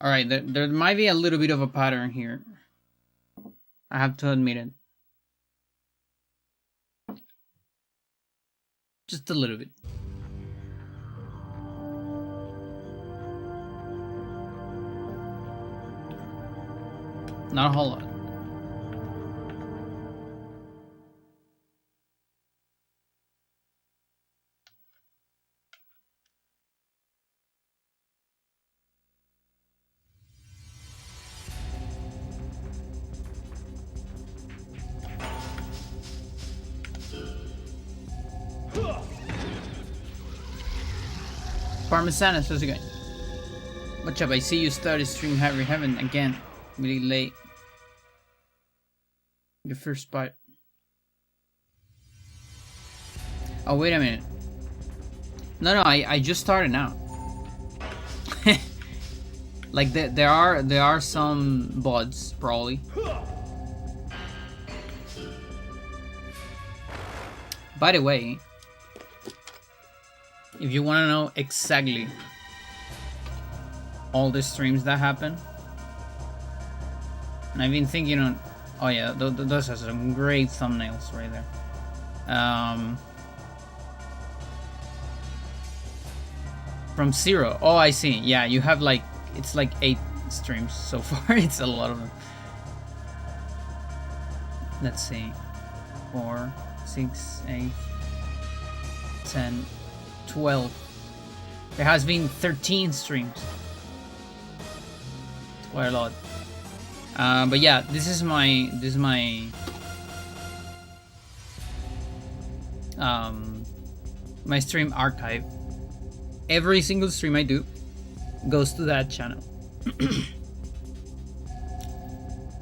Alright, there might be a little bit of a pattern here. I have to admit it. Just a little bit. Not a whole lot. Parmesanus, how's it going? What's up? I see you started stream Heavy Heaven again. Really late. Your first spot. Oh, wait a minute. No, I just started now. Like there are some bots probably. By the way, if you want to know exactly all the streams that happen, and I've been thinking on, oh yeah, those are some great thumbnails right there. From zero. Oh, I see. Yeah, you have like, it's like 8 streams so far. It's a lot of them. Let's see. 4, 6, 8, 10, 12. There has been 13 streams. It's quite a lot. But yeah, this is my my stream archive. Every single stream I do goes to that channel.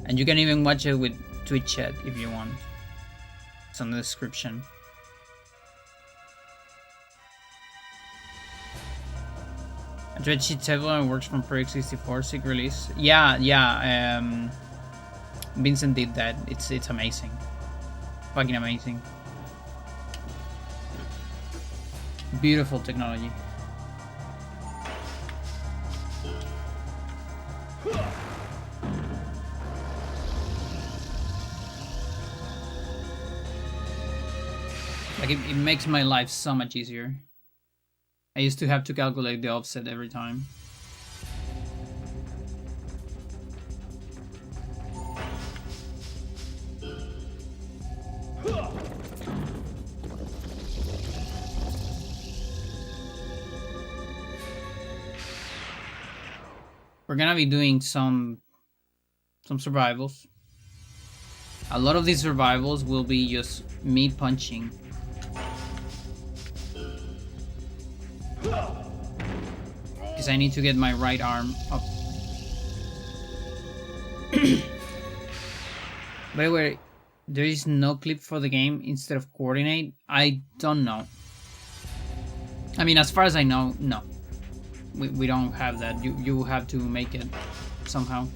And you can even watch it with Twitch chat if you want. It's on the description. Dread Sheet Table works from Project 64 SIG release. Yeah. Vincent did that. It's amazing. Fucking amazing. Beautiful technology. Like it makes my life so much easier. I used to have to calculate the offset every time. We're gonna be doing some survivals. A lot of these survivals will be just me punching. Because I need to get my right arm up. By the way, there is no clip for the game instead of coordinate? I don't know. I mean, as far as I know, no. We don't have that. You have to make it somehow.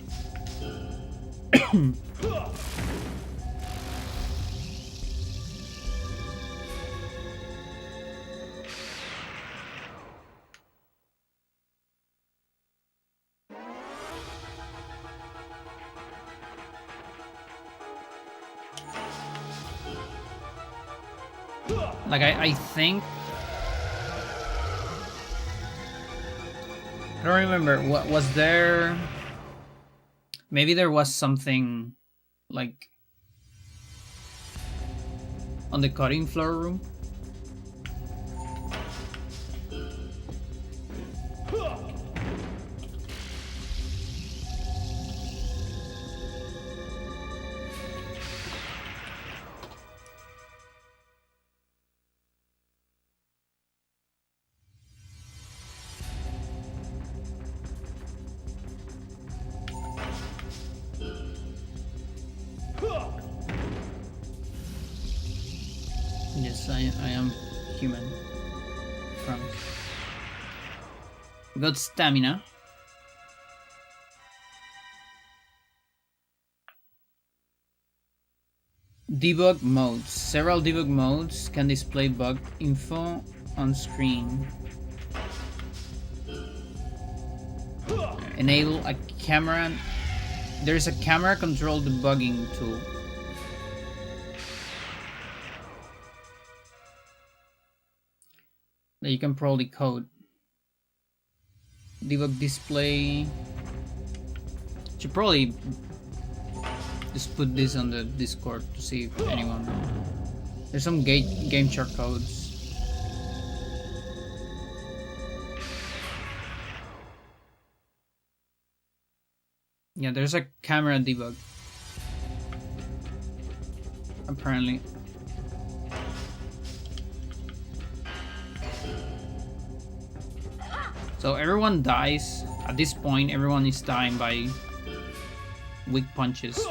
Like I think I don't remember, what was there. Maybe there was something like on the cutting floor room. Yes, I am human. Promise. Got stamina. Debug modes. Several debug modes can display bug info on screen. Enable a camera. There's a camera control debugging tool. That you can probably code. Debug display. Should probably just put this on the Discord to see if anyone. There's some game chart codes. Yeah, there's a camera debug. Apparently. So everyone dies. At this point, everyone is dying by weak punches.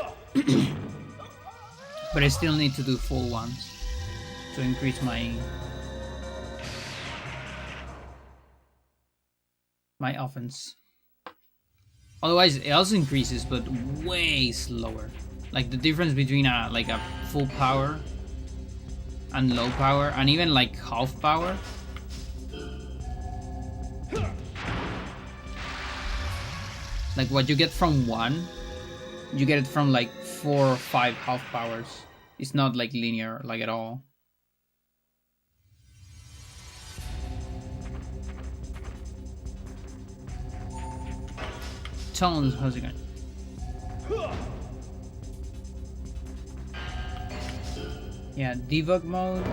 But I still need to do full ones to increase my offense. Otherwise, it also increases, but way slower. Like the difference between a full power and low power, and even like half power. Like what you get from one, you get it from like 4 or 5 half powers. It's not like linear, like at all. Tones, how's it going? Yeah, debug mode.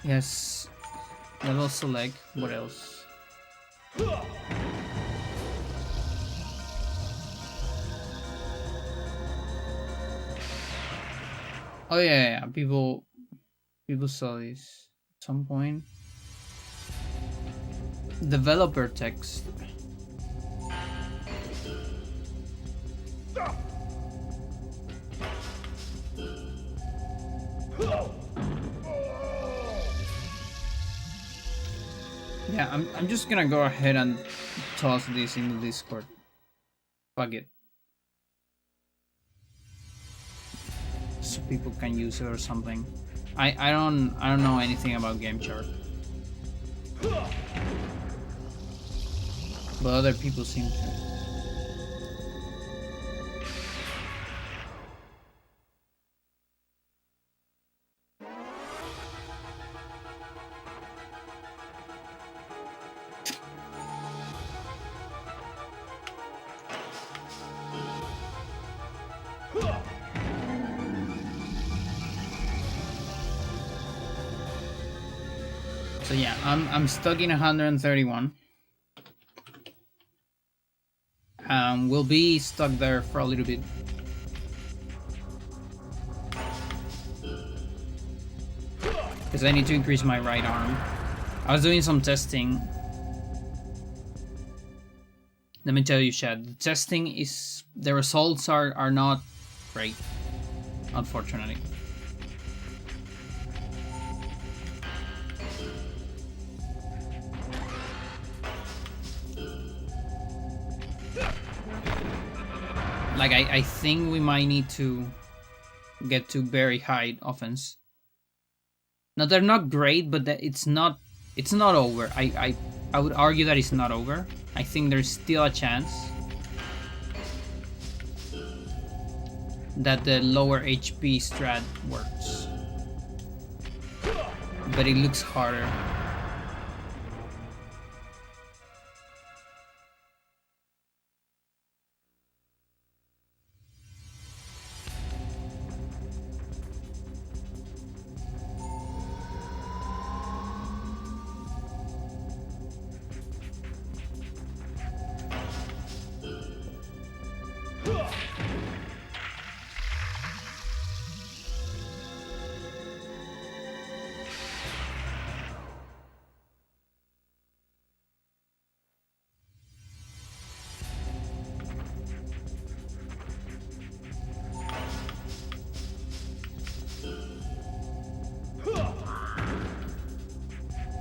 Yes. Level select. What else? Oh yeah. People saw this at some point. Developer text. Yeah, I'm just gonna go ahead and toss this in the Discord. Fuck it. So people can use it or something. I don't know anything about Game Chart. But other people seem to. So yeah, I'm stuck in 131. We'll be stuck there for a little bit. Because I need to increase my right arm. I was doing some testing. Let me tell you, Chad, the testing is... the results are not great, unfortunately. Like, I think we might need to get to very high offense. Now, they're not great, but it's not over. I would argue that it's not over. I think there's still a chance that the lower HP strat works. But it looks harder.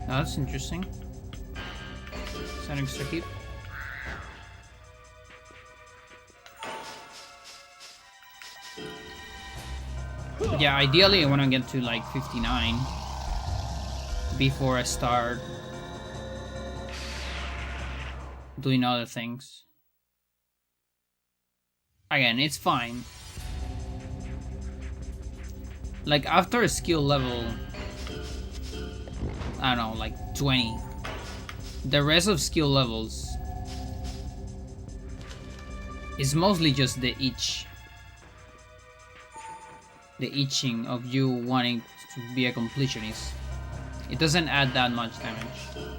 Oh, that's interesting. Is that an extra hit? Yeah, ideally I want to get to like 59 before I start doing other things. Again, it's fine. Like, after a skill level, I don't know, like 20, the rest of skill levels is mostly just the itch. The itching of you wanting to be a completionist. It doesn't add that much damage.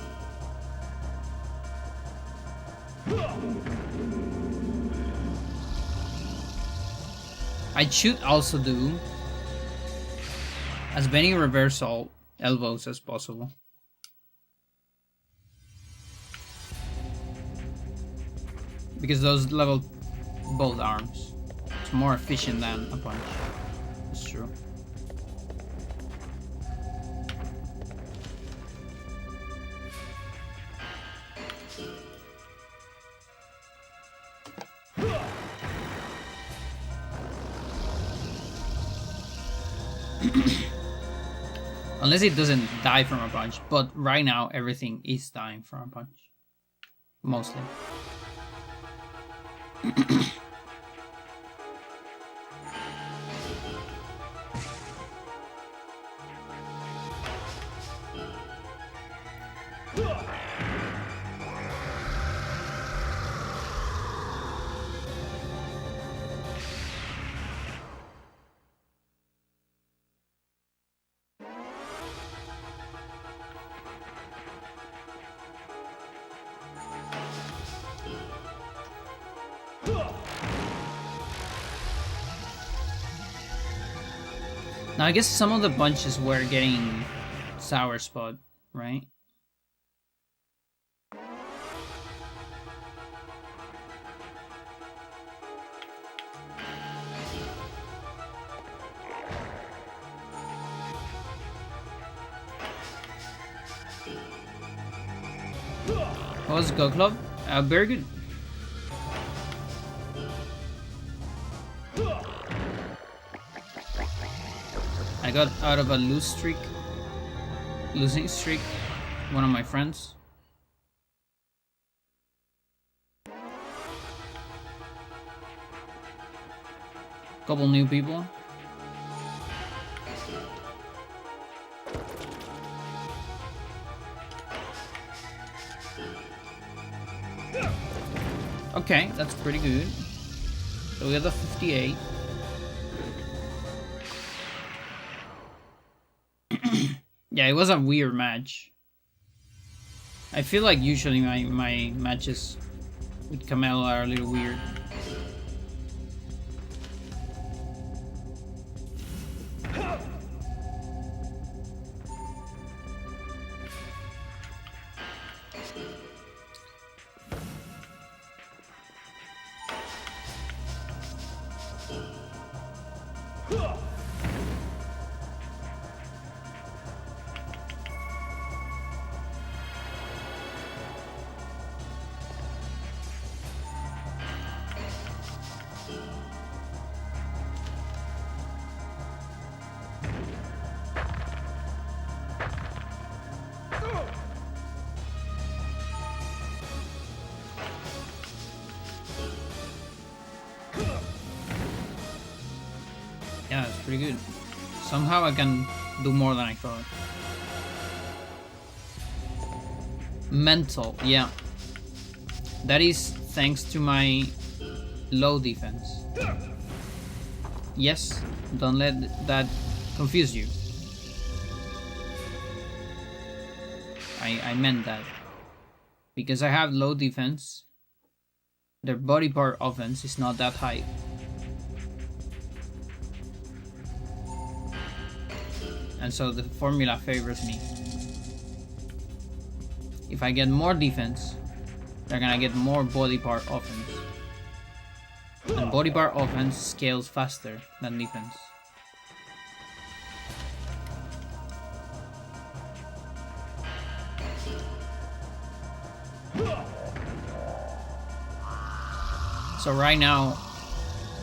I should also do as many reversal elbows as possible. Because those level both arms. It's more efficient than a punch. It's true. Unless it doesn't die from a punch, but right now everything is dying from a punch. Mostly. Now I guess some of the punches were getting sour spot, right? What was Go Club? Very good. I got out of a losing streak, one of my friends. Couple new people. Okay, that's pretty good. So we got the 58. Yeah, it was a weird match. I feel like usually my matches with Camelo are a little weird. Yeah, it's pretty good. Somehow I can do more than I thought. Mental, yeah. That is thanks to my low defense. Yes, don't let that confuse you. I meant that. Because I have low defense, their body part offense is not that high. And so the formula favors me. If I get more defense, they're gonna get more body part offense. And body part offense scales faster than defense. So right now,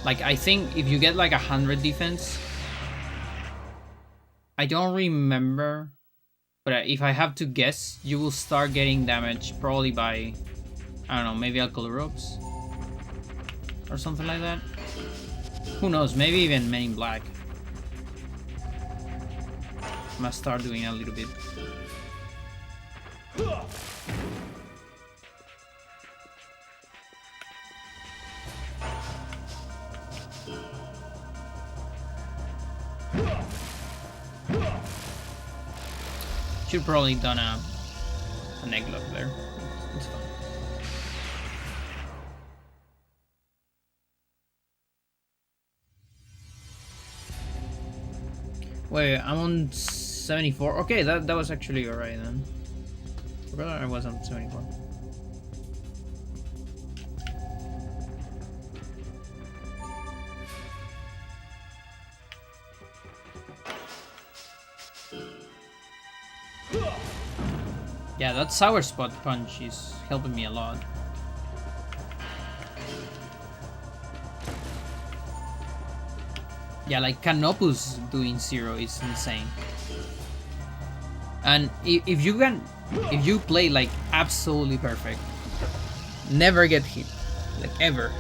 like, I think if you get like 100 defense, I don't remember, but if I have to guess, you will start getting damage probably by I don't know, maybe alkali ropes? Or something like that? Who knows, maybe even Men in Black. Must start doing a little bit. Should probably done a egg lock there. It's fine. Wait, I'm on 74. Okay, that was actually alright then. Forgot I was on 74. Yeah, that sour spot punch is helping me a lot. Yeah, like Canopus doing 0 is insane. And if you play like absolutely perfect, never get hit, like ever,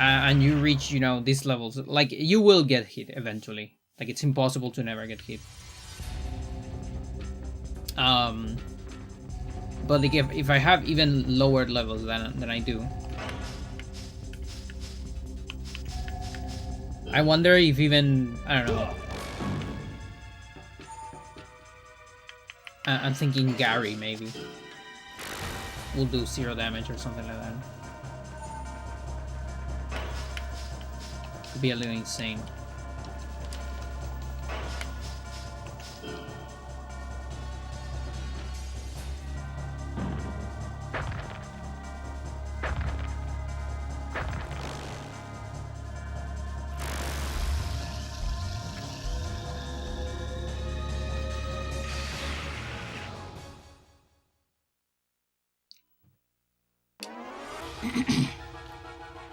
and you reach, you know, these levels, like you will get hit eventually. Like it's impossible to never get hit. But like if I have even lower levels than I do, I wonder if even, I don't know. I'm thinking Gary maybe will do 0 damage or something like that. Could be a little insane.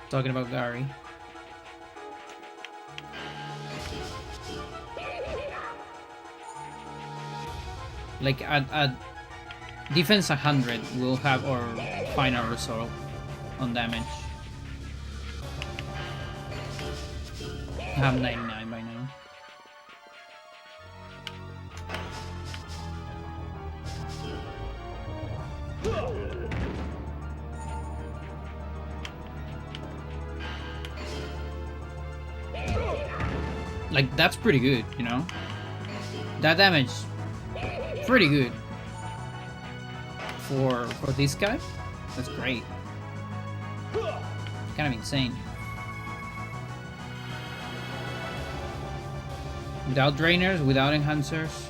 Talking about Gary. Like at defense 100 we'll have our final result on damage. I have 99 by now. Like that's pretty good, you know? That damage, pretty good. For this guy, that's great. Kind of insane. Without drainers, without enhancers.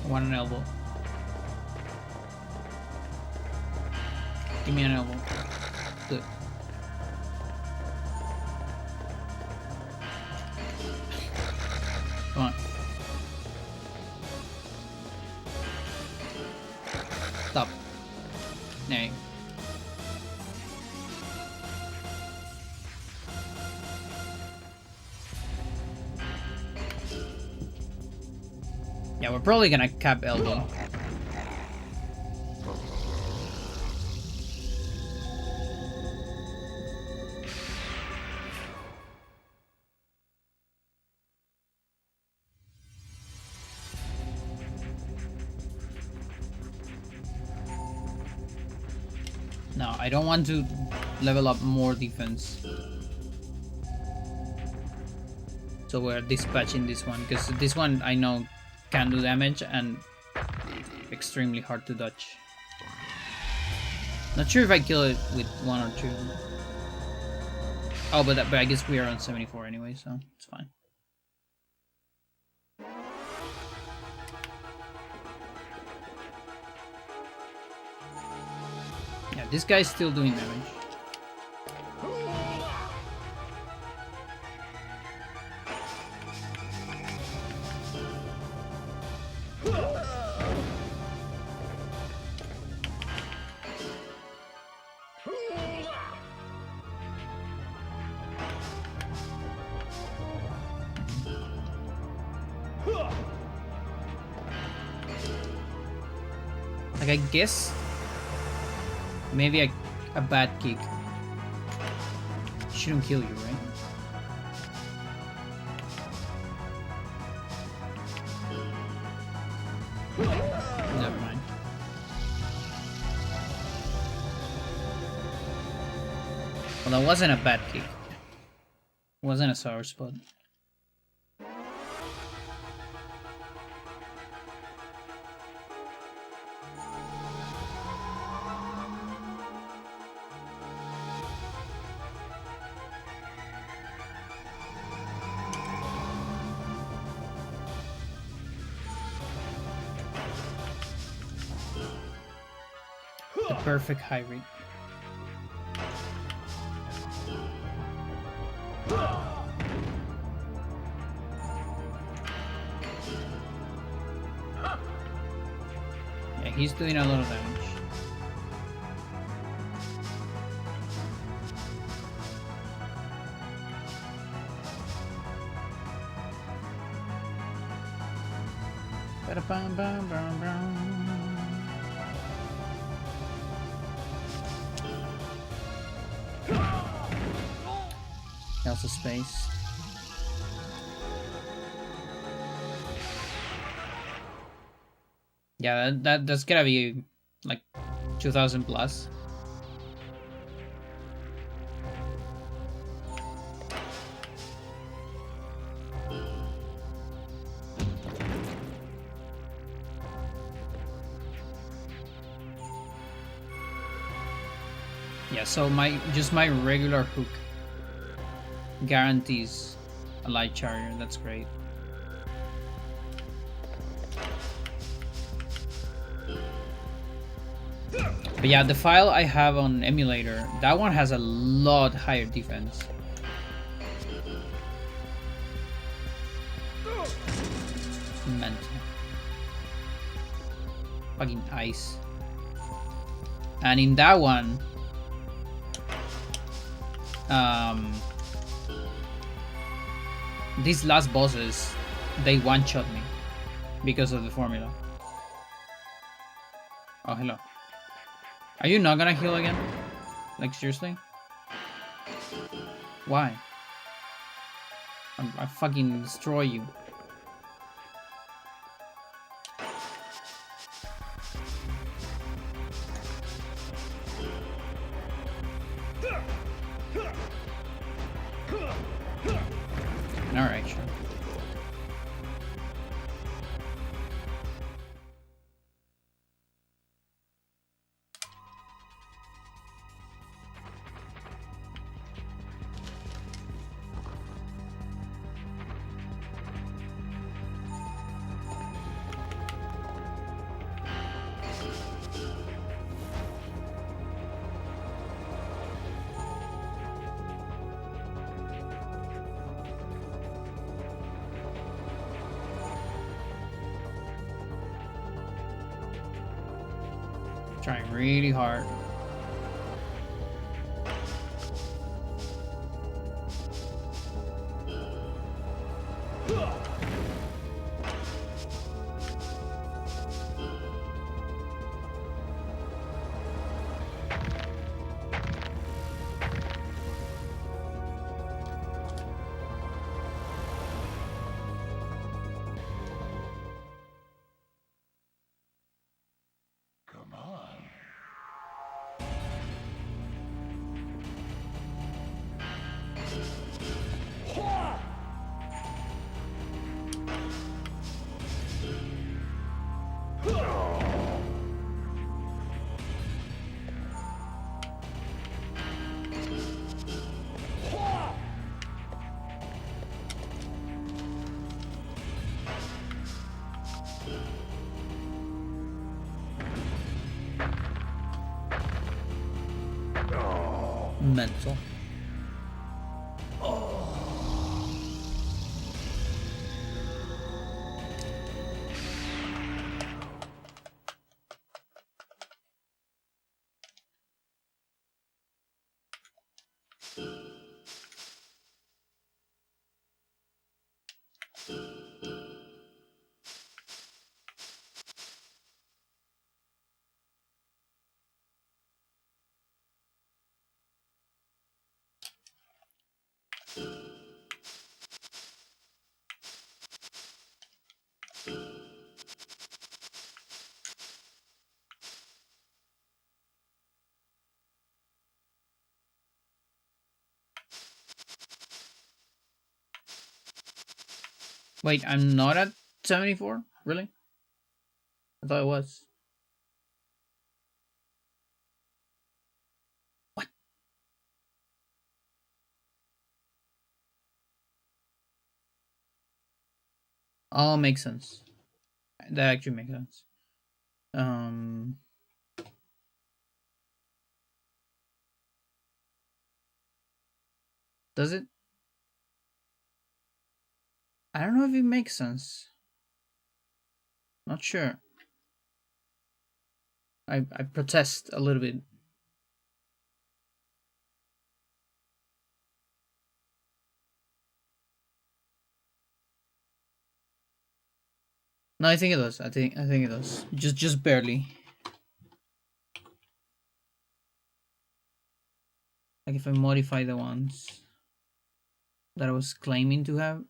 Want an elbow. Give me an elbow. Good. Come on. Stop. Nay. Yeah, we're probably gonna cap elbow. No, I don't want to level up more defense. So we're dispatching this one, because this one I know can do damage and extremely hard to dodge. Not sure if I kill it with 1 or 2. Oh, but I guess we are on 74 anyway, so it's fine. Yeah, this guy's still doing damage. Like, I guess maybe a bad kick shouldn't kill you, right? Never mind. Well, that wasn't a bad kick. It wasn't a sour spot. The perfect high rate. Yeah, he's doing a lot of damage. Ba-da-bum-bum-bum-bum. Also space. Yeah, that's gotta be like 2000 plus. Yeah, so my regular hook guarantees a light charger. That's great. But yeah, the file I have on emulator, that one has a lot higher defense. Mental. Fucking ice. And in that one, these last bosses, they one-shot me because of the formula. Oh, hello. Are you not gonna heal again? Like, seriously? Why? I fucking destroy you. Alright, sure. Trying really hard. Mental. Wait, I'm not at 74? Really? I thought it was. What? Oh, makes sense. That actually makes sense. Does it? I don't know if it makes sense. Not sure. I protest a little bit. No, I think it does. I think it does. Just barely. Like if I modify the ones that I was claiming to have,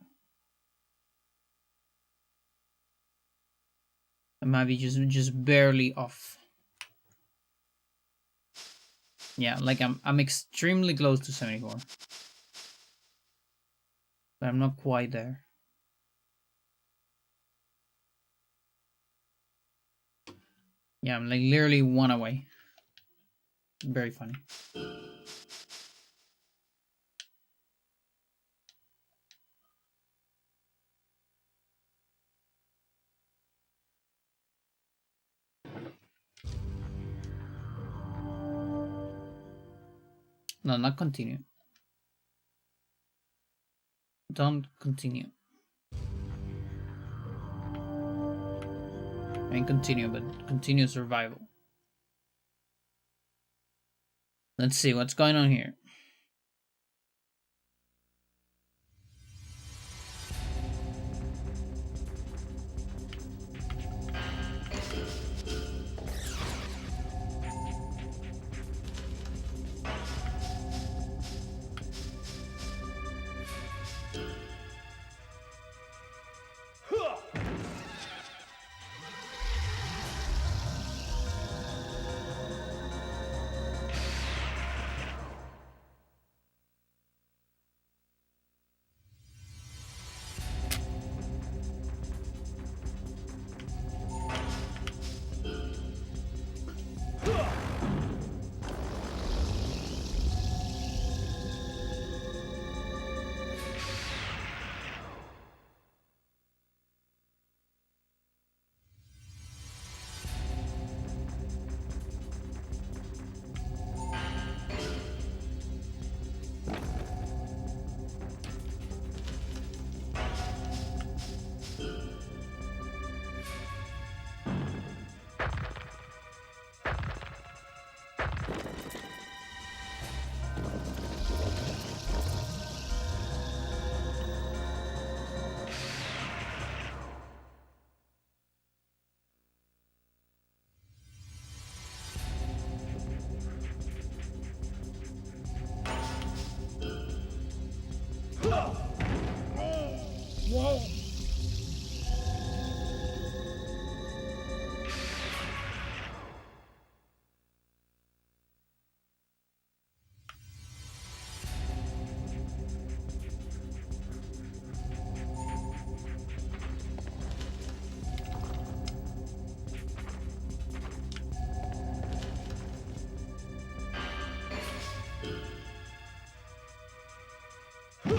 I might be just barely off. Yeah, like I'm extremely close to 74. But I'm not quite there. Yeah, I'm like literally one away. Very funny. No, not continue. Don't continue. I mean continue, but continue survival. Let's see what's going on here.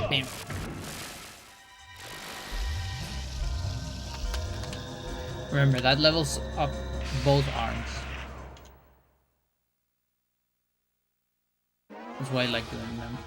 Bam. Remember, that levels up both arms. That's why I like doing them.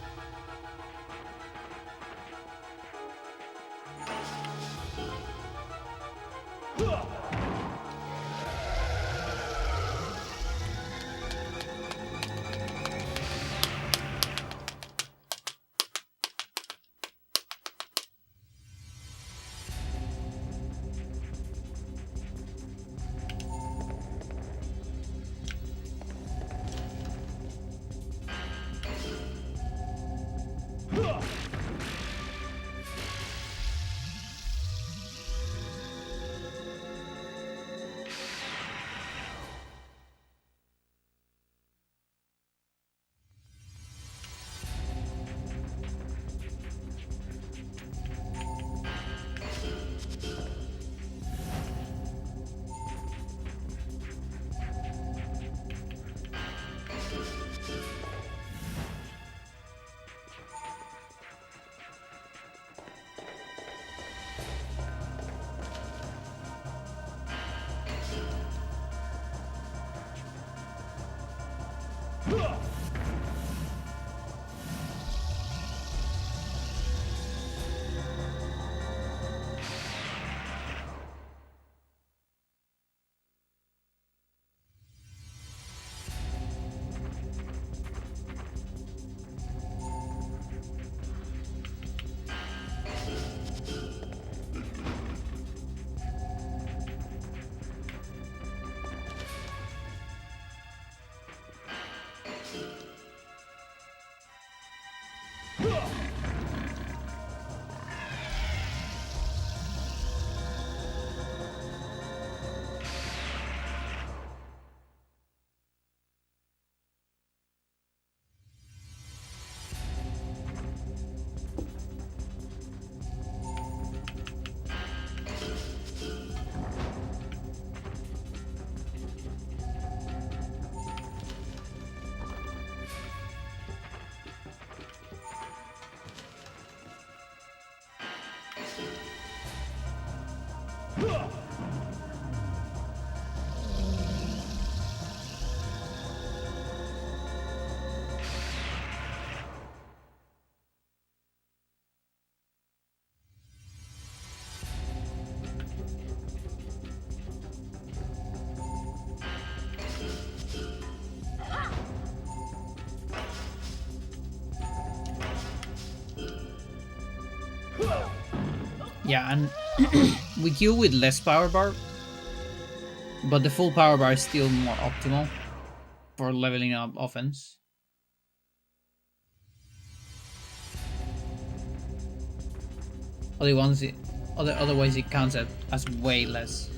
Yeah, and we kill with less power bar, but the full power bar is still more optimal for leveling up offense. Otherwise it counts as way less.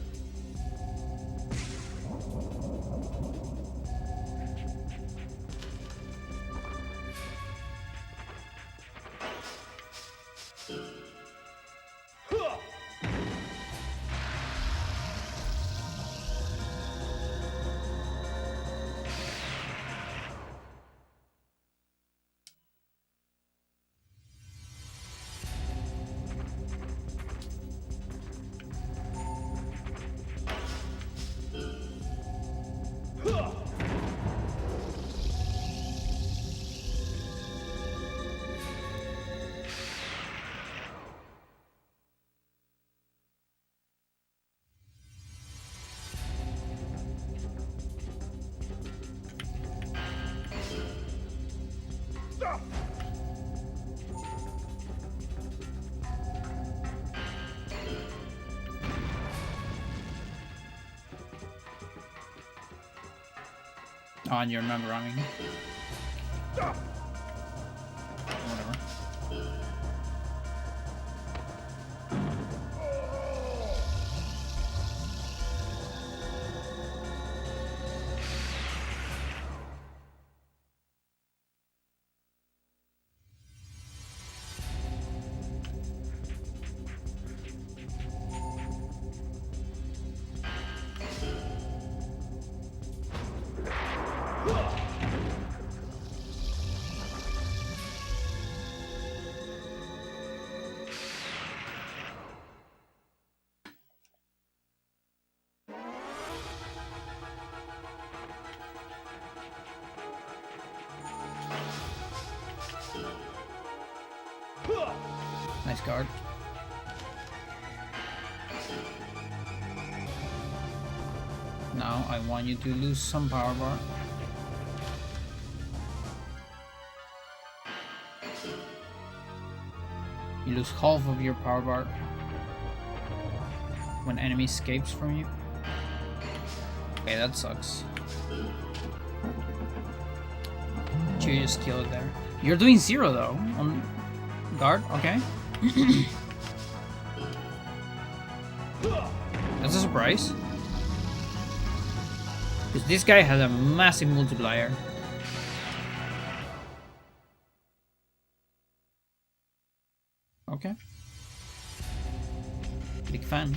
Oh, and you remember running. Whatever. Nice guard. Now I want you to lose some power bar. You lose half of your power bar when enemy escapes from you. Okay, that sucks. You just kill it there. You're doing 0 though on guard. Okay. That's a surprise. Because this guy has a massive multiplier. Okay. Big fan.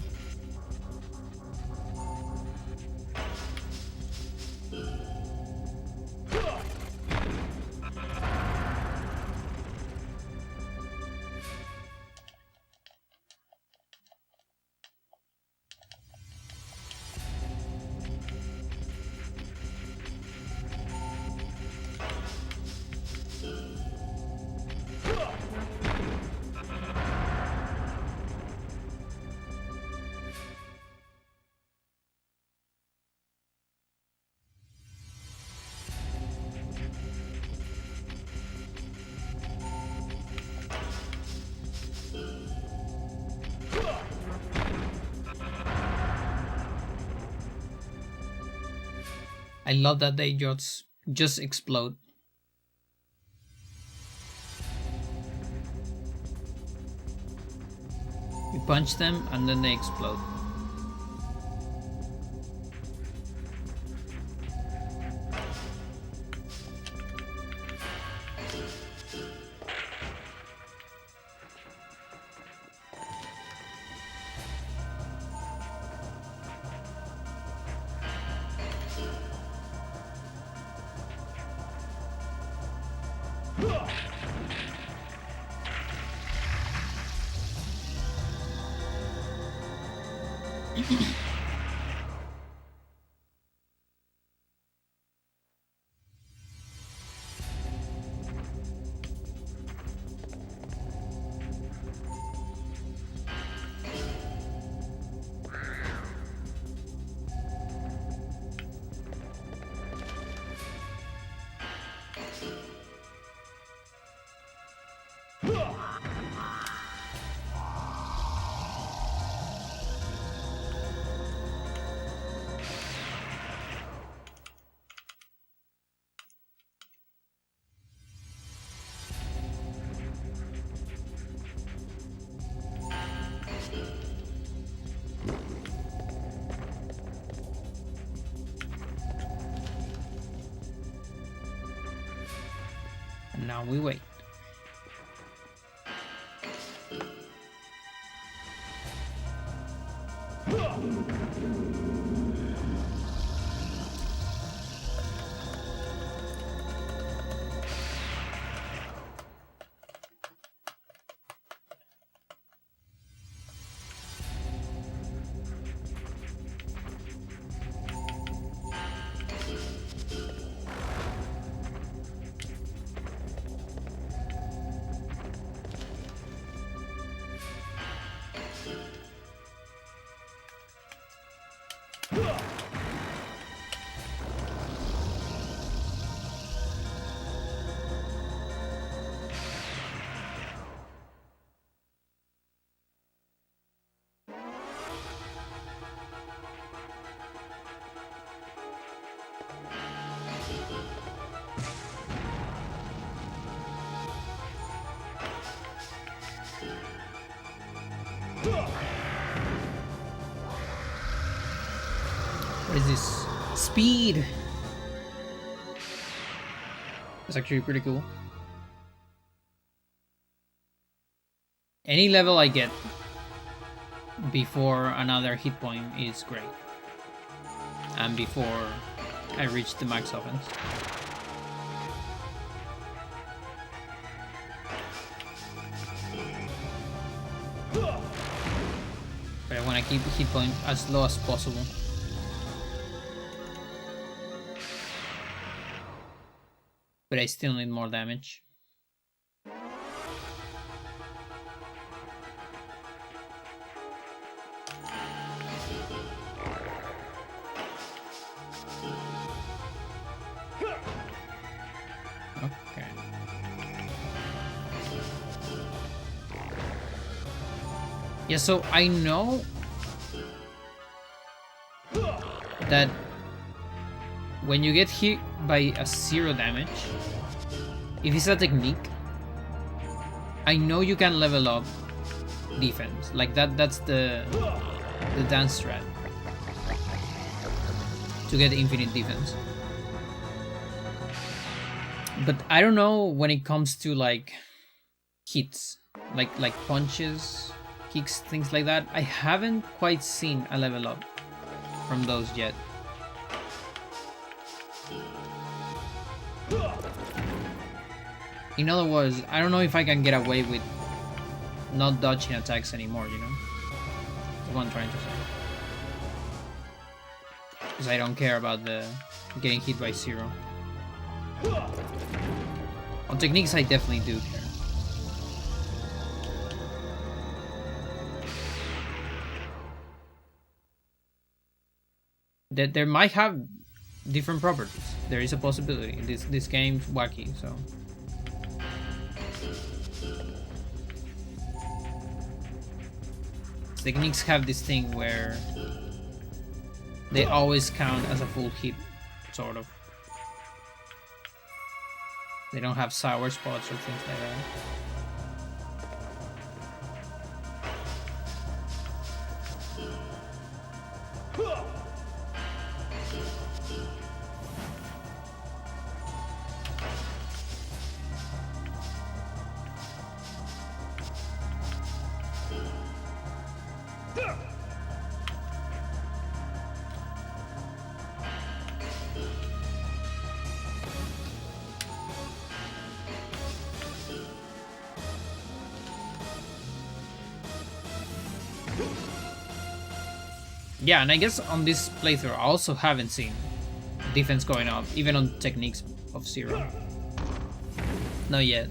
I love that they just explode. You punch them and then they explode. And now we wait. What is this? Speed! That's actually pretty cool. Any level I get before another hit point is great. And before I reach the max offense. But I want to keep the hit point as low as possible. But I still need more damage. Okay. Yeah, so I know that when you get hit by a 0 damage, if it's a technique, I know you can level up defense. Like that's the dance strat to get infinite defense. But I don't know when it comes to like hits, like punches, kicks, things like that. I haven't quite seen a level up from those yet. In other words, I don't know if I can get away with not dodging attacks anymore, you know? That's what I'm trying to say. Because I don't care about the getting hit by 0. On techniques, I definitely do care. That there might have different properties. There is a possibility. This game's wacky, so. Techniques have this thing where they always count as a full hit, sort of. They don't have sour spots or things like that. Yeah, and I guess on this playthrough I also haven't seen defense going up, even on techniques of 0. Not yet.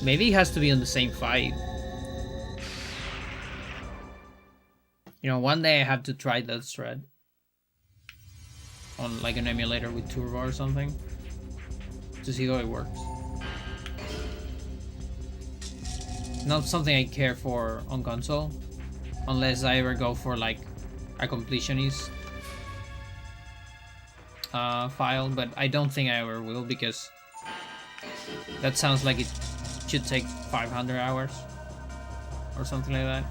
Maybe it has to be on the same fight. You know, one day I have to try that thread on like an emulator with Turbo or something to see how it works. Not something I care for on console, unless I ever go for like a completionist file, but I don't think I ever will, because that sounds like it should take 500 hours or something like that.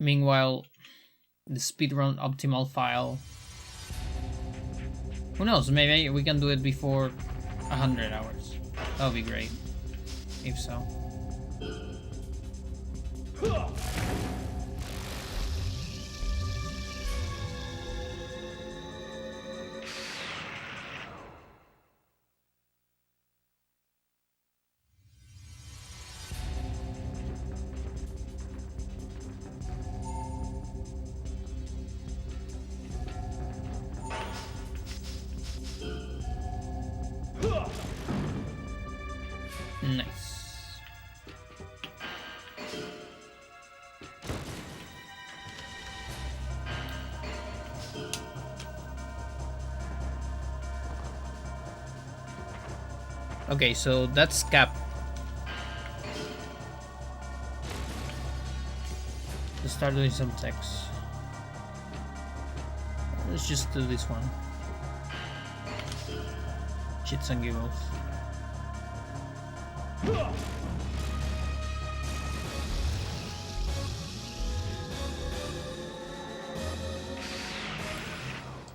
Meanwhile, the speedrun optimal file, who knows, maybe we can do it before 100 hours. That would be great, if so. Nice. Okay, so that's Cap. Let's start doing some text. Let's just do this one. Shits and giggles.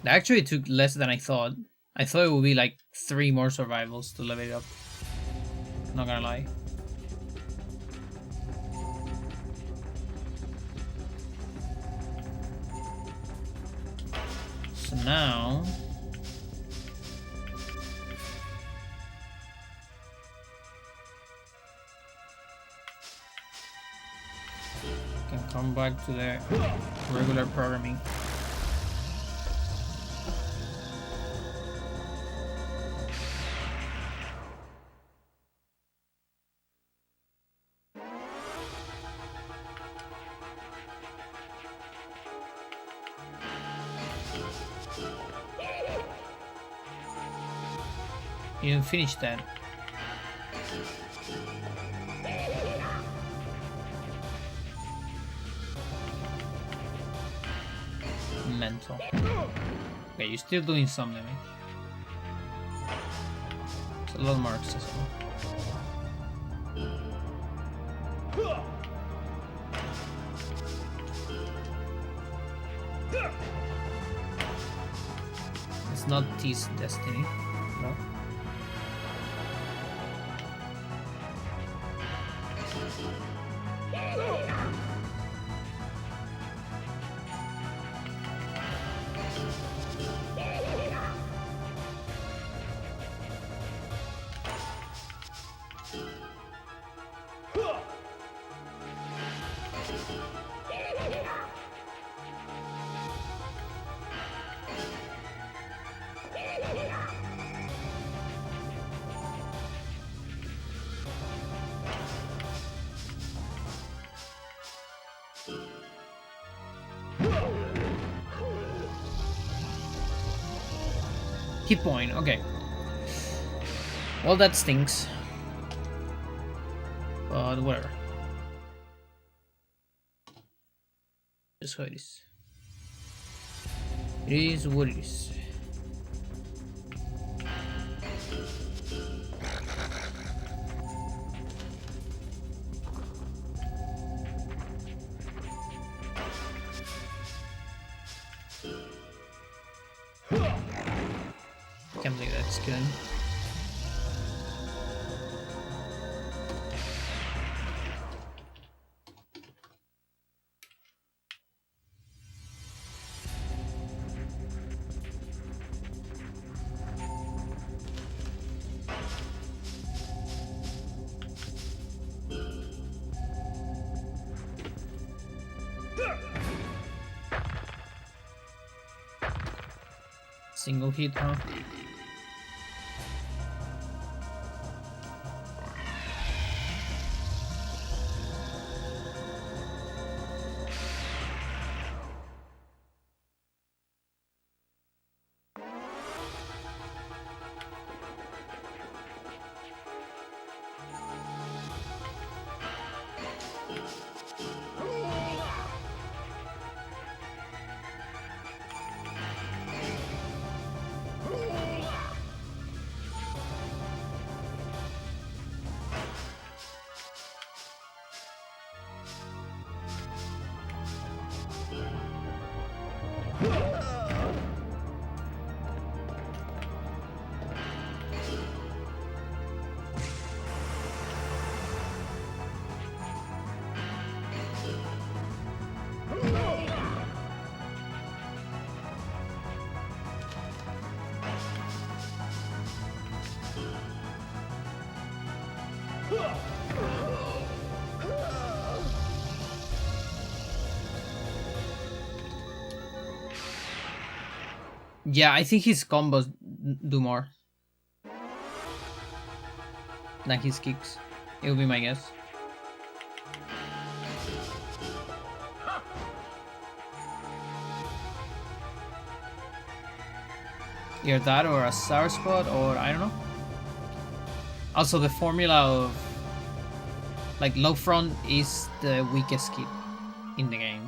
That actually took less than I thought. I thought it would be like 3 more survivals to level it up. Not gonna lie. So now... Can come back to the regular programming. You didn't finish that. Mental. Okay, you're still doing some damage. It's a lot more accessible. It's not T's destiny, no? Hit point, okay. Well, that stinks. But whatever. Just how it is. It is what it is. Can't believe that's good. Single hit, huh? Yeah, I think his combos do more than his kicks. It would be my guess. Either that or a sour spot, or I don't know. Also, the formula of like low front is the weakest kick in the game.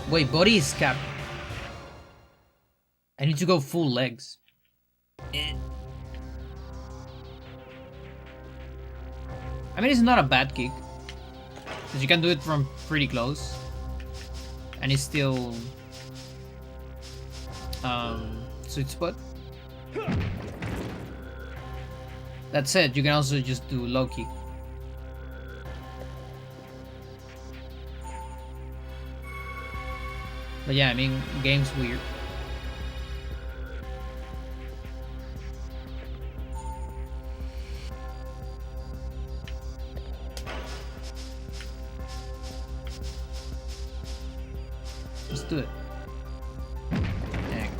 Wait, body is capped. I need to go full legs. I mean, it's not a bad kick, because you can do it from pretty close. and it's still sweet spot. That said, you can also just do Loki. But yeah, I mean, game's weird. Let's do it. Dang.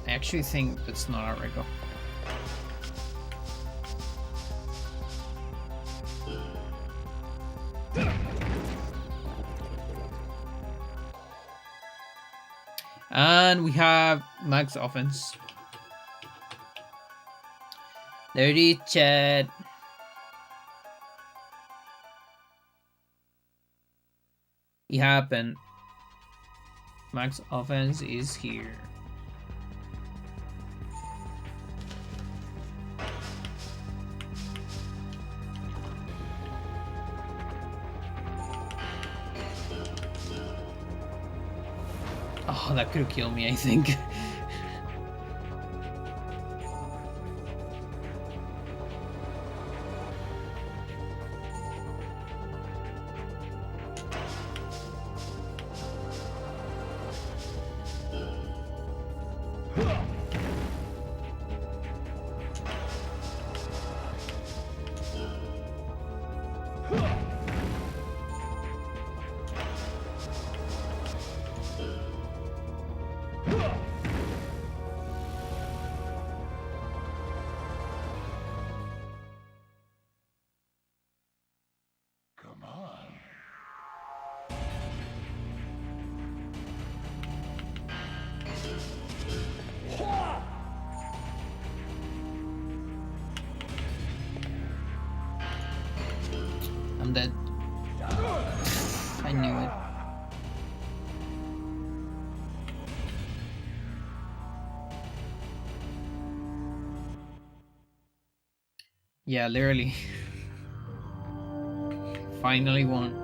I actually think that's not a Rico. And we have max offense. Dirty chat. It happened. Max offense is here. Oh, that could have killed me, I think. I'm dead. I knew it. Yeah, literally. Finally won.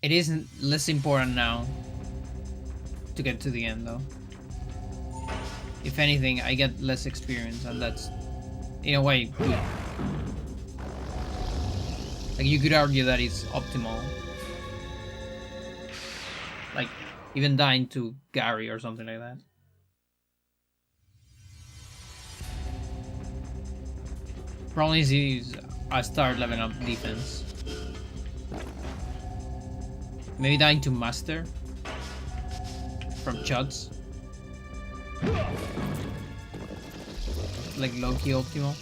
It isn't less important now to get to the end, though. If anything, I get less experience, and that's, in a way, good. Like, you could argue that it's optimal. Like, even dying to Gary or something like that. Problem is I start leveling up defense. Maybe dying to Master from Chuds. Like low-key optimal.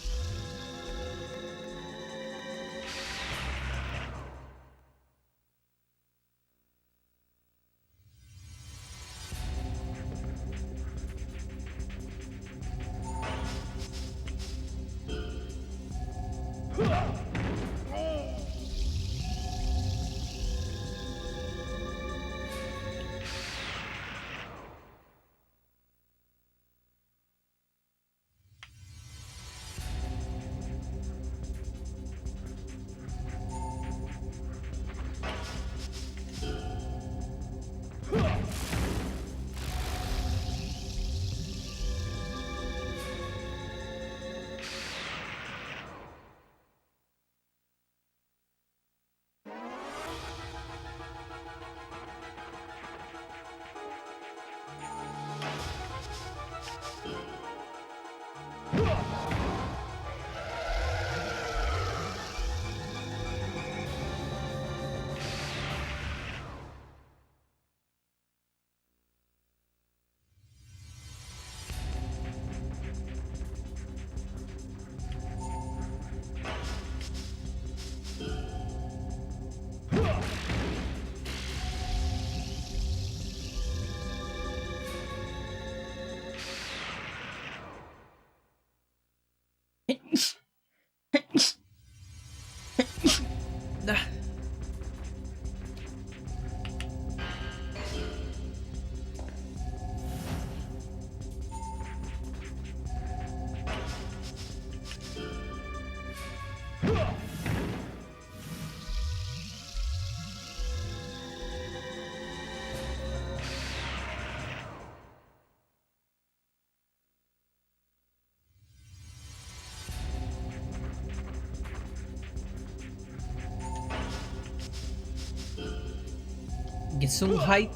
Gesundheit?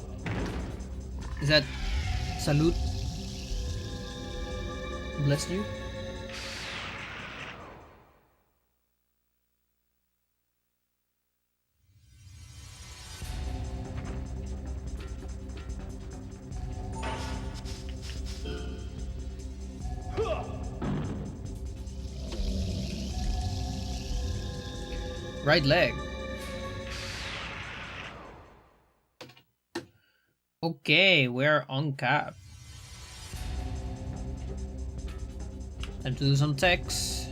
Is that salute? Bless you? Right leg. Okay, we're on cap. Time to do some techs.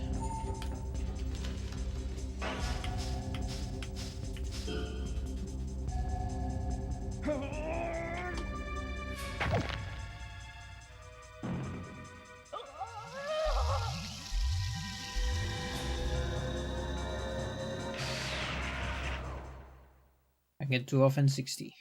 I get 2 off and 60.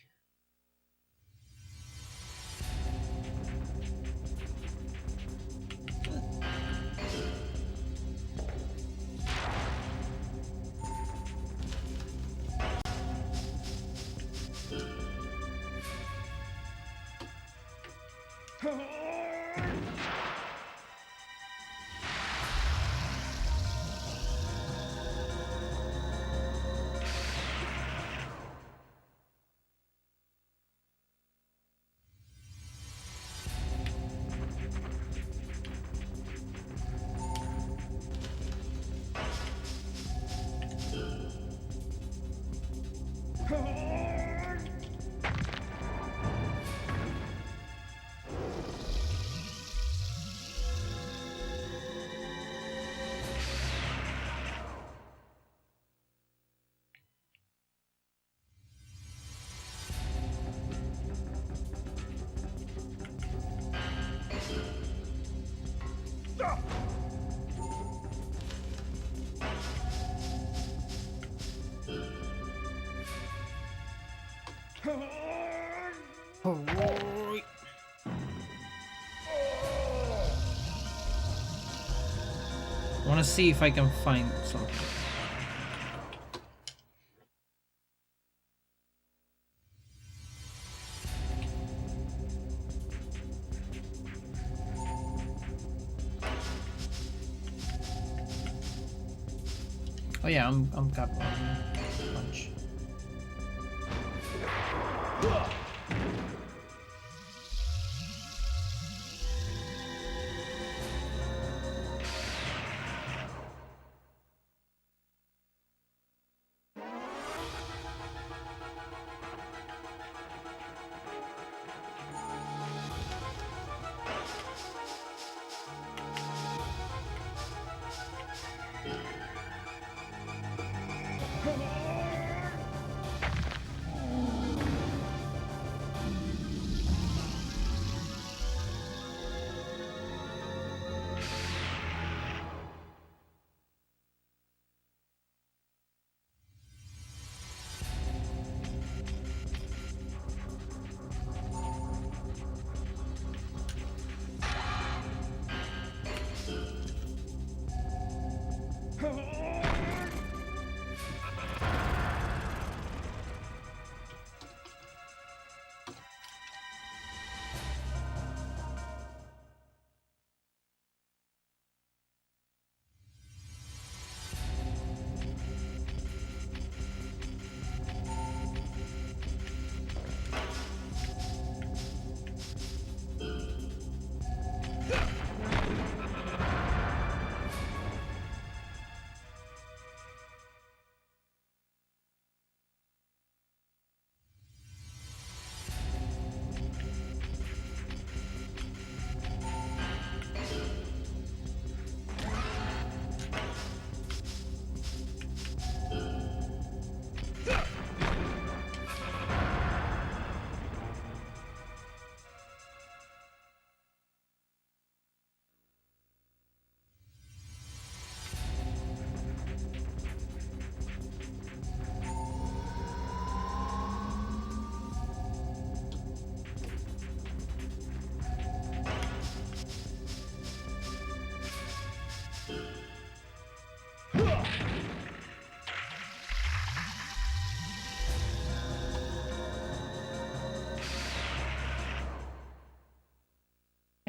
Alright. I want to see if I can find something. Oh yeah, I'm capped on punch.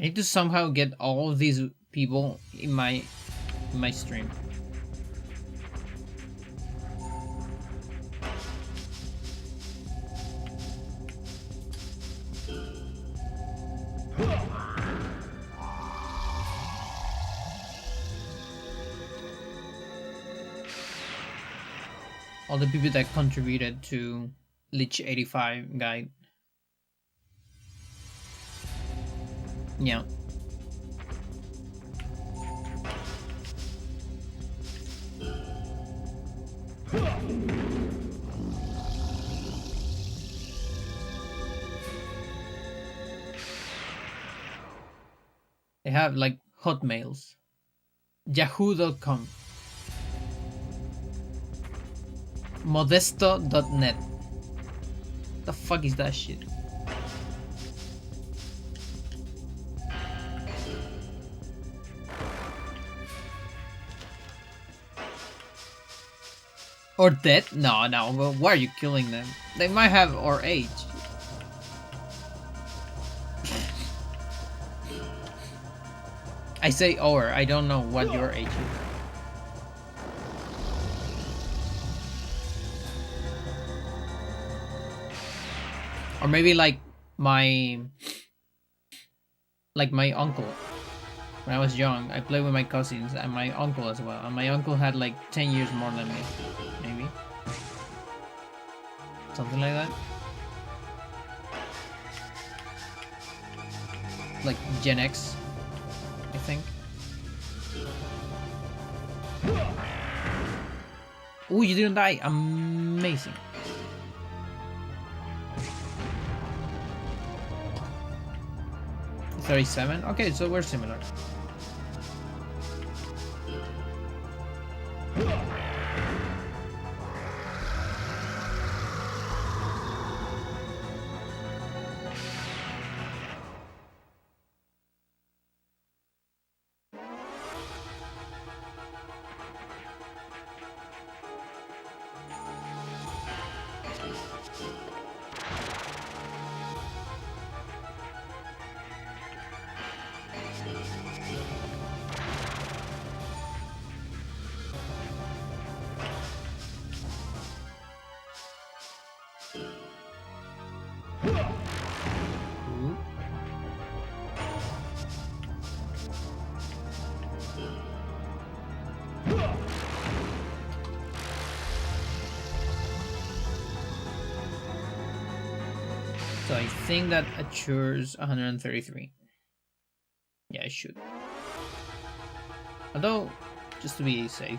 I need to somehow get all of these people in my stream. All the people that contributed to Lich 85 guide. Yeah. They have like hotmails. Yahoo.com. Modesto.net. The fuck is that shit? Or dead? No, no. Well, why are you killing them? They might have our age. I say or. I don't know what your age is. Or maybe like my uncle. When I was young, I played with my cousins and my uncle as well. And my uncle had like 10 years more than me. Maybe. Something like that. Like Gen X, I think. Oh, you didn't die. Amazing. $37? Okay, so we're similar. So I think that assures 133. Yeah, I should. Although, just to be safe,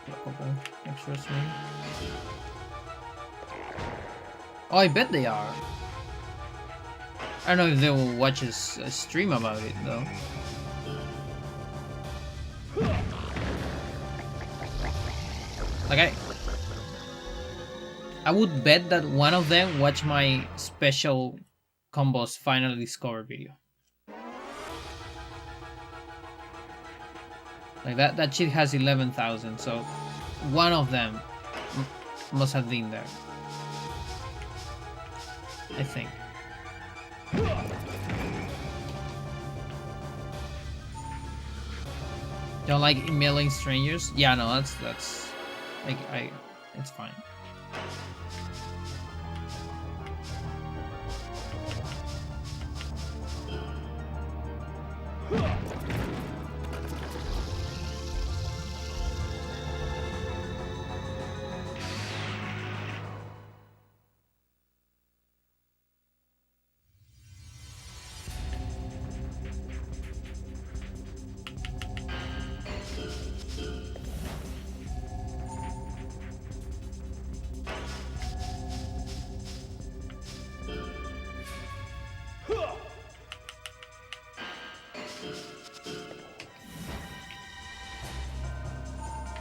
a couple extras maybe. Oh, I bet they are. I don't know if they will watch a stream about it though. Like I would bet that one of them watched my special combos finally discovered video. Like that shit has 11,000, so one of them must have been there. I think. Don't like emailing strangers? Yeah, no, that's like it's fine.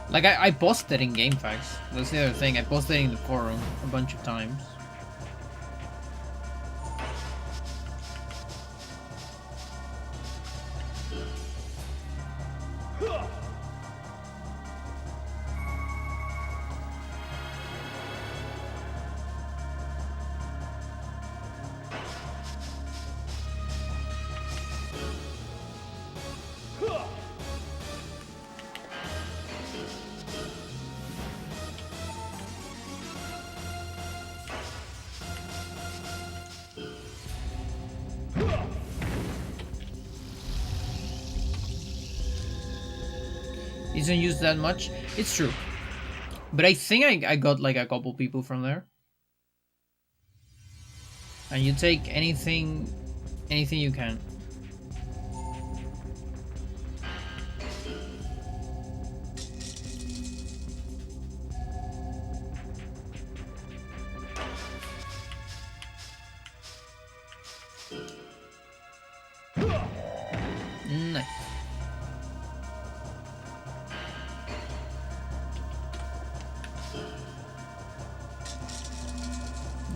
Like I posted in GameFAQs. That's the other thing. I posted in the forum a bunch of times. isn't used that much. It's true. But I think I got like a couple people from there. And you take anything you can. Nice.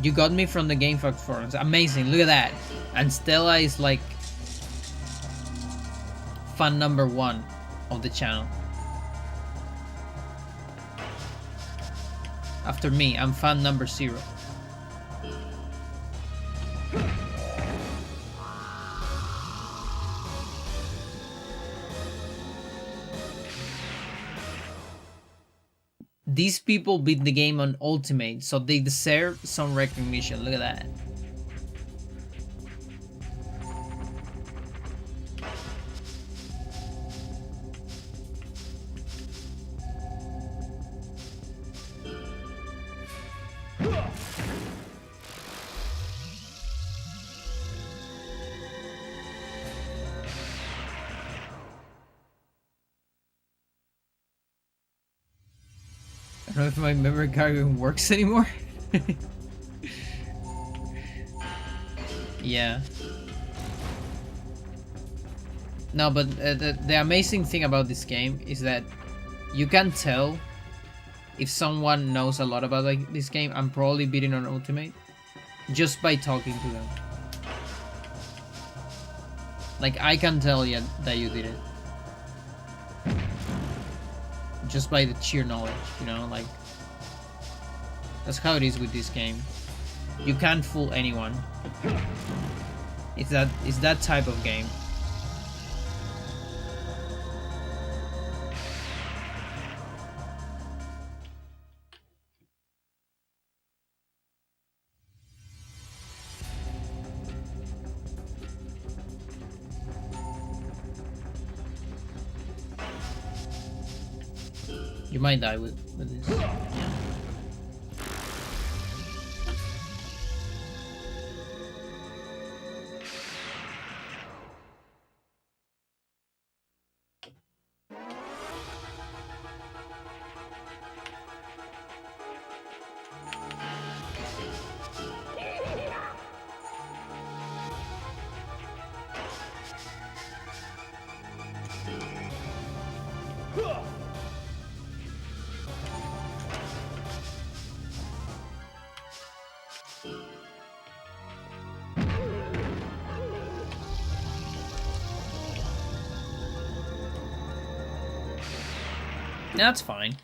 You got me from the GameFAQ forums. Amazing, look at that. And Stella is like fan number 1 of the channel. After me, I'm fan number 0. These people beat the game on Ultimate, so they deserve some recognition. Look at that. I don't know if my memory card even works anymore. Yeah. No, but the amazing thing about this game is that you can tell if someone knows a lot about like this game and probably beating on Ultimate just by talking to them. Like, I can tell you that you did it. Just by the sheer knowledge, you know, like that's how it is with this game. You can't fool anyone. It's that type of game. You might die with this. Yeah. That's fine.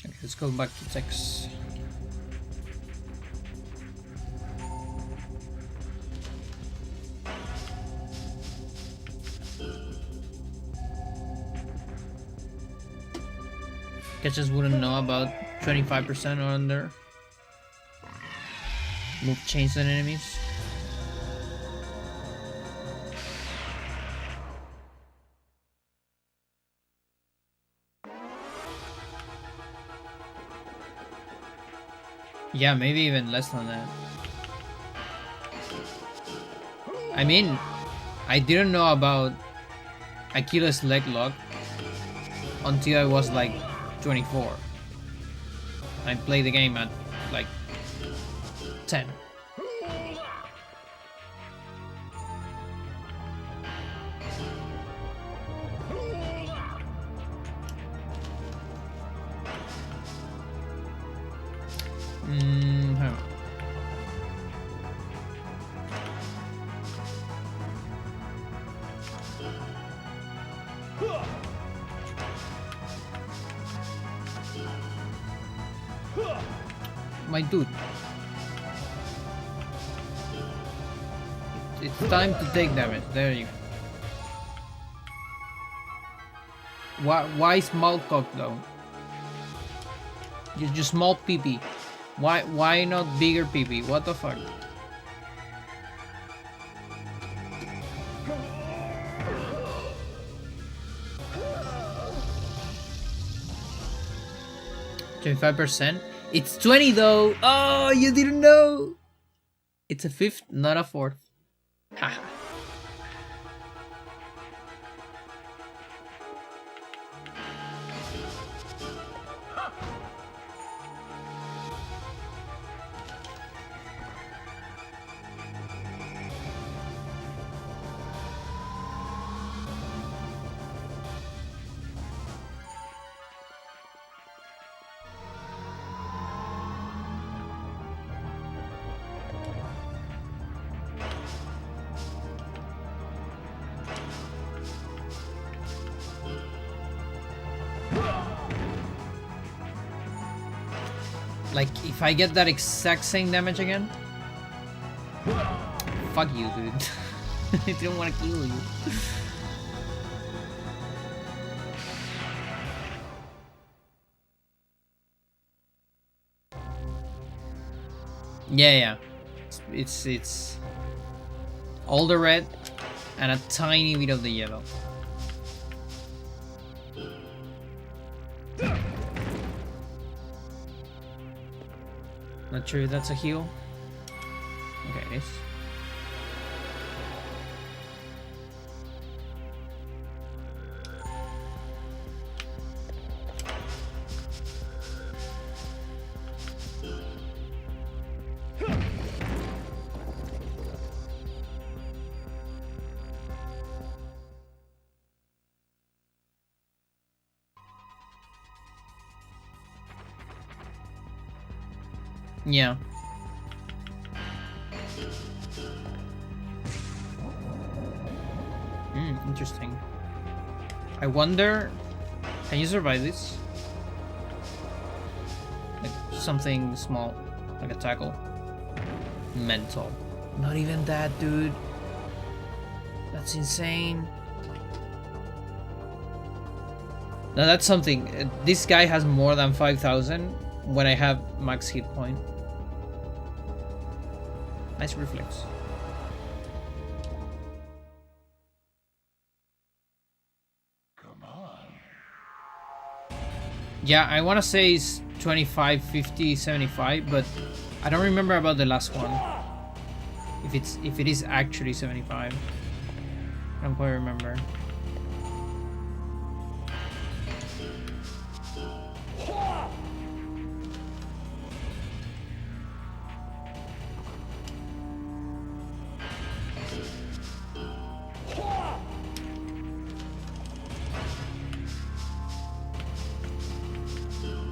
Okay, let's go back to text. I just wouldn't know about 25% on there. Move chains on enemies. Yeah, maybe even less than that. I mean, I didn't know about Achilles leg lock until I was like 24. I played the game at like 10. Huh. My dude. It's time to take damage. There you go. Why small cock though? Just small PP. Why not bigger PP? What the fuck? 25%? It's 20 though! Oh, you didn't know! It's a fifth, not a fourth. Haha. Like, if I get that exact same damage again? Fuck you, dude. I didn't want to kill you. Yeah. It's all the red and a tiny bit of the yellow. Not sure if that's a heal. Okay, it is. Yeah. Interesting. I wonder, can you survive this? Like something small, like a tackle. Mental. Not even that, dude. That's insane. Now that's something. This guy has more than 5,000 when I have max hit point. Nice reflex. Come on. Yeah, I want to say it's 25, 50, 75, but I don't remember about the last one. If it is actually 75. I don't quite remember.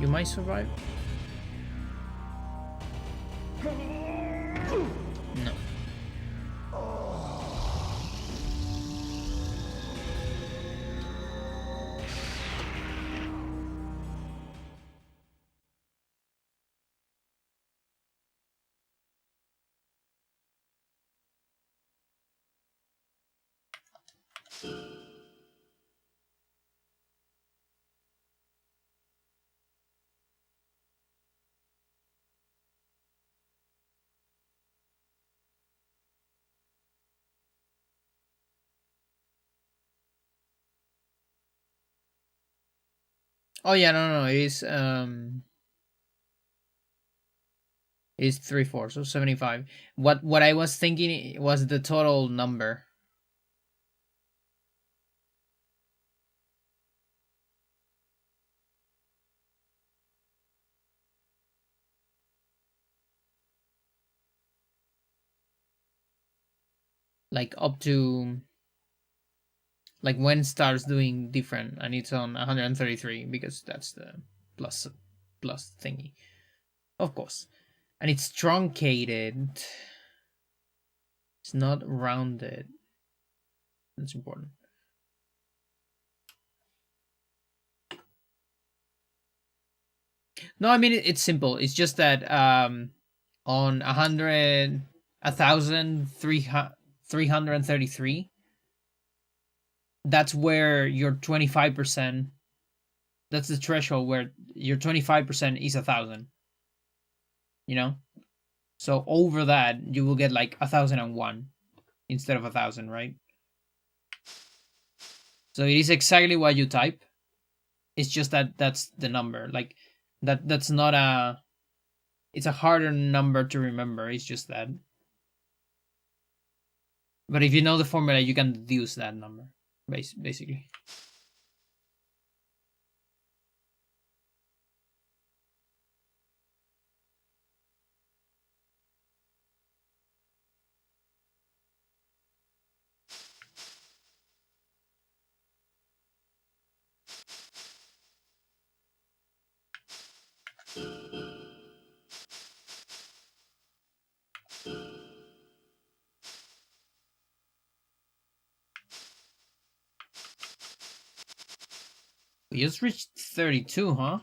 You might survive. No. Oh yeah, no, it's 3/4, so 75. What I was thinking was the total number. Like up to, like when it starts doing different, and it's on 133 because that's the plus thingy, of course, and it's truncated. It's not rounded. That's important. No, I mean it's simple. It's just that on 100, 1,333, that's where your 25%. That's the threshold where your 25% is 1,000. You know, so over that you will get like 1,001 instead of 1,000, right? So it is exactly what you type. It's just that that's the number. Like that's not a. It's a harder number to remember. It's just that. But if you know the formula, you can deduce that number, basically. We just reached 32, huh?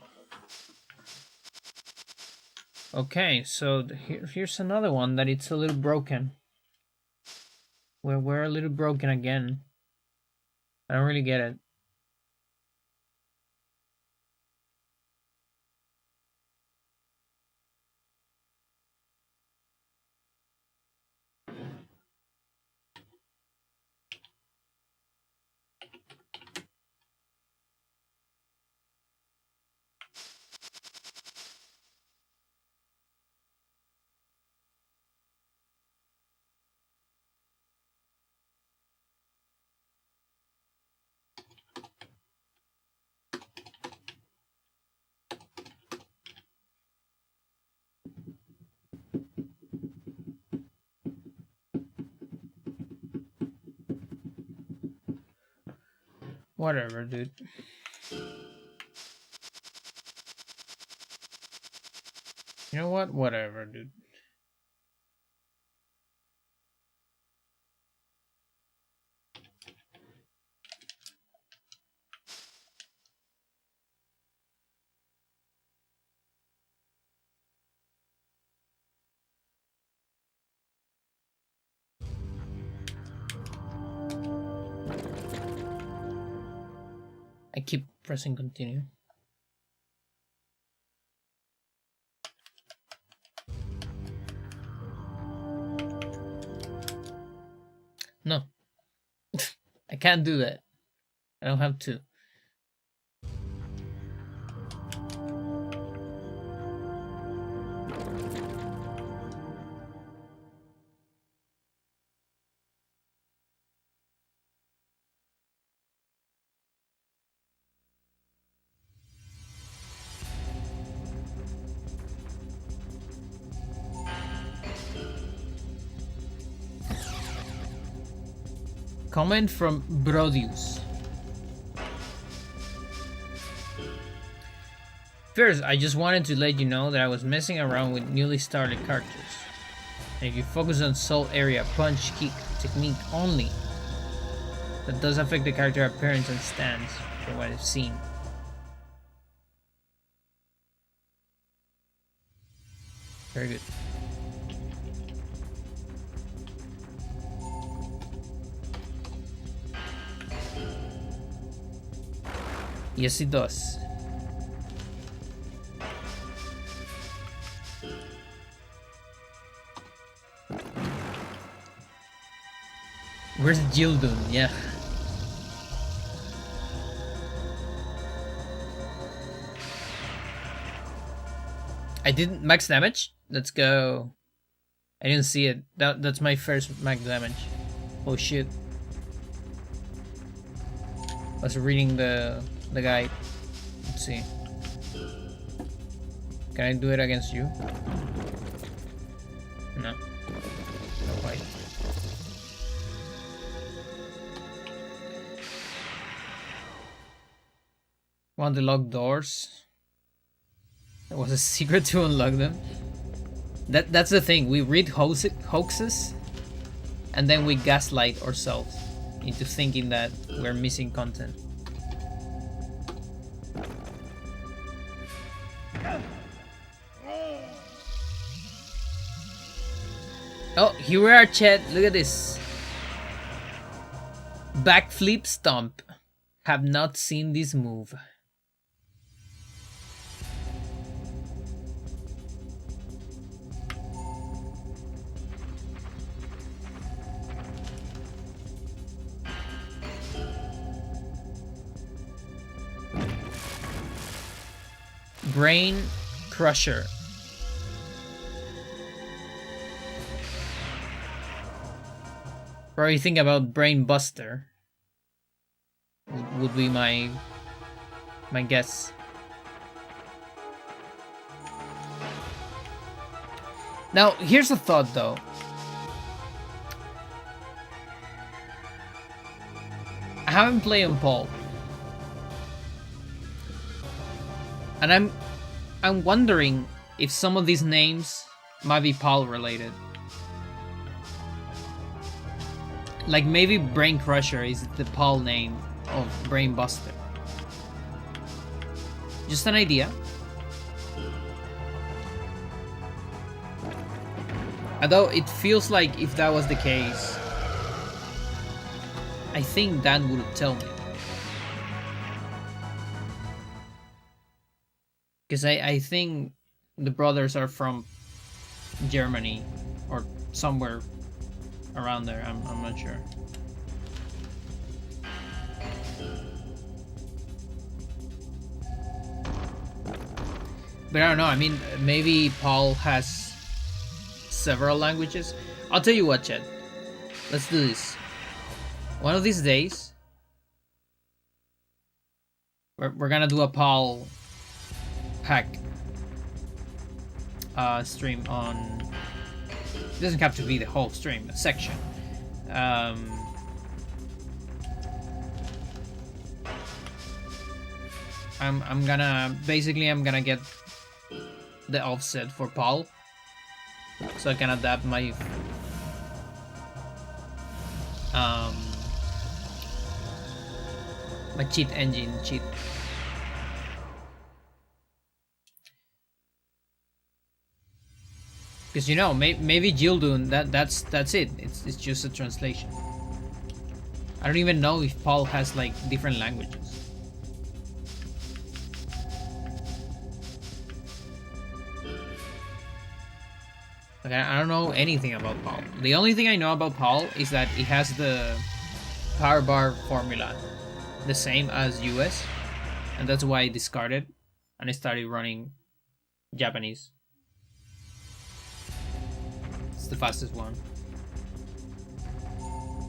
Okay, so here's another one that it's a little broken. We're a little broken again. I don't really get it. Whatever, dude. You know what? Whatever, dude. I keep pressing continue. No. I can't do that. I don't have to. Comment from Brodius. First, I just wanted to let you know that I was messing around with newly started characters. And if you focus on soul area, punch, kick, technique only, that does affect the character appearance and stance, from what I've seen. Very good. Yes, it does. Where's Jildun? Yeah. I didn't max damage. Let's go. I didn't see it. That's my first max damage. Oh shit. I was reading the guide. Let's see. Can I do it against you? No. No quite. Want to lock doors? There was a secret to unlock them. That's the thing. We read hoaxes, and then we gaslight ourselves into thinking that we're missing content. Oh, here we are, chat. Look at this. Backflip stomp. Have not seen this move. Brain Crusher. Probably think about Brain Buster. Would be my guess. Now, here's a thought though. I haven't played on Paul. And I'm wondering if some of these names might be Paul related. Like maybe Brain Crusher is the Paul name of Brain Buster. Just an idea. Although it feels like if that was the case, I think that would tell me. Because I think the brothers are from Germany or somewhere around there. I'm not sure. But I don't know. I mean, maybe Paul has several languages. I'll tell you what, Chad. Let's do this. One of these days, we're gonna do a Paul hack stream on. It doesn't have to be the whole stream, a section. I'm gonna get the offset for Paul, so I can adapt my my cheat engine cheat. Because you know, maybe Jildun, that's it. It's just a translation. I don't even know if Paul has like different languages. Like, I don't know anything about Paul. The only thing I know about Paul is that it has the power bar formula, the same as US, and that's why I discarded and I started running Japanese. It's the fastest one.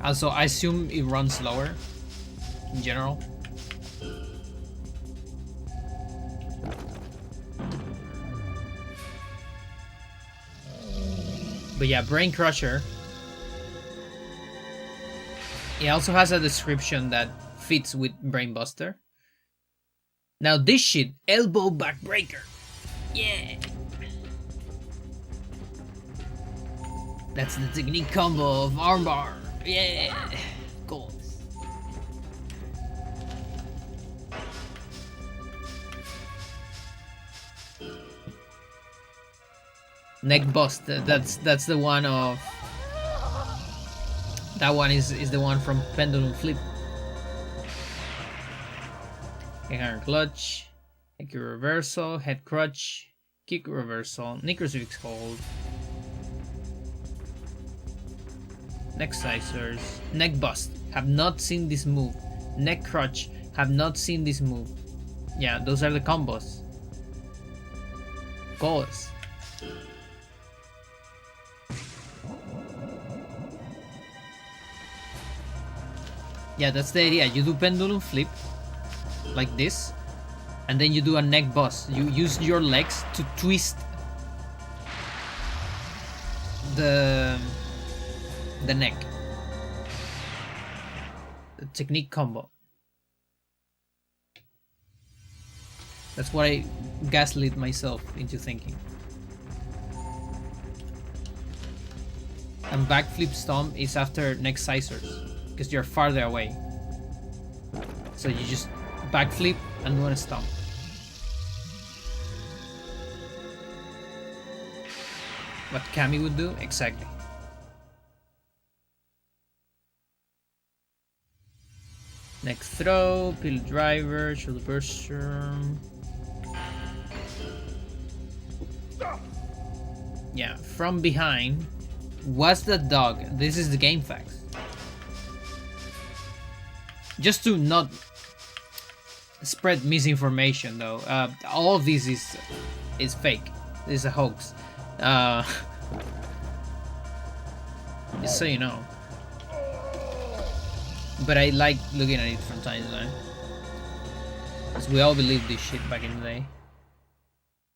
Also, I assume it runs slower in general. But yeah, Brain Crusher. It also has a description that fits with Brain Buster. Now this shit, elbow backbreaker. Yeah. That's the technique combo of armbar. Yeah. Cool. Neck bust. That's the one of. That one is the one from Pendulum Flip. Hand clutch, kick reversal, head crutch, kick reversal, knee crucifix hold, neck scissors, neck bust. Have not seen this move. Neck crutch. Have not seen this move. Yeah, those are the combos. Goals. Yeah, that's the idea. You do pendulum flip like this, and then you do a neck bust. You use your legs to twist the neck. The technique combo. That's what I gaslit myself into thinking. And backflip stomp is after neck scissors, because you're farther away. So you just backflip and do a stomp. What Kami would do? Exactly. Next throw, peel driver, shoulder burster. Yeah, from behind. What's the dog? This is the game facts. Just to not spread misinformation, though. All of this is fake. This is a hoax. Just so you know. But I like looking at it from time to time. Because we all believed this shit back in the day.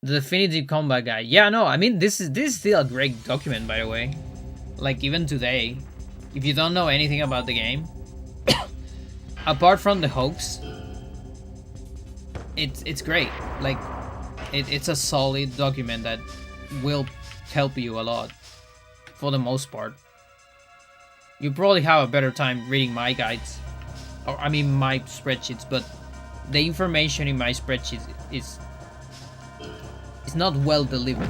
The definitive combat guide. Yeah, no, I mean this is still a great document, by the way. Like even today, if you don't know anything about the game, apart from the hoax, it's great. Like it's a solid document that will help you a lot for the most part. You probably have a better time reading my guides, or I mean my spreadsheets, but the information in my spreadsheets is not well delivered.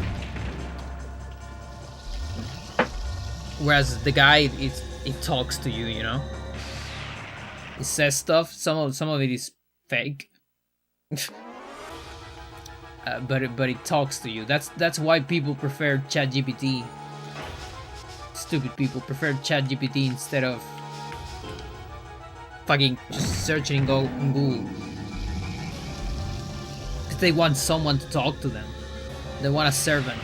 Whereas the guide, it talks to you, you know. It says stuff. Some of it is fake, but it talks to you. That's why people prefer ChatGPT. Stupid people prefer ChatGPT instead of fucking just searching in Google. Because they want someone to talk to them. They want a servant.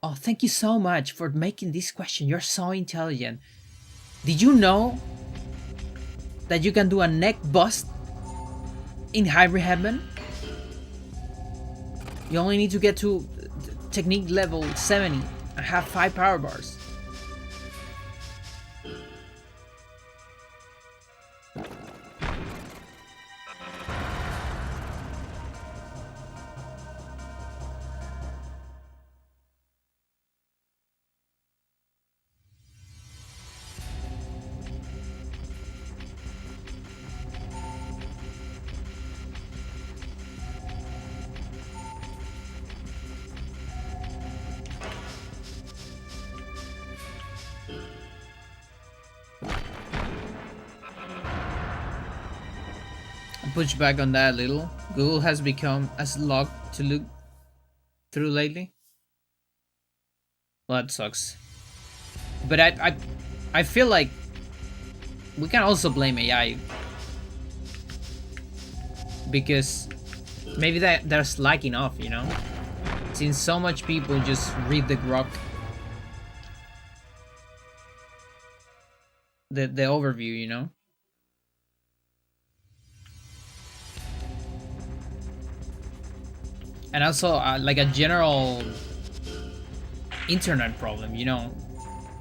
Oh, thank you so much for making this question. You're so intelligent. Did you know that you can do a neck bust in Hybrid Heaven? You only need to get to technique level 70 and have 5 power bars. Push back on that a little. Google has become as locked to look through lately. Well, that sucks. But I feel like we can also blame AI, because maybe they're slacking off, you know? Since so much people just read the grok, the overview, you know? And also like a general internet problem, you know,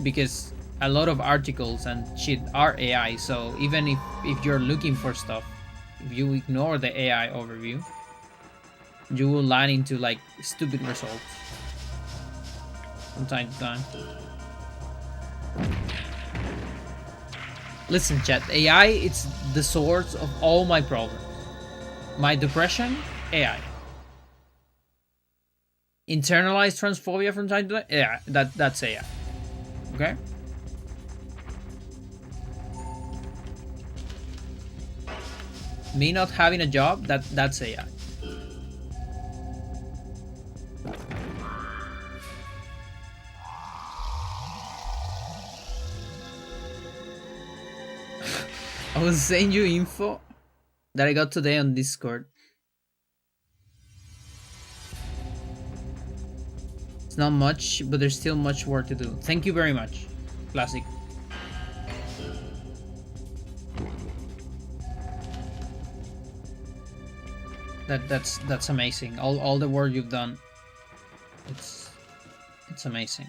because a lot of articles and shit are AI. So even if you're looking for stuff, if you ignore the AI overview, you will land into like stupid results from time to time. Listen, chat, AI, it's the source of all my problems. My depression, AI. Internalized transphobia from time to time, yeah, that's AI. Okay? Me not having a job, that's AI. I was sending you info that I got today on Discord. It's not much, but there's still much work to do. Thank you very much, Classic. That's amazing. All the work you've done. It's amazing.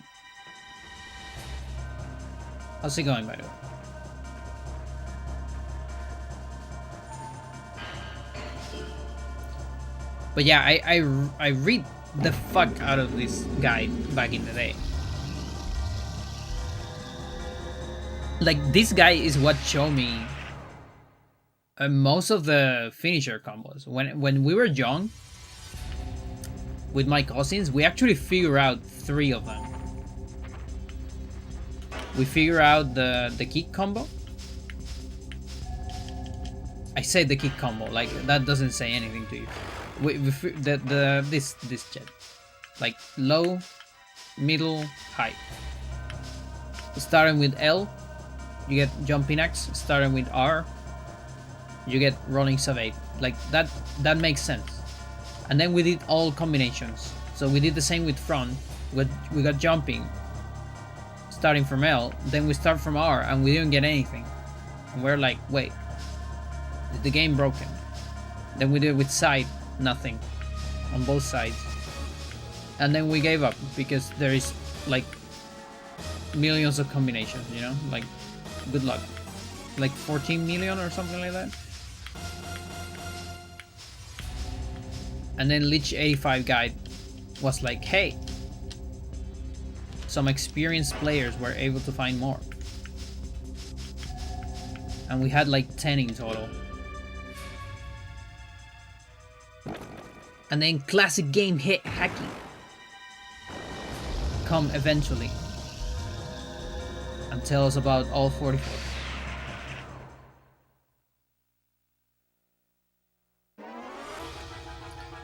How's it going, by the way? But yeah, I read the fuck out of this guide back in the day. Like, this guy is what showed me most of the finisher combos. When we were young, with my cousins, we actually figured out 3 of them. We figured out the kick combo. I said the kick combo, like that doesn't say anything to you. This jet, like low, middle, high. Starting with L, you get jumping X. Starting with R, you get rolling sub 8. Like that makes sense. And then we did all combinations. So we did the same with front. We got jumping, starting from L. Then we start from R, and we didn't get anything. And we're like, wait, is the game broken? Then we did it with side, nothing, on both sides. And then we gave up because there is like millions of combinations, you know, like good luck, like 14 million or something like that. And then Lich 85 guide was like, hey, some experienced players were able to find more, and we had like 10 in total. And then classic game hit hacking come eventually and tell us about all 44.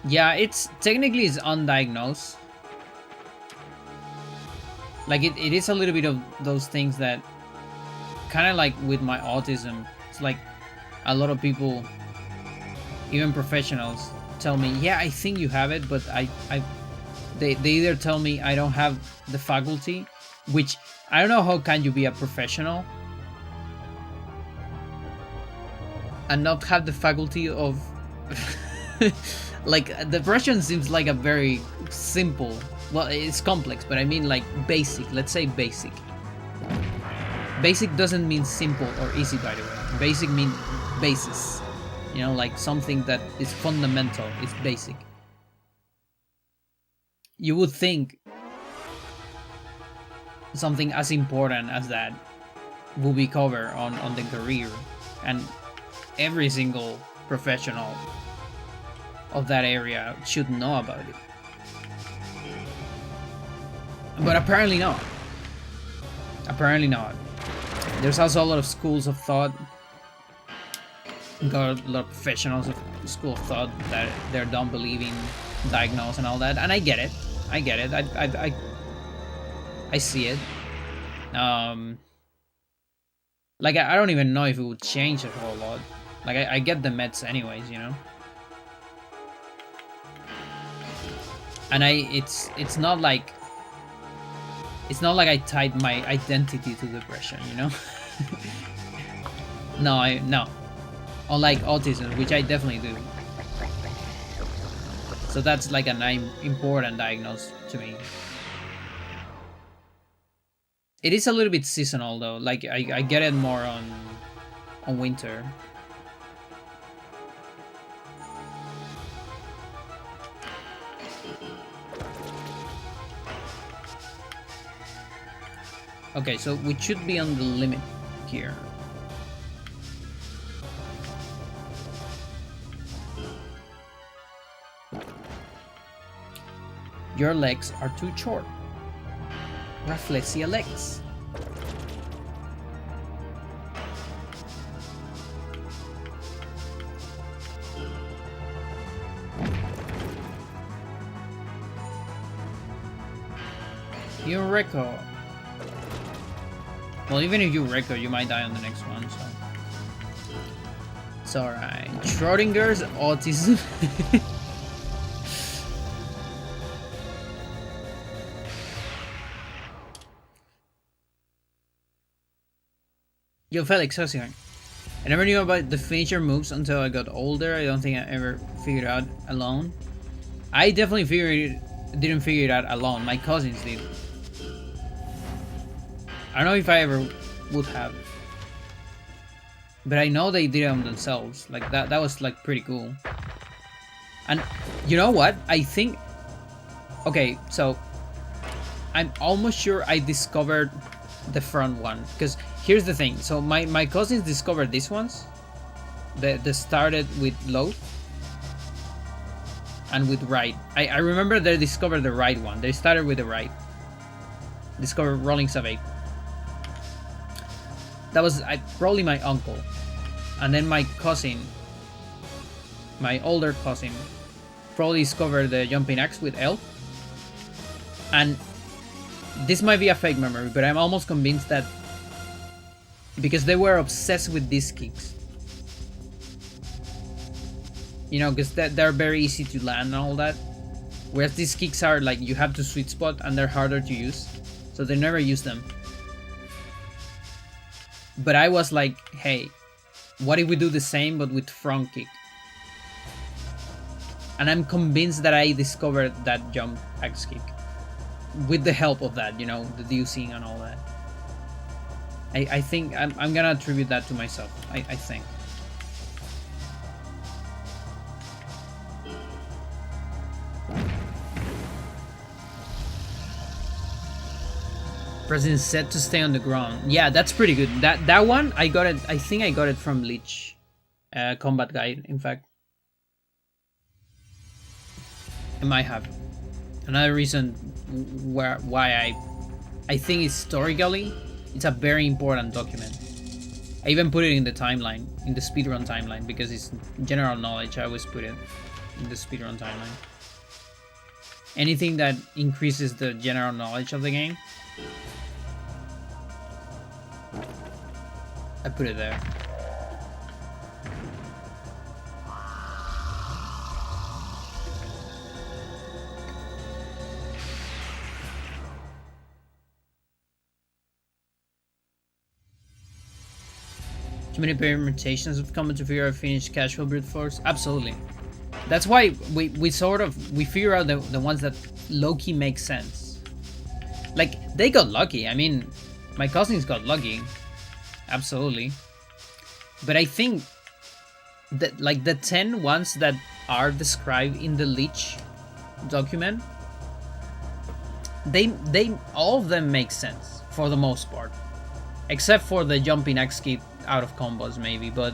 Yeah, it's technically it's undiagnosed. Like it is a little bit of those things that kind of like with my autism, it's like a lot of people, even professionals, tell me, yeah, I think you have it, but they either tell me I don't have the faculty, which I don't know how can you be a professional and not have the faculty of like depression seems like a very simple, well, it's complex, but I mean like basic, let's say basic. Basic doesn't mean simple or easy, by the way. Basic means basis. You know, like something that is fundamental, is basic. You would think something as important as that will be covered on the career, and every single professional of that area should know about it. But apparently not. Apparently not. There's also a lot of schools of thought. Got a lot of professionals of school of thought that they don't believe in diagnose and all that, and I get it. I get it. I see it. Like I don't even know if it would change a whole lot. Like I get the meds anyways, you know. And it's not like I tied my identity to depression, you know. No. Unlike autism, which I definitely do. So that's like an important diagnosis to me. It is a little bit seasonal though. Like I get it more on winter. Okay, so we should be on the limit here. Your legs are too short. Rafflesia legs. Eureka. Well, even if you record, you might die on the next one, so it's alright. Schrodinger's autism. Yo, Felix, how's it going? I never knew about the finisher moves until I got older. I don't think I ever figured it out alone. I definitely didn't figure it out alone. My cousins did. I don't know if I ever would have, but I know they did them themselves. Like that was like pretty cool. And you know what? I think, okay, so I'm almost sure I discovered the front one, because here's the thing. So my cousins discovered these ones. They started with low and with right. I remember they discovered the right one. They started with the right. Discovered rolling sub 8. That was probably my uncle, and then my cousin my older cousin, probably discovered the jumping axe with L. And this might be a fake memory, but I'm almost convinced that because they were obsessed with these kicks. You know, because they're very easy to land and all that. Whereas these kicks are like, you have to sweet spot and they're harder to use. So they never use them. But I was like, hey, what if we do the same but with front kick? And I'm convinced that I discovered that jump axe kick. With the help of that, you know, the deucing and all that. I think I'm gonna attribute that to myself, I think. President said to stay on the ground. Yeah, that's pretty good. That one, I got it, I think I got it from Leech. Combat Guide, in fact. I might have. Another reason why I think historically it's a very important document. I even put it in the timeline, in the speedrun timeline, because it's general knowledge. I always put it in the speedrun timeline. Anything that increases the general knowledge of the game, I put it there. Too many permutations of combat to figure out finished casual brute force? Absolutely. That's why we figure out the ones that low-key make sense. Like, they got lucky. I mean, my cousins got lucky. Absolutely. But I think that, like, the 10 ones that are described in the Leech document, they all of them make sense for the most part. Except for the jumping axe kick out of combos, maybe, but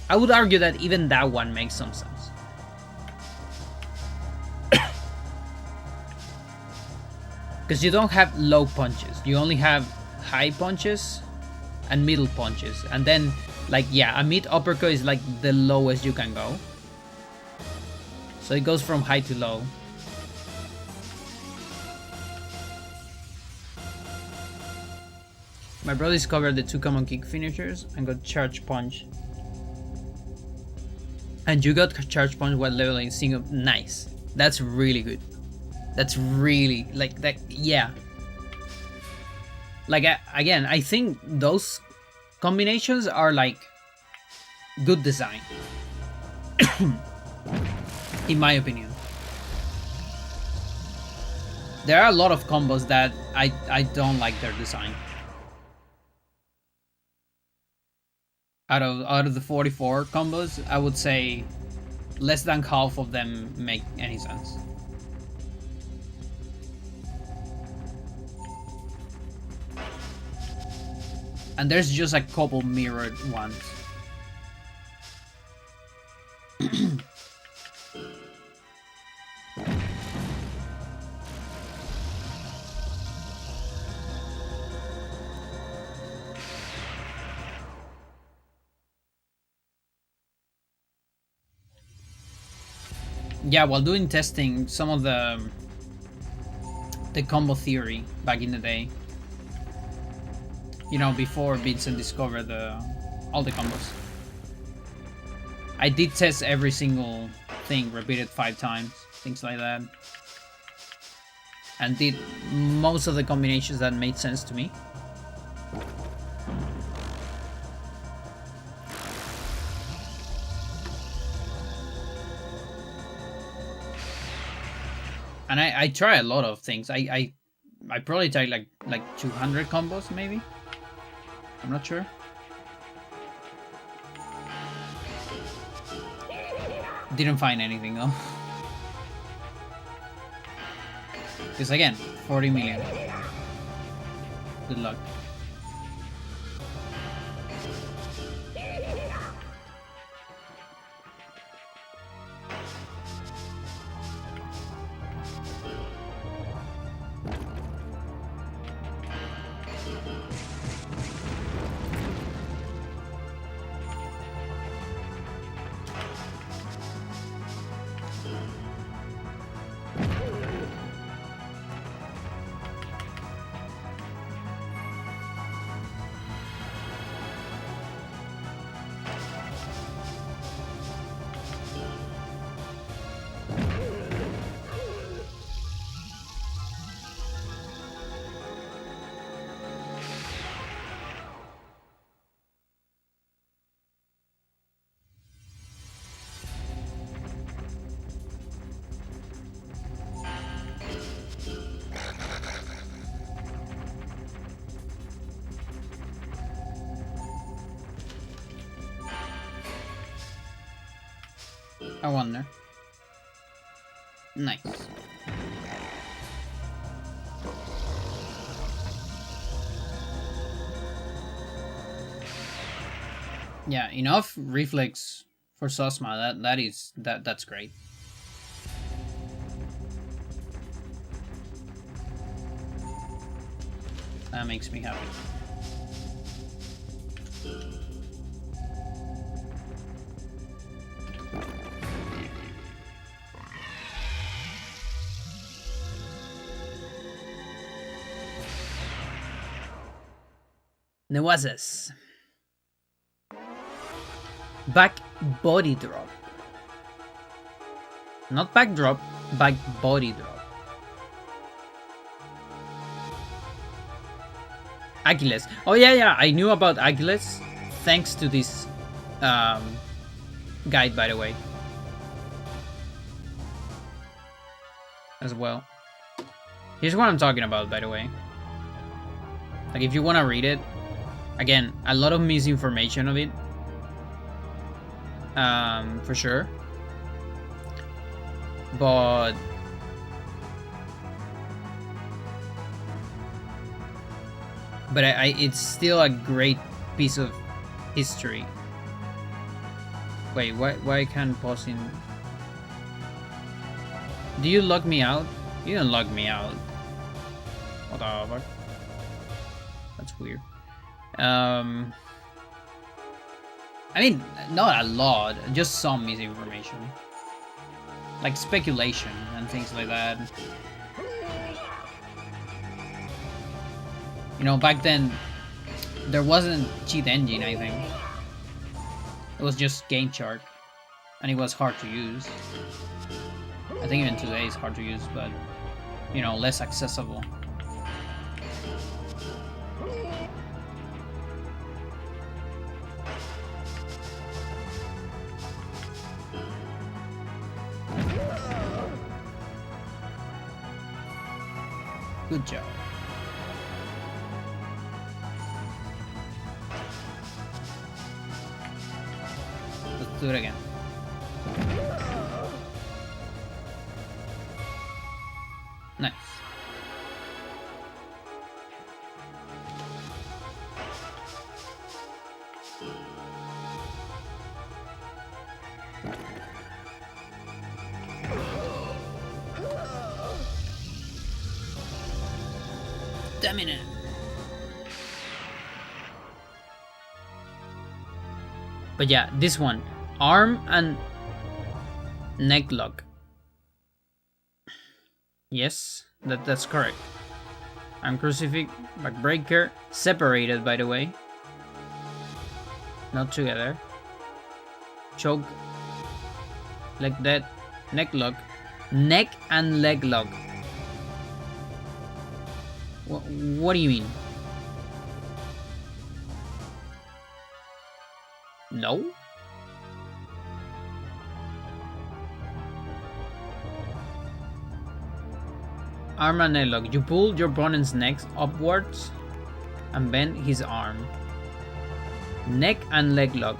I would argue that even that one makes some sense. Because you don't have low punches, you only have high punches and middle punches, and then, like, yeah, a mid uppercut is like the lowest you can go, so it goes from high to low. My brother discovered the 2 common kick finishers and got charge punch. And you got charge punch while leveling single. Nice. That's really good. That's really, like, that, yeah. Like, again, I think those combinations are, like, good design. In my opinion. There are a lot of combos that I don't like their design. Out of the 44 combos, I would say less than half of them make any sense. And there's just a couple mirrored ones. Yeah, while doing testing, some of the combo theory back in the day, you know, before Vincent discovered all the combos, I did test every single thing, repeated 5 times, things like that, and did most of the combinations that made sense to me. And I try a lot of things. I probably tried like 200 combos, maybe. I'm not sure. Didn't find anything though. Because again, 40 million. Good luck. I wonder. Nice. Yeah, enough reflex for Sosma. That's great. That makes me happy. Nueces. Back body drop. Not back drop, back body drop. Achilles. Oh yeah, I knew about Achilles thanks to this guide, by the way. As well. Here's what I'm talking about, by the way. Like, if you want to read it, again, a lot of misinformation of it. For sure. But it's still a great piece of history. Wait, why can't pause in? Do you log me out? You didn't log me out. What the fuck? That's weird. I mean, not a lot, just some misinformation. Like speculation and things like that. You know, back then, there wasn't cheat engine, I think. It was just game chart. And it was hard to use. I think even today it's hard to use, but, you know, less accessible. Good job. Let's do it again. Nice. Dominant. But yeah, this one, arm and neck lock. Yes, that's correct. Arm crucifix, backbreaker, separated, by the way, not together. Choke, leg dead, neck lock, neck and leg lock. What do you mean? No? Arm and neck lock. You pull your opponent's neck upwards and bend his arm. Neck and leg lock.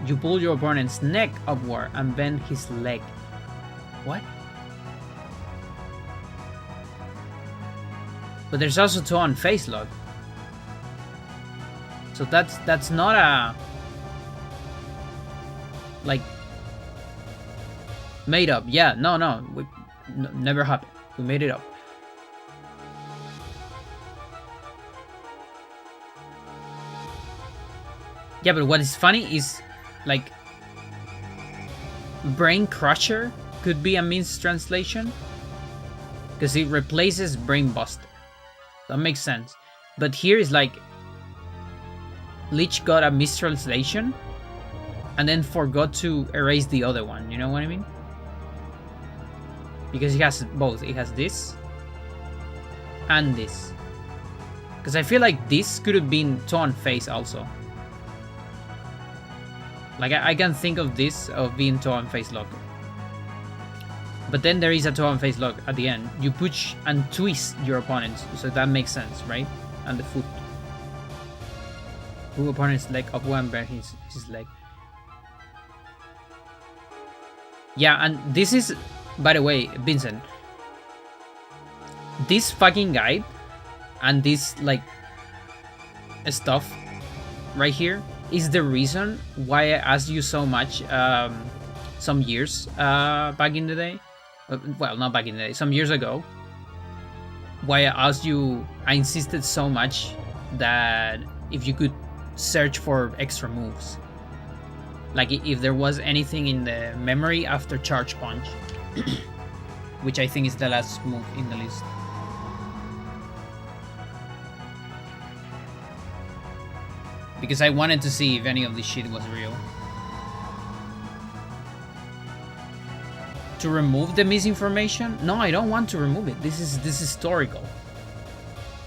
You pull your opponent's neck upward and bend his leg. What? But there's also toe and face lock. So that's not a like made up. Yeah, no, never happened. We made it up. Yeah, but what is funny is like Brain Crusher could be a mistranslation because it replaces Brain Buster. That makes sense. But here is like Lich got a mistranslation and then forgot to erase the other one. You know what I mean? Because he has both. It has this and this. Because I feel like this could have been toe and face also. Like I can think of this of being toe and face lock. But then there is a toe and face lock at the end. You push and twist your opponent, so that makes sense, right? And the foot. Pull opponent's leg up one, bend his leg. Yeah, and this is, by the way, Vincent, this fucking guide and this like stuff right here is the reason why I asked you so much some years back in the day. Well, not back in the day, some years ago. Why I asked you, I insisted so much that if you could search for extra moves. Like if there was anything in the memory after Charge Punch, which I think is the last move in the list. Because I wanted to see if any of this shit was real. To remove the misinformation? No, I don't want to remove it. This is historical.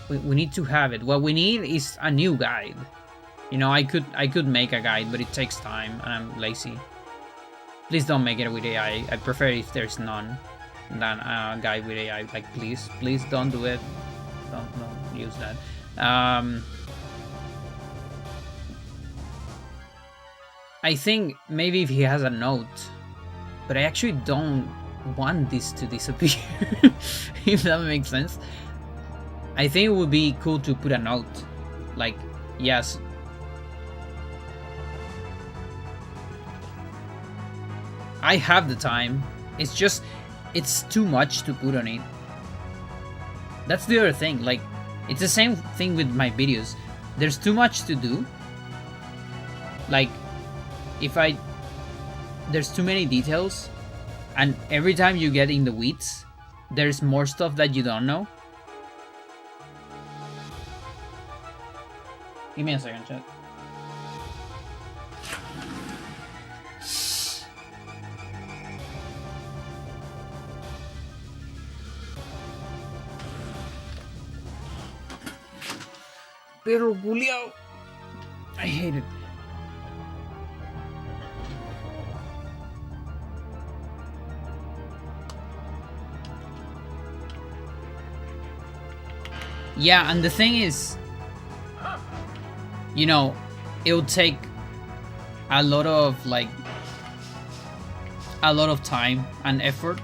We need to have it. What we need is a new guide. You know, I could make a guide, but it takes time and I'm lazy. Please don't make it with AI. I prefer if there's none than a guide with AI. Like please don't do it. Don't use that. I think maybe if he has a note, but I actually don't want this to disappear. If that makes sense. I think it would be cool to put a note. Like, yes. I have the time. It's just, it's too much to put on it. That's the other thing. Like, it's the same thing with my videos. There's too much to do. Like, there's too many details, and every time you get in the weeds, there's more stuff that you don't know. Give me a second, chat. Pero Julio, I hate it. Yeah, and the thing is, you know, it'll take a lot of time and effort,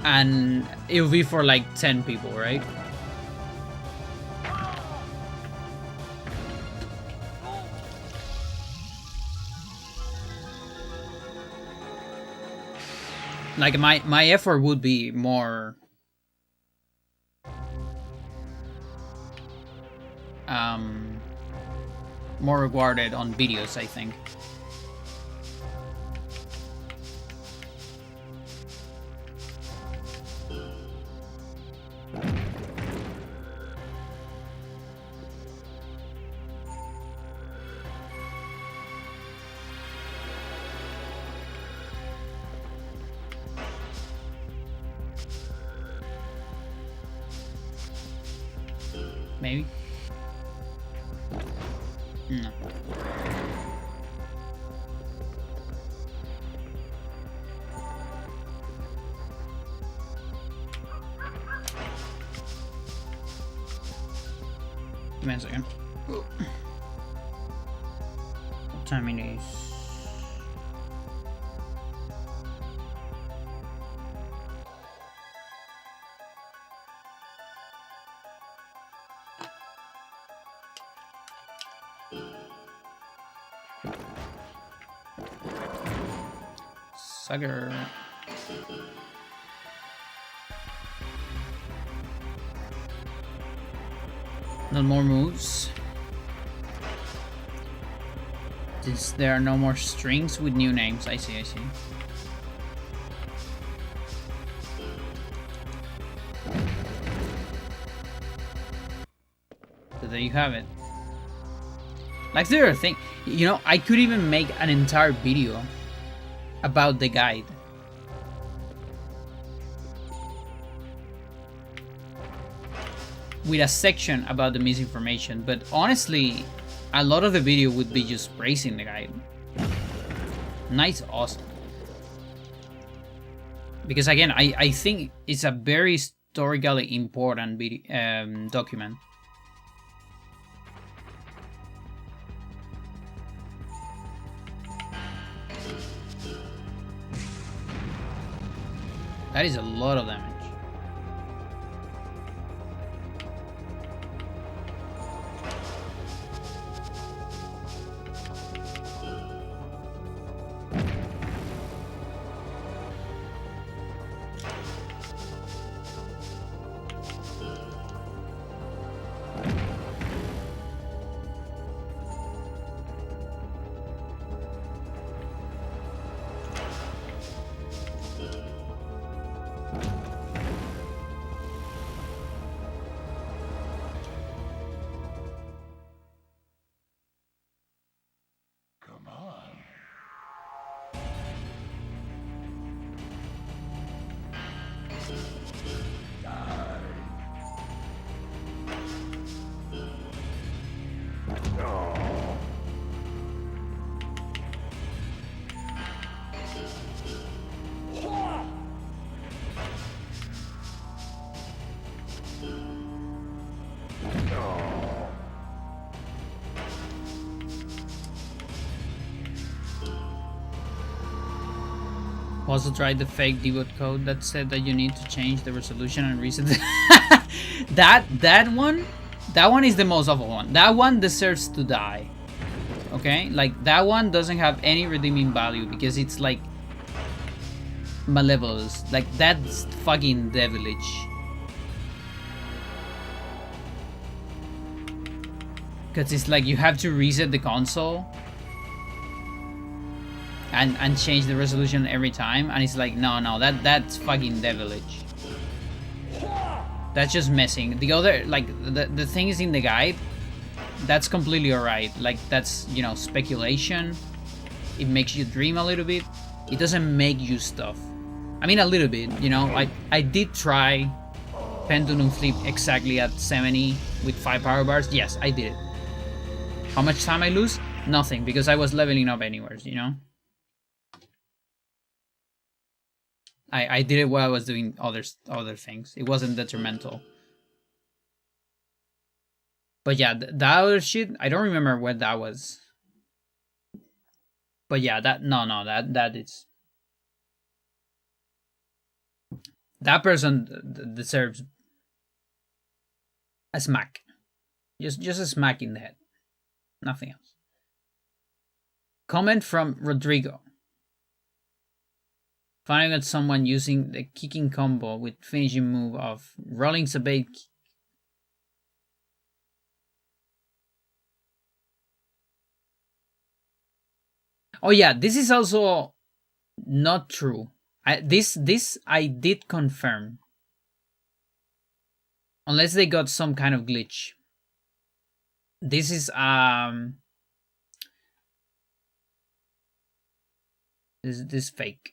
and it'll be for like 10 people, right? Like my effort would be more more rewarded on videos, I think. Maybe. No. Give me a second. What time it is? Sucker. No more moves. Since there are no more strings with new names. I see. So there you have it. Like the other thing, you know, I could even make an entire video about the guide. With a section about the misinformation, but honestly, a lot of the video would be just praising the guide. Nice, awesome. Because again, I think it's a very historically important video, document. That is a lot of damage. Also tried the fake debug code that said that you need to change the resolution and reset that one is the most awful one. That one deserves to die. Okay? Like, that one doesn't have any redeeming value because it's like malevolence. Like, that's fucking devilish. Because it's like you have to reset the console and change the resolution every time, and it's like, no, that's fucking devilish. That's just messing. The other, like, the things in the guide, that's completely alright. Like, that's, you know, speculation. It makes you dream a little bit. It doesn't make you stuff. I mean, a little bit, you know. I did try Pendulum Flip exactly at 70 with 5 power bars. Yes, I did it. How much time I lose? Nothing, because I was leveling up anyways, you know. I did it while I was doing other things. It wasn't detrimental. But yeah, that other shit, I don't remember what that was. But yeah, that is... That person deserves a smack. Just a smack in the head. Nothing else. Comment from Rodrigo. Finding out someone using the kicking combo with finishing move of rolling Sabate. Oh yeah, this is also not true. This I did confirm. Unless they got some kind of glitch. This is this fake.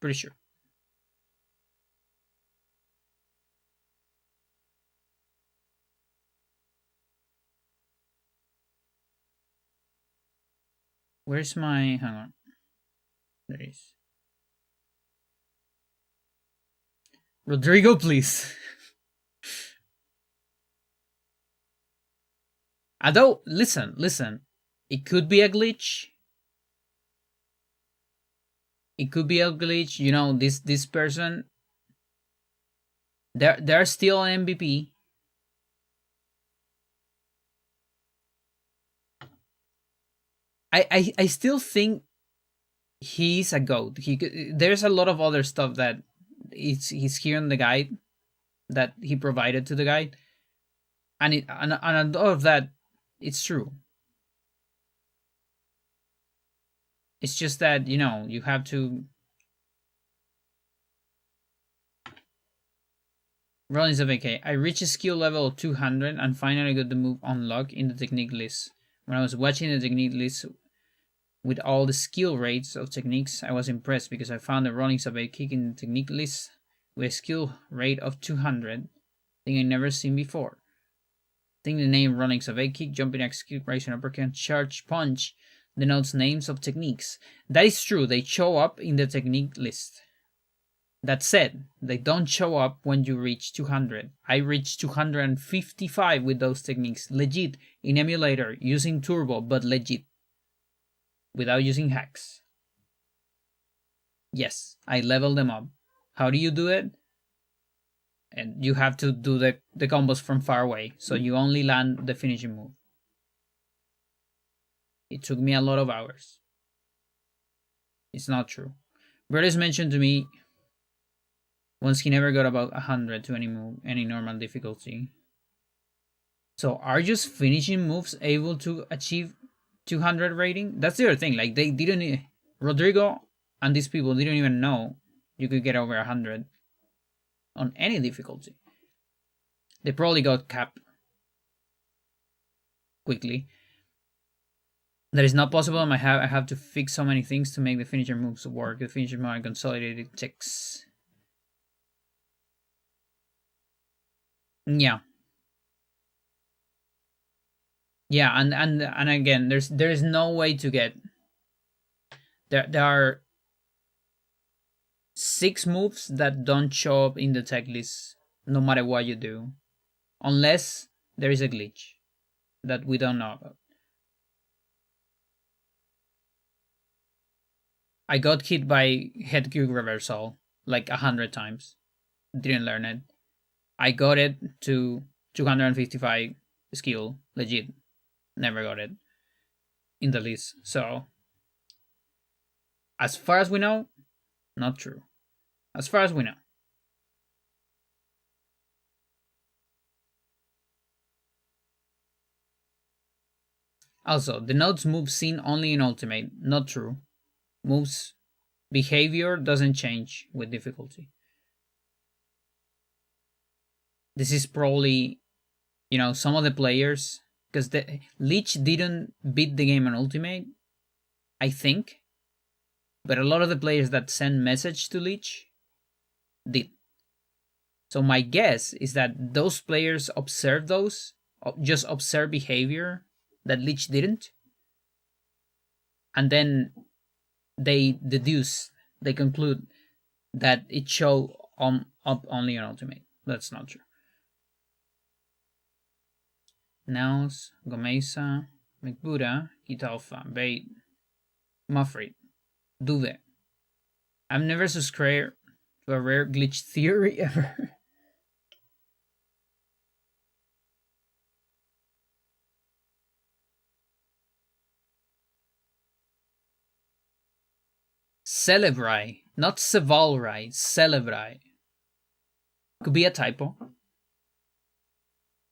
Pretty sure. Where's my... Hang on. There it is. Rodrigo, please. Although, listen. It could be a glitch. It could be a glitch. You know, this person... They're still an MVP. I still think he's a goat. There's a lot of other stuff that he's here in the guide that he provided to the guide, and a lot of that, it's true. It's just that, you know, you have to... Rollins of AK. I reached a skill level of 200 and finally got the move unlocked in the technique list. When I was watching the technique list with all the skill rates of techniques, I was impressed because I found the Rolling Sabate kick in the technique list with a skill rate of 200, thing I never seen before. I think the name Rolling Sabate kick, jumping axe kick, rising uppercut, charge, punch denotes names of techniques. That is true, they show up in the technique list. That said, they don't show up when you reach 200. I reached 255 with those techniques, legit, in emulator, using turbo, but legit. Without using hacks. Yes, I leveled them up. How do you do it? And you have to do the combos from far away, so you only land the finishing move. It took me a lot of hours. It's not true. Brothers mentioned to me once he never got about 100 to any normal difficulty. So are just finishing moves able to achieve 200 rating? That's the other thing. Like they didn't. Rodrigo and these people didn't even know you could get over 100 on any difficulty. They probably got capped quickly. That is not possible. I have to fix so many things to make the finisher moves work. The finisher move and consolidated ticks. Yeah. Yeah, and again, there is no way to get there are 6 moves that don't show up in the tech list no matter what you do. Unless there is a glitch that we don't know about. I got hit by head kick reversal like 100 times. Didn't learn it. I got it to 255 skill, legit. Never got it in the list. So, as far as we know, not true. As far as we know. Also, the notes move seen only in Ultimate. Not true. Moves behavior doesn't change with difficulty. This is probably, some of the players, because the Lich didn't beat the game on Ultimate, I think, but a lot of the players that send message to Lich did. So my guess is that those players observe those, just observe behavior that Lich didn't, and then they conclude that it showed up only on Ultimate. That's not true. Naus, Gomeza, McBuda, Kitalfa, Bait, Muffrit, Duve. I've never subscribed to a rare glitch theory ever. Celebrai, not Sevalrai, Celebrai. Could be a typo.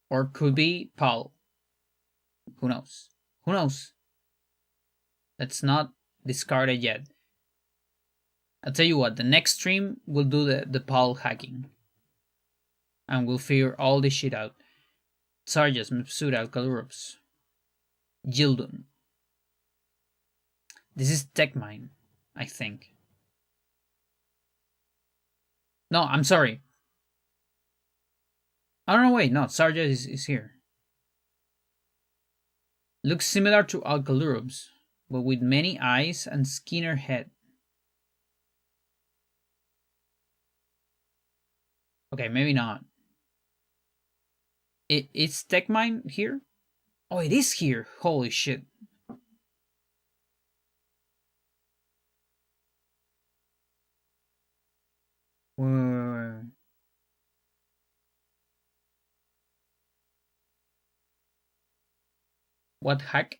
Or could be Paul. Who knows? Who knows? Let's not discard it yet. I'll tell you what, the next stream we'll do the Paul hacking. And we'll figure all this shit out. Sarjas, Mipsura, Kalurops. Jildun. This is Techmine, I think. No, I'm sorry. Oh no, wait, no, Sarjas is here. Looks similar to Alcalurubs, but with many eyes and skinner head. Okay, maybe not. It's Techmine here? Oh, it is here. Holy shit. Wait. What hack?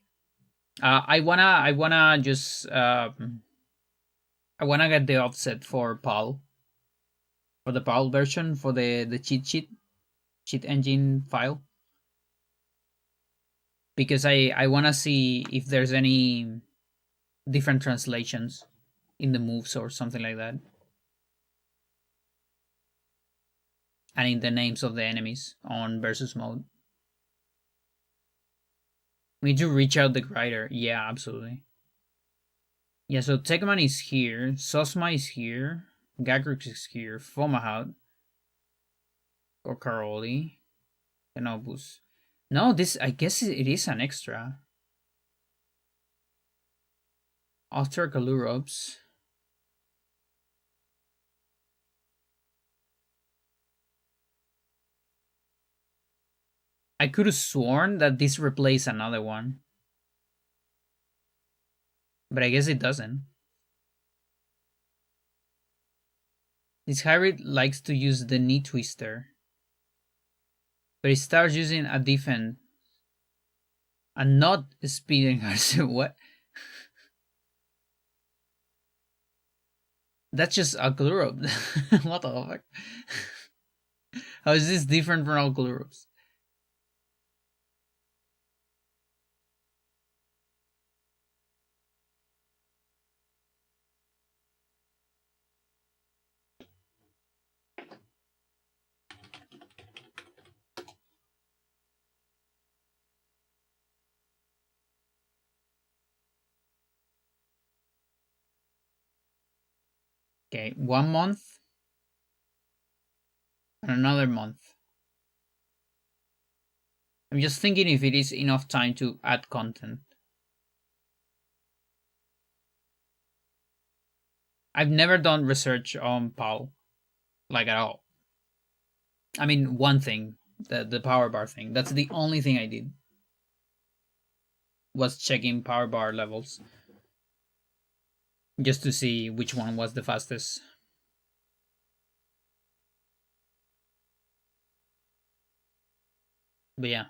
I wanna just I wanna get the offset for PAL. For the PAL version, for the cheat engine file. Because I wanna see if there's any different translations in the moves or something like that. And in the names of the enemies on versus mode. We need to reach out the grider. Yeah, absolutely. Yeah, so Techman is here. Sosma is here. Gagrix is here. Fomahout. Or Karoli. Kenobus. No, this, I guess it is an extra. After Kalurops. I could have sworn that this replaced another one. But I guess it doesn't. This hybrid likes to use the knee twister, but he starts using a defense and not speed and what? That's just a Glurup. What the fuck? How is this different from all Glurups? Okay, 1 month and another month. I'm just thinking if it is enough time to add content. I've never done research on POW, like at all. I mean, one thing, the power bar thing. That's the only thing I did. Was checking power bar levels. Just to see which one was the fastest. But yeah,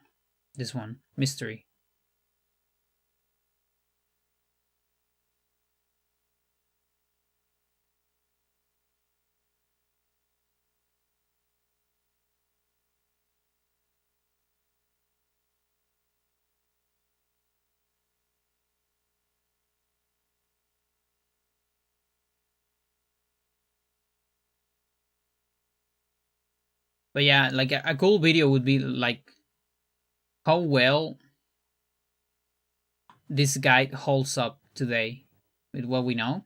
this one, mystery. But yeah, like a cool video would be like how well this guide holds up today with what we know.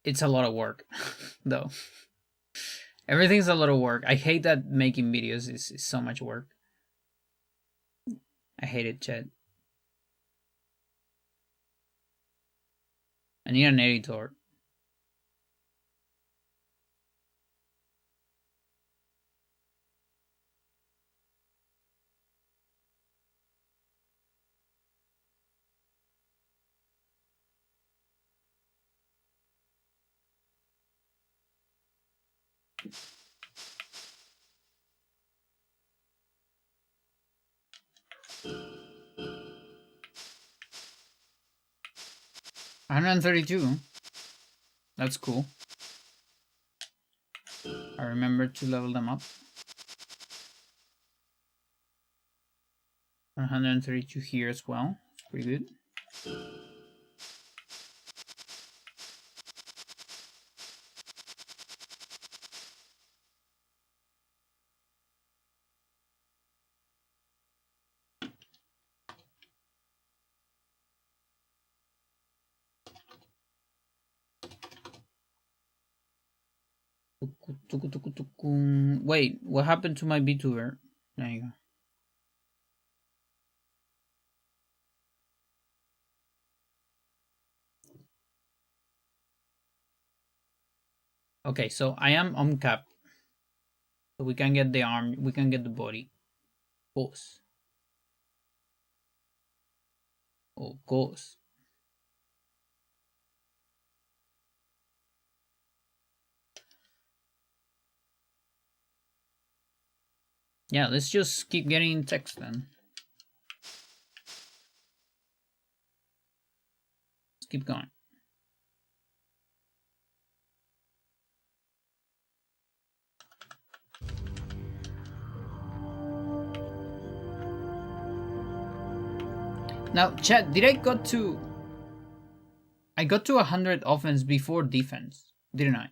It's a lot of work, though. Everything's a lot of work. I hate that making videos is so much work. I hate it, Chet. I need an editor. $132. That's cool. I remember to level them up. 132 here as well. Pretty good. Wait, what happened to my VTuber? There you go. Okay, so I am on cap. So we can get the arm, we can get the body. Of course. Of course. Yeah, let's just keep getting text then. Let's keep going. Now, chat, did I got to... I got to 100 offense before defense, didn't I?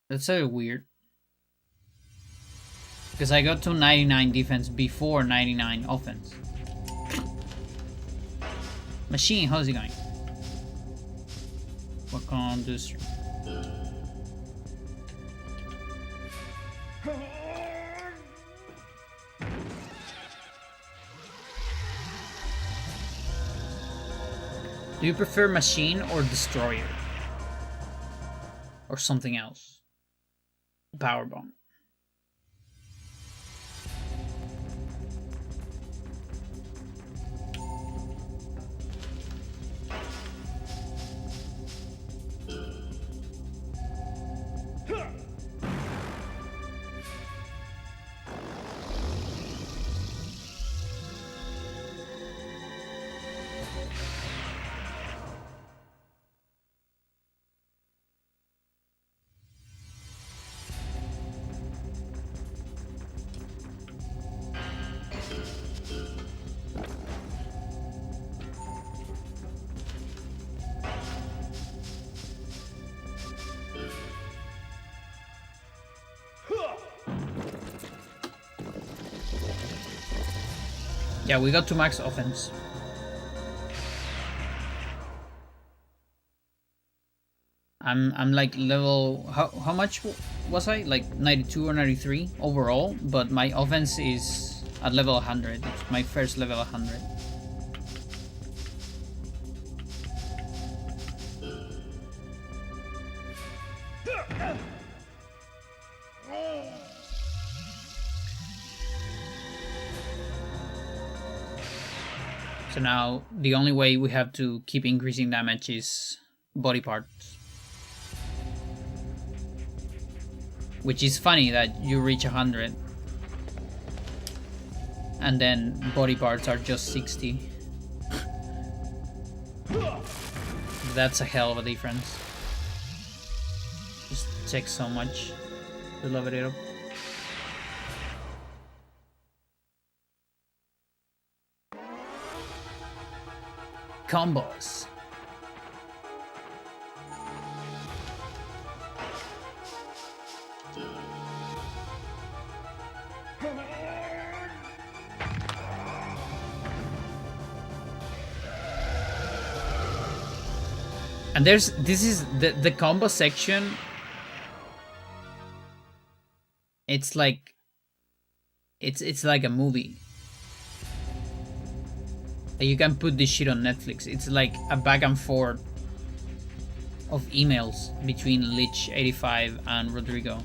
That's so weird. Because I got to 99 defense before 99 offense. Machine, how's it going? Welcome on the stream. Do you prefer machine or destroyer? Or something else? Power bomb. Yeah, we got to max offense. I'm like level, how much was I? Like 92 or 93 overall, but my offense is at level 100. It's my first level 100. So now the only way we have to keep increasing damage is body parts. Which is funny that you reach 100 and then body parts are just 60. That's a hell of a difference. Just takes so much to level it up. Combos. And this is the combo section. It's like it's like a movie. You can put this shit on Netflix. It's like a back and forth of emails between Lich 85 and Rodrigo.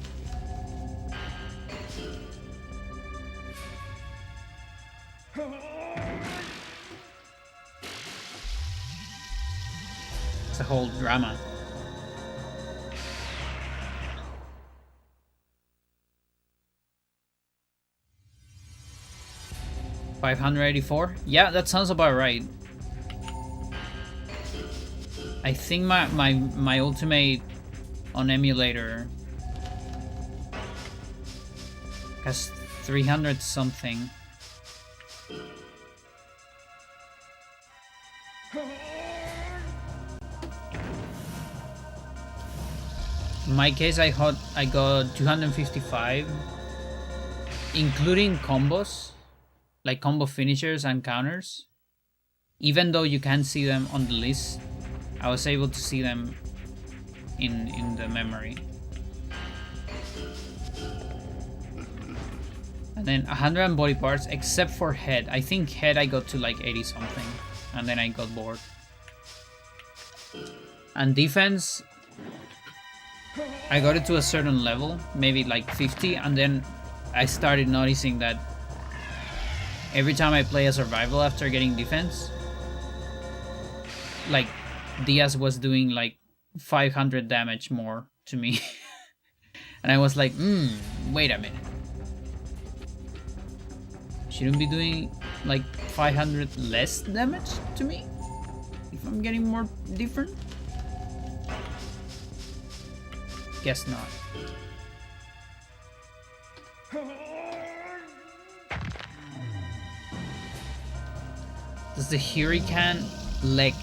It's a whole drama. $584? Yeah, that sounds about right. I think my ultimate on emulator has 300 something. In my case, I got 255, including combos, like combo finishers and counters. Even though you can't see them on the list, I was able to see them in the memory. And then 100 body parts, except for head. I think head I got to like 80 something, and then I got bored. And defense, I got it to a certain level, maybe like 50, and then I started noticing that every time I play a survival after getting defense, like Diaz was doing like 500 damage more to me. And I was like, wait a minute. Shouldn't be doing like 500 less damage to me if I'm getting more different? Guess not. Does the Hurricane leg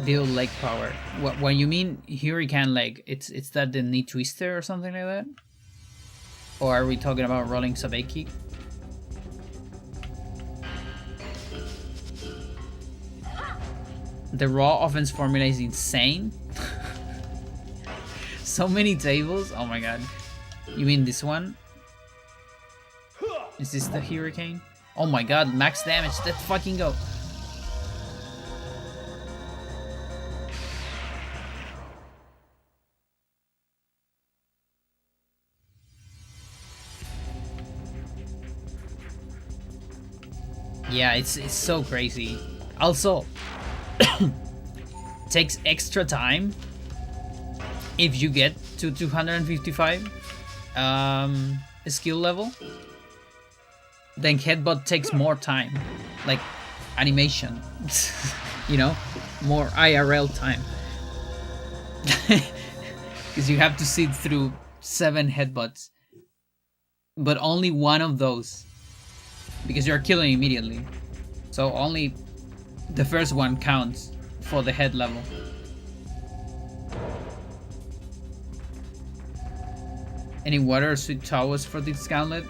deal leg power? When you mean Hurricane leg, it's that the knee twister or something like that? Or are we talking about rolling Sabeki? The raw offense formula is insane. So many tables. Oh my god. You mean this one? Is this the Hurricane? Oh my god, max damage. Let's fucking go. Yeah, it's so crazy. Also, takes extra time if you get to 255 skill level. Then headbutt takes more time, like animation, you know, more IRL time. Because you have to sit through 7 headbutts, but only one of those, because you're killing immediately. So only the first one counts for the head level. Any water sweet towers for this gauntlet?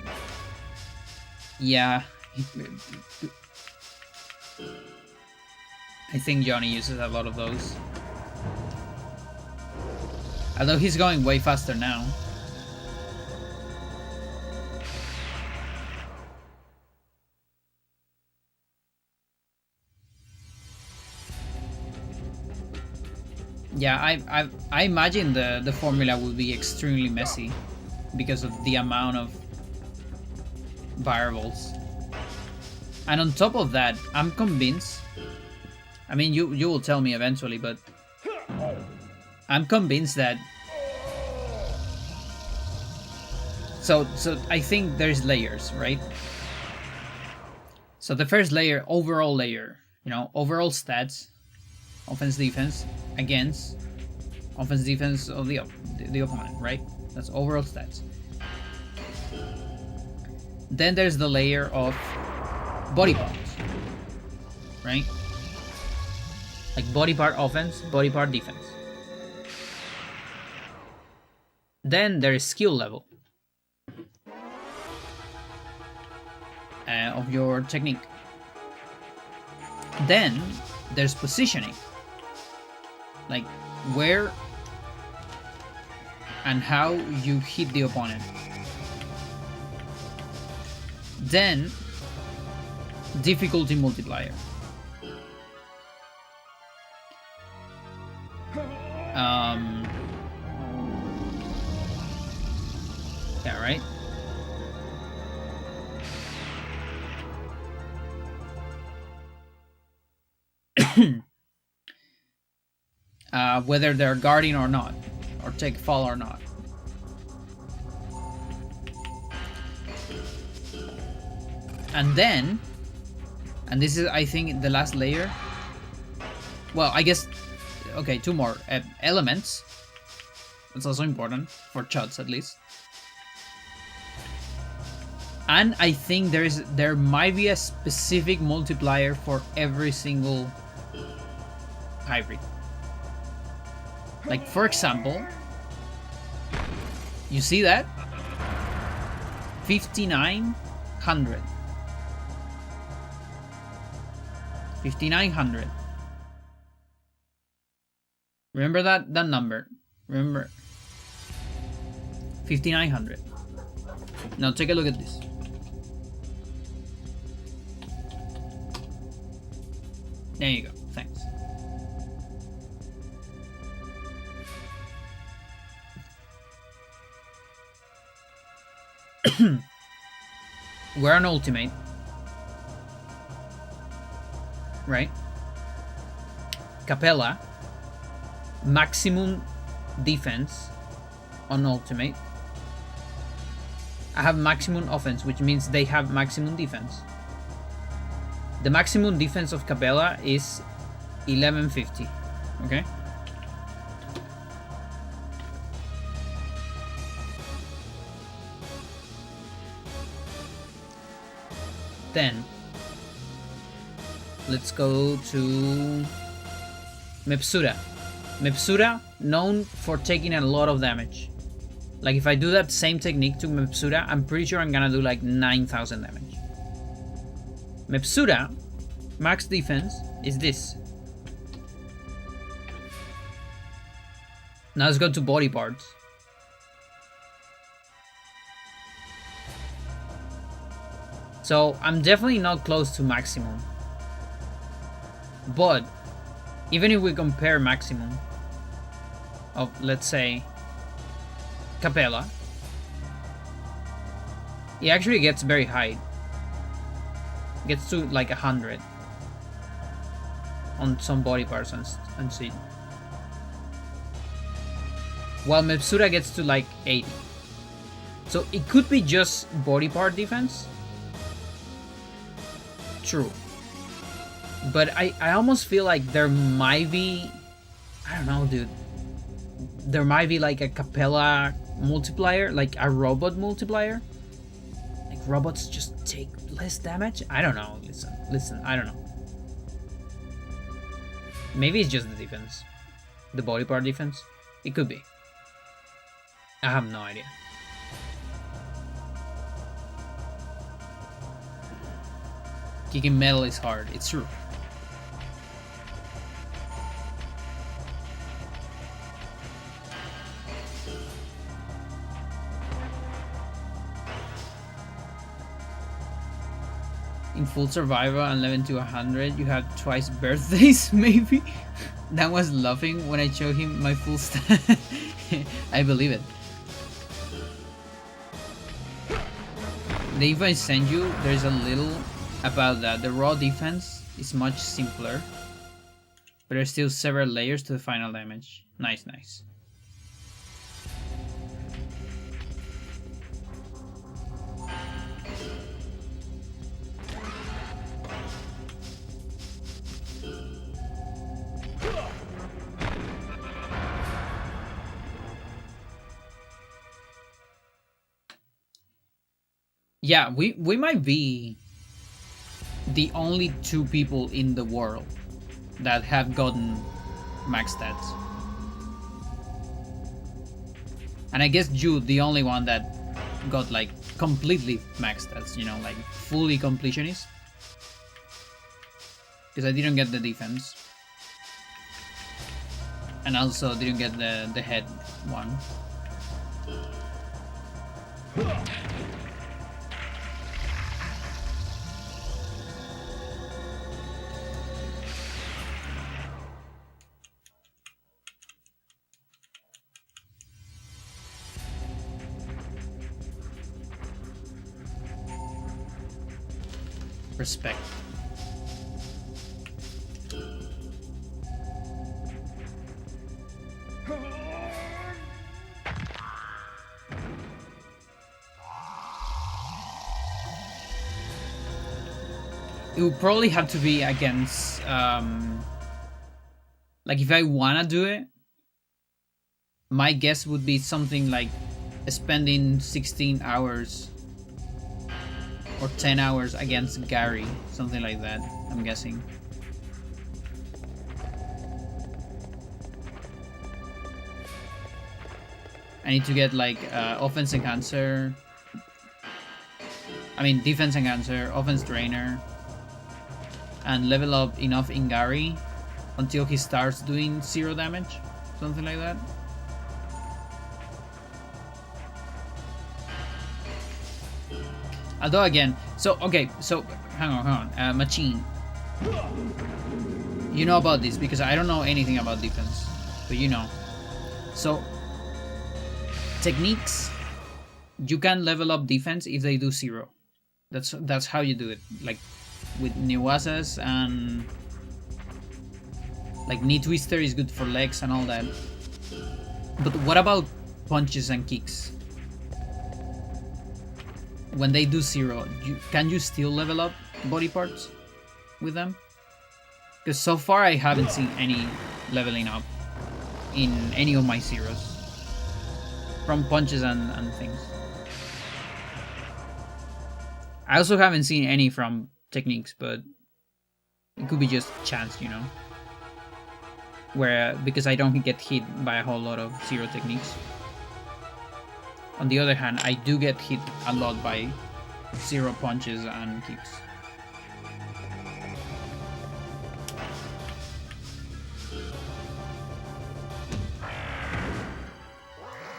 Yeah. I think Johnny uses a lot of those. Although he's going way faster now. Yeah, I imagine the formula will be extremely messy because of the amount of variables. And on top of that, I'm convinced. I mean, you will tell me eventually, but I'm convinced that. So I think there's layers, right? So the first layer, overall layer, overall stats, offense, defense, against offense, defense of the opponent, right? That's overall stats. Then there's the layer of body parts, right? Like body part offense, body part defense. Then there is skill level of your technique. Then there's positioning, like where and how you hit the opponent. Then difficulty multiplier. Yeah, right. Whether they're guarding or not, or take fall or not. And then, and this is, I think, the last layer. Well, I guess, okay, two more. Elements. That's also important, for shots at least. And I think there might be a specific multiplier for every single hybrid. Like, for example, you see that? 5,900. 5,900. Remember that number. Remember 5,900. Now take a look at this. There you go. Thanks. We're on ultimate, right? Capella, maximum defense on ultimate. I have maximum offense, which means they have maximum defense. The maximum defense of Capella is 1150, okay? Then, let's go to Mepsura. Mepsura, known for taking a lot of damage. Like, if I do that same technique to Mepsura, I'm pretty sure I'm gonna do like 9,000 damage. Mepsura, max defense, is this. Now let's go to body parts. So I'm definitely not close to maximum. But even if we compare maximum of, let's say, Capella, it actually gets very high. It gets to like 100 on some body parts and see. While Mepsura gets to like 80. So it could be just body part defense. True. But I almost feel like there might be, I don't know, dude. There might be like a Capella multiplier, like a robot multiplier. Like robots just take less damage? I don't know. Listen, I don't know. Maybe it's just the defense. The body part defense. It could be. I have no idea. Kicking metal is hard. It's true. In full survival and 11 to 100, you have twice birthdays, maybe? Dan was laughing when I showed him my full stat. I believe it. The info I send you, there's a little about that. The raw defense is much simpler, but there's still several layers to the final damage. Nice, nice. Yeah, we might be the only 2 people in the world that have gotten max stats. And I guess you, the only one that got like completely max stats, you know, like fully completionist. Because I didn't get the defense. And also didn't get the head one. Respect. It would probably have to be against, like if I wanna do it, my guess would be something like spending 16 hours or 10 hours against Gary, something like that, I'm guessing. I need to get like offense enhancer, I mean defense enhancer, offense drainer, and level up enough in Gary until he starts doing 0 damage, something like that. Although again, so okay, so hang on, Machine. You know about this because I don't know anything about defense, but you know. So techniques, you can level up defense if they do 0. That's how you do it. Like with Niwasas and like Knee Twister is good for legs and all that. But what about punches and kicks? When they do 0, can you still level up body parts with them? Because so far I haven't seen any leveling up in any of my 0s from punches and things. I also haven't seen any from techniques, but it could be just chance, you know, where because I don't get hit by a whole lot of 0 techniques. On the other hand, I do get hit a lot by 0 punches and kicks.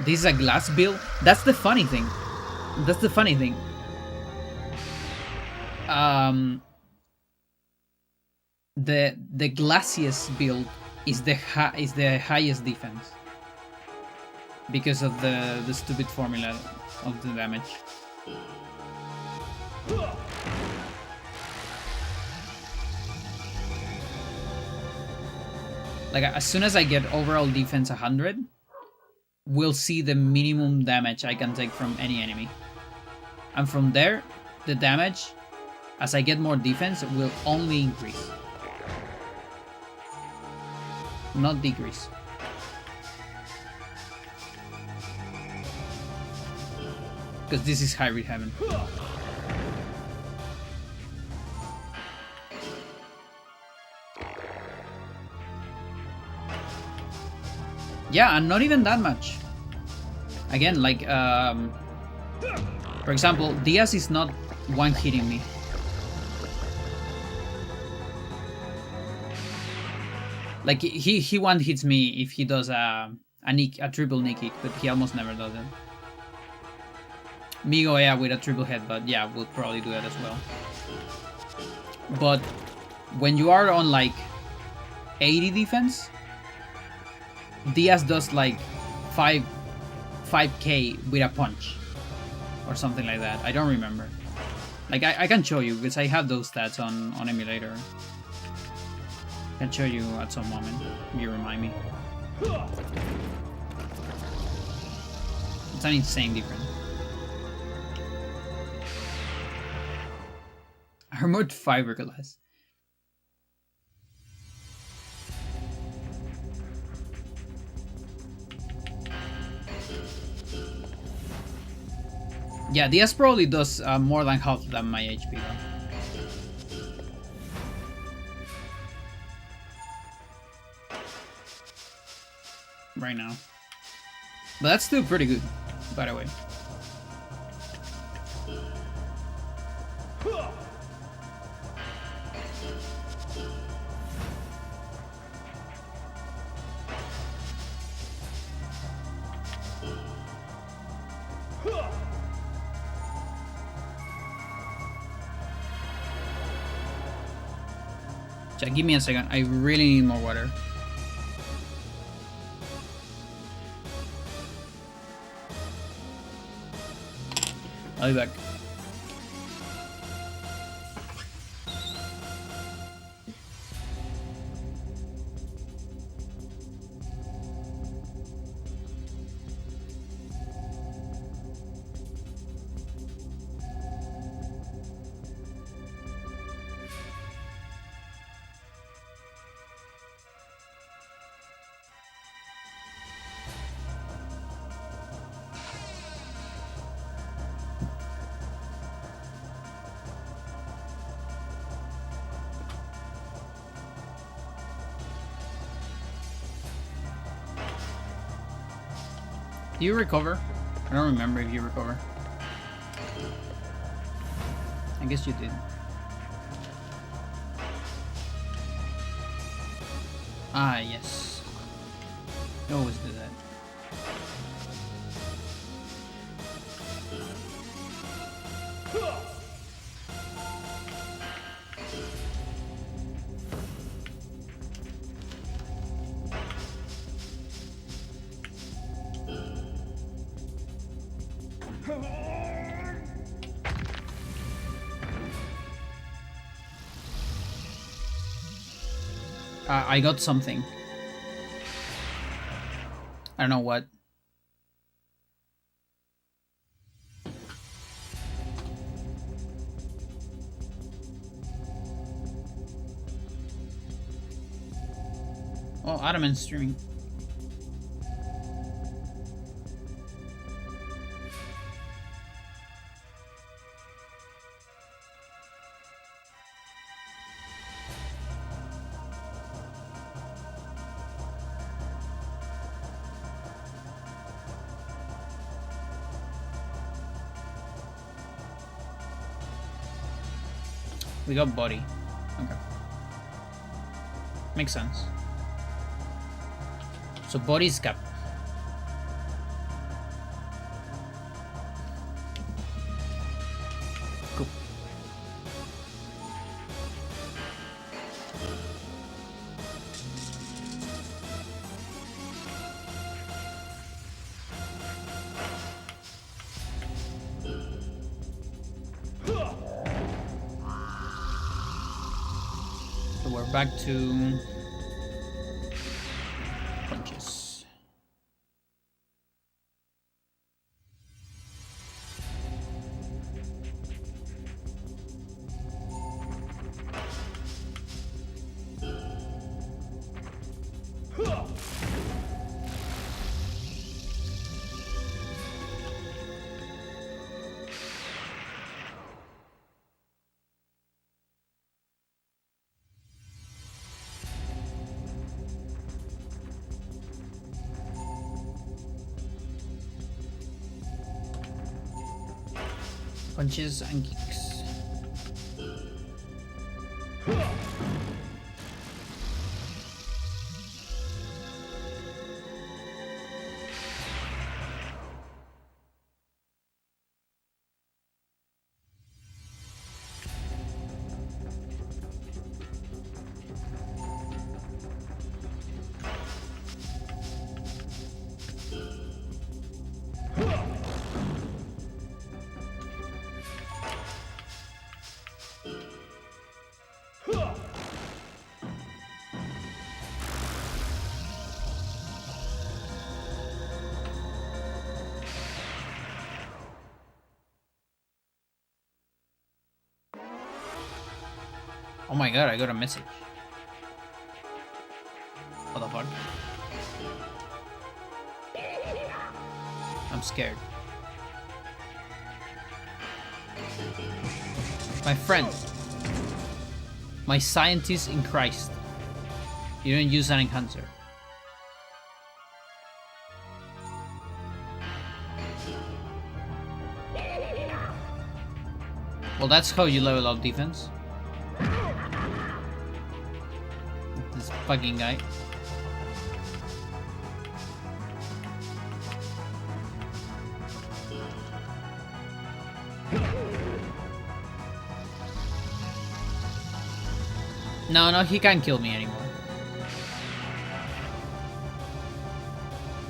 This is a glass build. That's the funny thing. That's the funny thing. The glassiest build is the highest defense because of the stupid formula of the damage. Like as soon as I get overall defense 100, we'll see the minimum damage I can take from any enemy. And from there, the damage, as I get more defense, will only increase. Not decrease. Because this is Hybrid Heaven. Yeah, and not even that much. Again, like, for example, Diaz is not one-hitting me. Like he one hits me if he does a triple knee kick, but he almost never does it. Migo, yeah, with a triple headbutt, yeah, would probably do that as well. But when you are on like 80 defense, Diaz does like 5k with a punch or something like that. I don't remember. Like I can show you because I have those stats on emulator. I can show you at some moment if you remind me. It's an insane difference. Armored fiberglass. Yeah, DS probably does more than half than my HP though. Right now. But that's still pretty good, by the way. Chat, give me a second. I really need more water. I'll be back. Do you recover? I don't remember if you recover. I guess you did. Ah, yes. You always do that. I got something. I don't know what. Oh, Adamant's streaming. We got body. Okay. Makes sense. So body's cap. Cool. So we're back to punches. Punches and kicks. Oh my god, I got a message. What the fuck? I'm scared. My friend. My scientist in Christ. You don't use an enhancer. Well, that's how you level up defense. This fucking guy. No, he can't kill me anymore.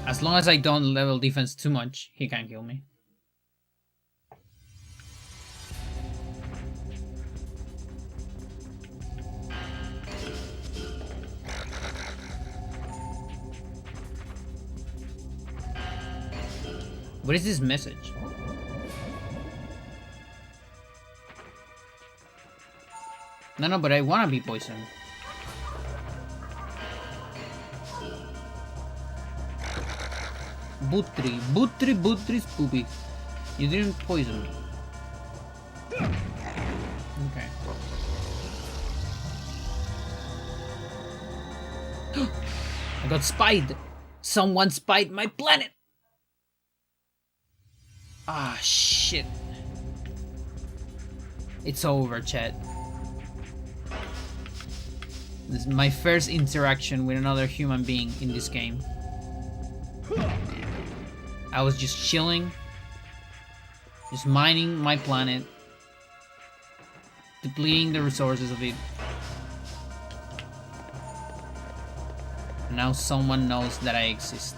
As long as I don't level defense too much, he can't kill me. What is this message? No, but I wanna be poisoned. Butri, spoopy. You didn't poison me. Okay. I got spied. Someone spied my planet. Ah, shit. It's over, chat. This is my first interaction with another human being in this game. I was just chilling, just mining my planet, depleting the resources of it. And now someone knows that I exist.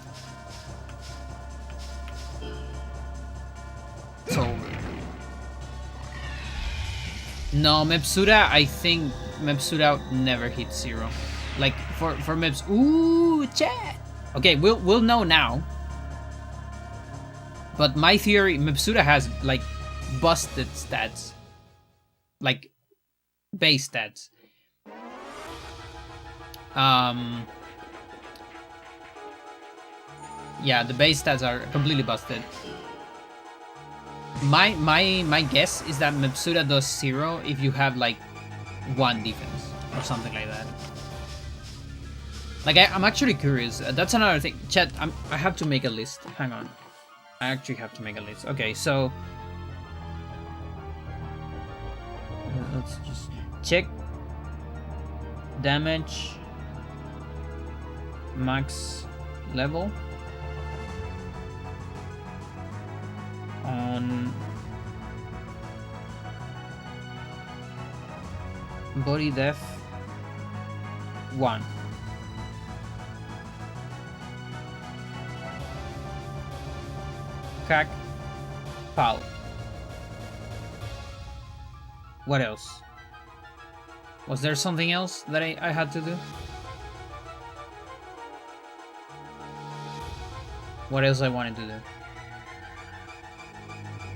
It's over. No, Mepsuda, I think Mepsuda never hit 0. Like for Meps. Ooh, chat. Okay, we'll know now. But my theory, Mepsuda has like busted stats, like base stats. Yeah, the base stats are completely busted. My guess is that Mepsuda does 0 if you have like 1 defense or something like that. Like I'm actually curious. That's another thing. Chat, I have to make a list. Hang on. I actually have to make a list. Okay, so let's just check damage max level on body def 1. Cac Pal. What else? Was there something else that I had to do? What else I wanted to do?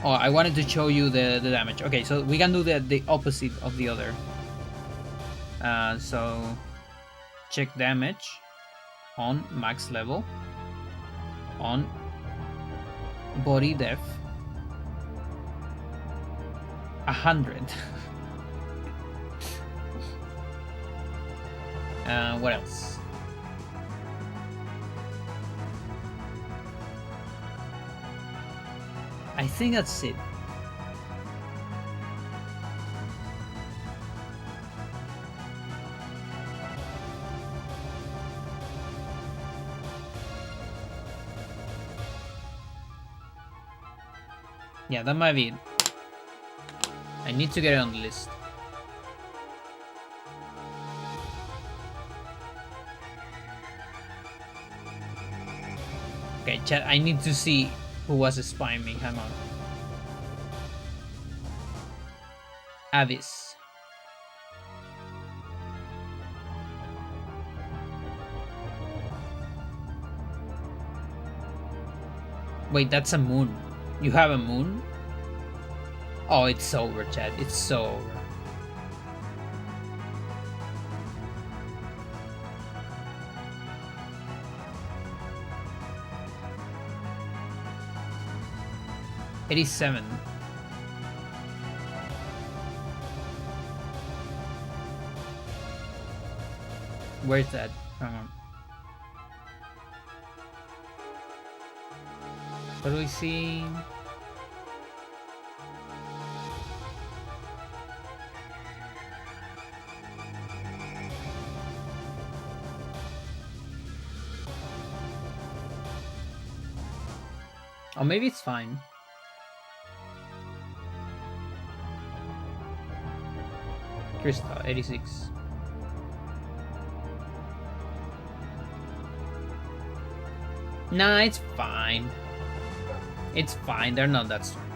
Oh, I wanted to show you the damage. Okay, so we can do the opposite of the other. So check damage on max level on body def 100. What else? I think that's it. Yeah, that might be it. I need to get it on the list. Okay, chat, I need to see who was spying me. Hang on. Avis. Wait, that's a moon. You have a moon? Oh, it's over, chat. It's so over. 87. Where's that? Hang on. What do we see? Oh, maybe it's fine. Krista, 86. Nah, it's fine. It's fine, they're not that strong.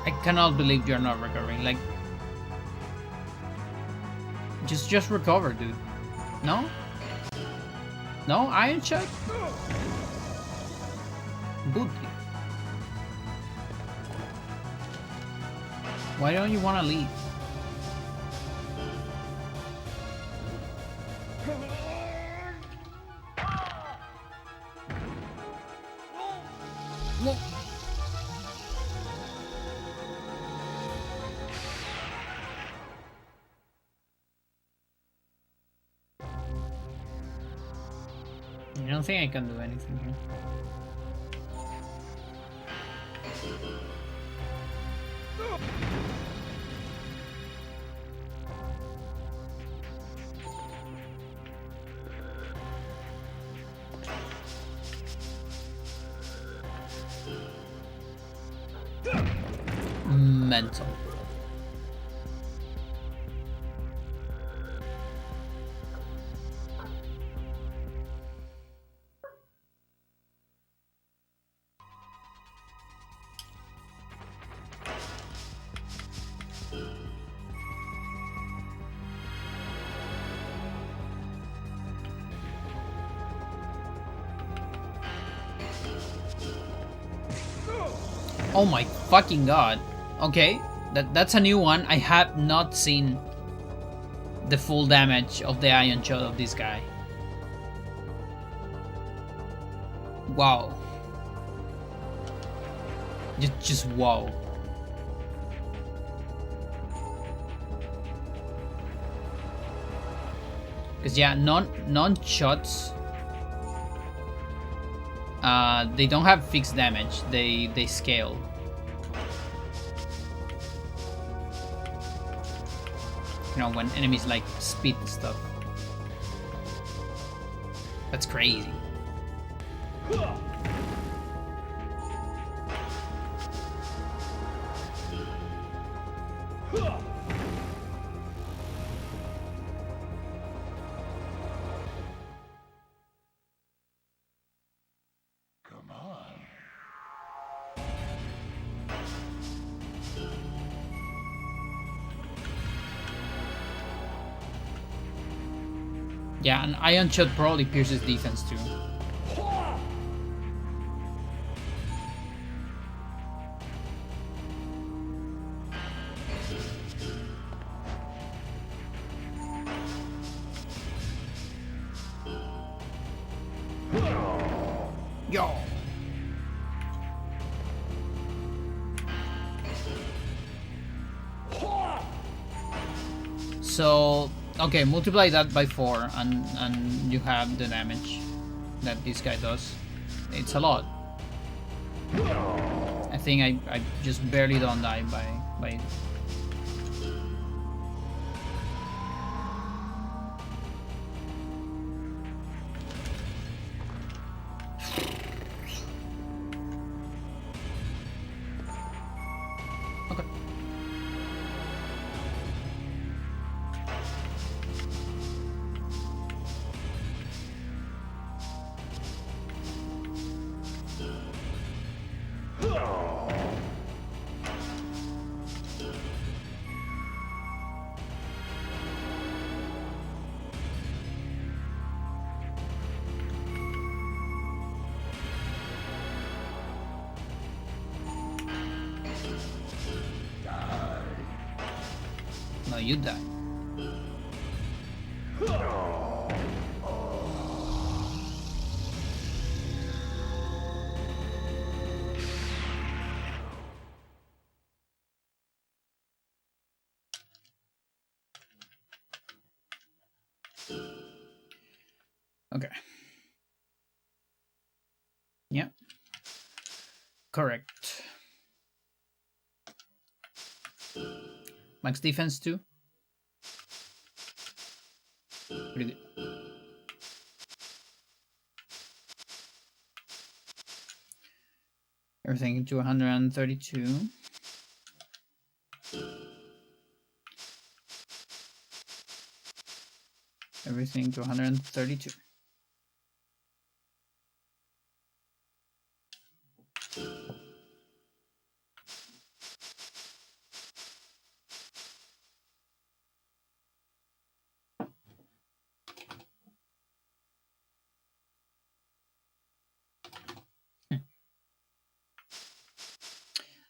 I cannot believe you're not recovering. Like, just recover, dude. No? No? Iron Shot? Booty. Why don't you want to leave? Whoa. I don't think I can do anything here. Mental. Oh my fucking god. Okay, that's a new one. I have not seen the full damage of the Iron Shot of this guy. Wow. Just wow. Cause yeah, non-shots. They don't have fixed damage. They scale. You know, when enemies like spit and stuff. That's crazy. Yeah, an Iron Shot probably pierces defense too. Yo. So okay, multiply that by 4 and you have the damage that this guy does. It's a lot. I think I just barely don't die by okay. No, you die. Okay. Yeah. Correct. Max defense too. Pretty good. Everything to 132. Everything to 132.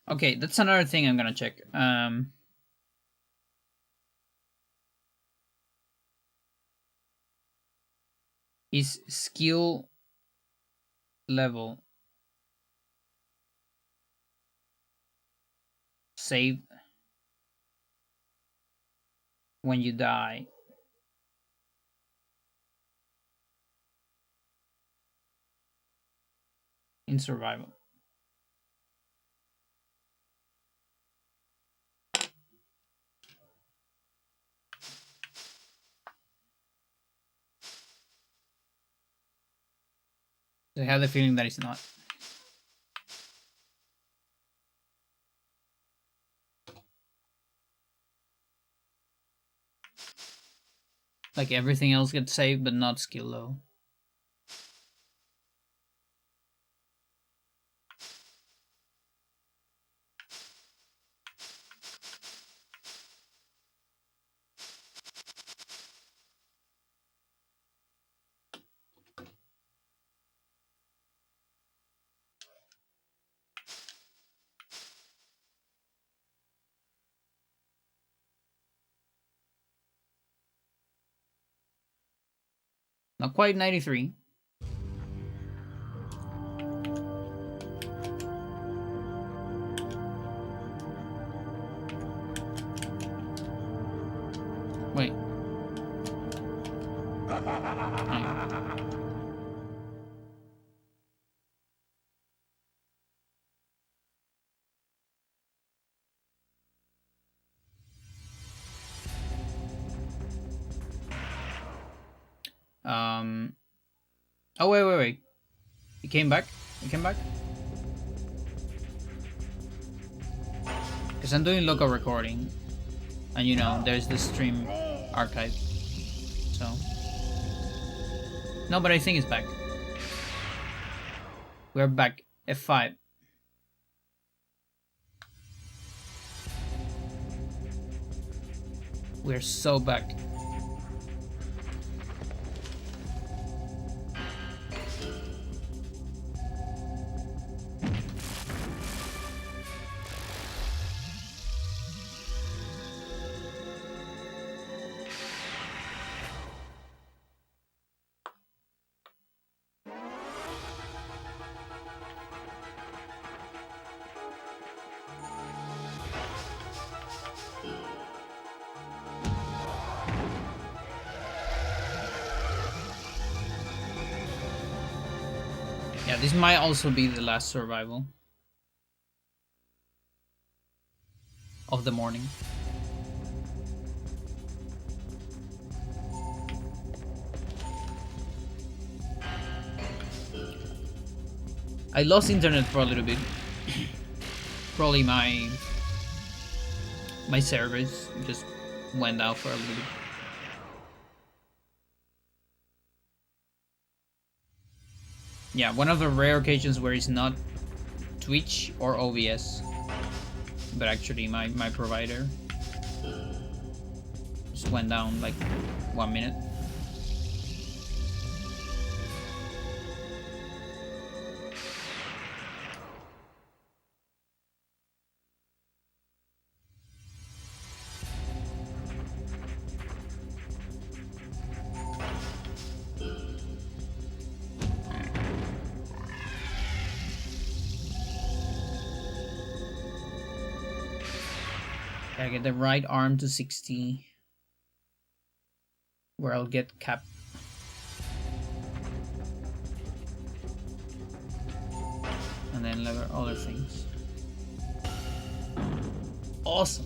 Okay, that's another thing I'm gonna check. Is skill level saved when you die? In survival. I have the feeling that it's not. Like everything else gets saved, but not skill low. Not quite 93. Wait. Oh wait. He came back. Because I'm doing local recording, and you know there's the stream archive. So no, but I think it's back. We're back. F5. We're so back. Yeah, this might also be the last survival of the morning. I lost internet for a little bit. Probably my servers just went out for a little bit. Yeah, one of the rare occasions where it's not Twitch or OBS, but actually my provider just went down like 1 minute. Gotta get the right arm to 60, where I'll get cap. And then lever other things. Awesome.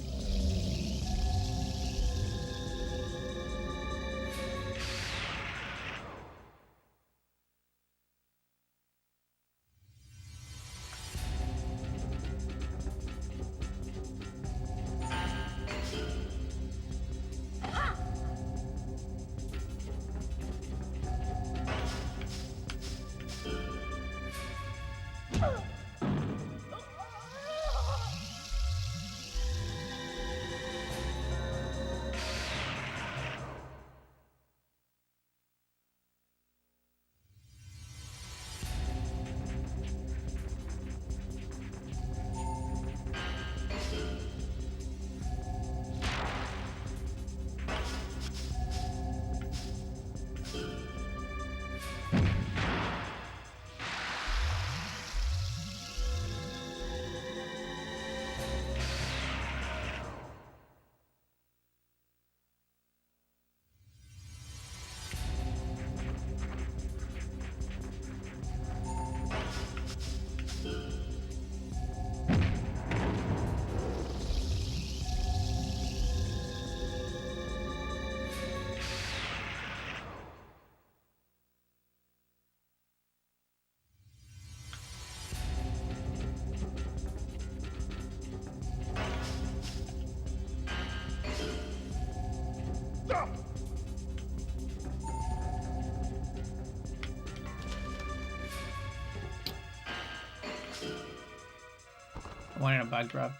I wanted a back grab.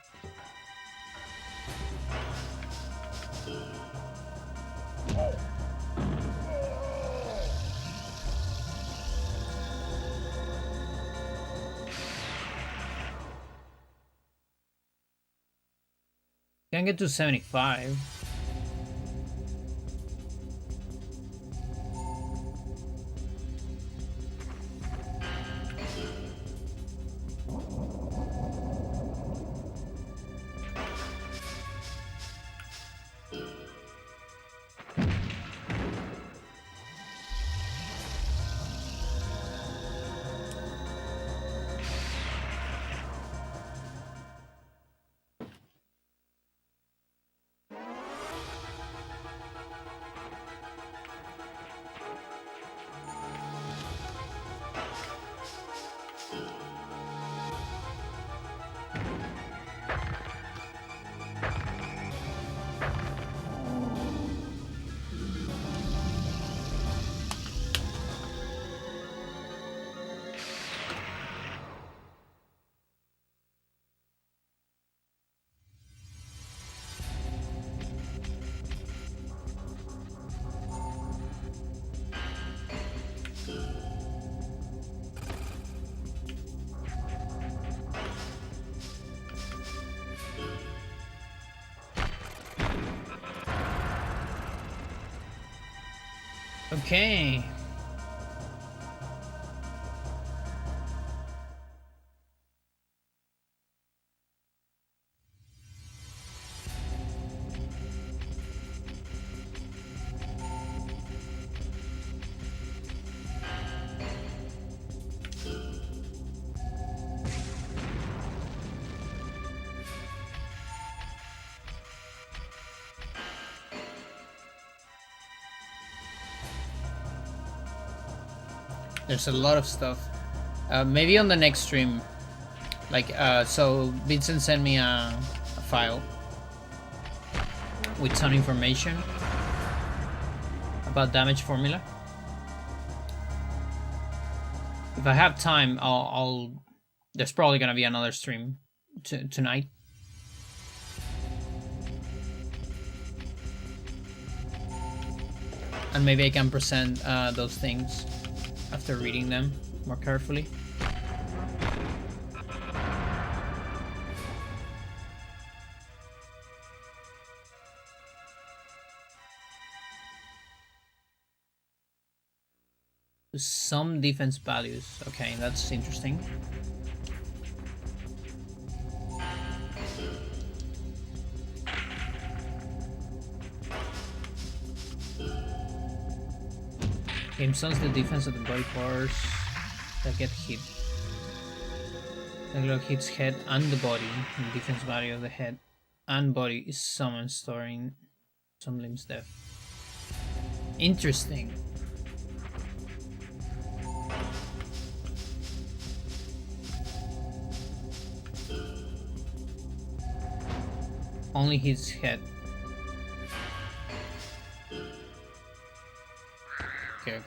Can get to 75. Okay. There's a lot of stuff. Maybe on the next stream. Like, so Vincent sent me a file with some information about damage formula. If I have time, I'll there's probably gonna be another stream tonight. And maybe I can present those things after reading them more carefully. Some defense values. Okay, that's interesting. Game sons the defense of the body parts that get hit. The glove hits head and the body. The defense value of the head and body is summoned, storing some limbs death. Interesting. Only his head. Okay.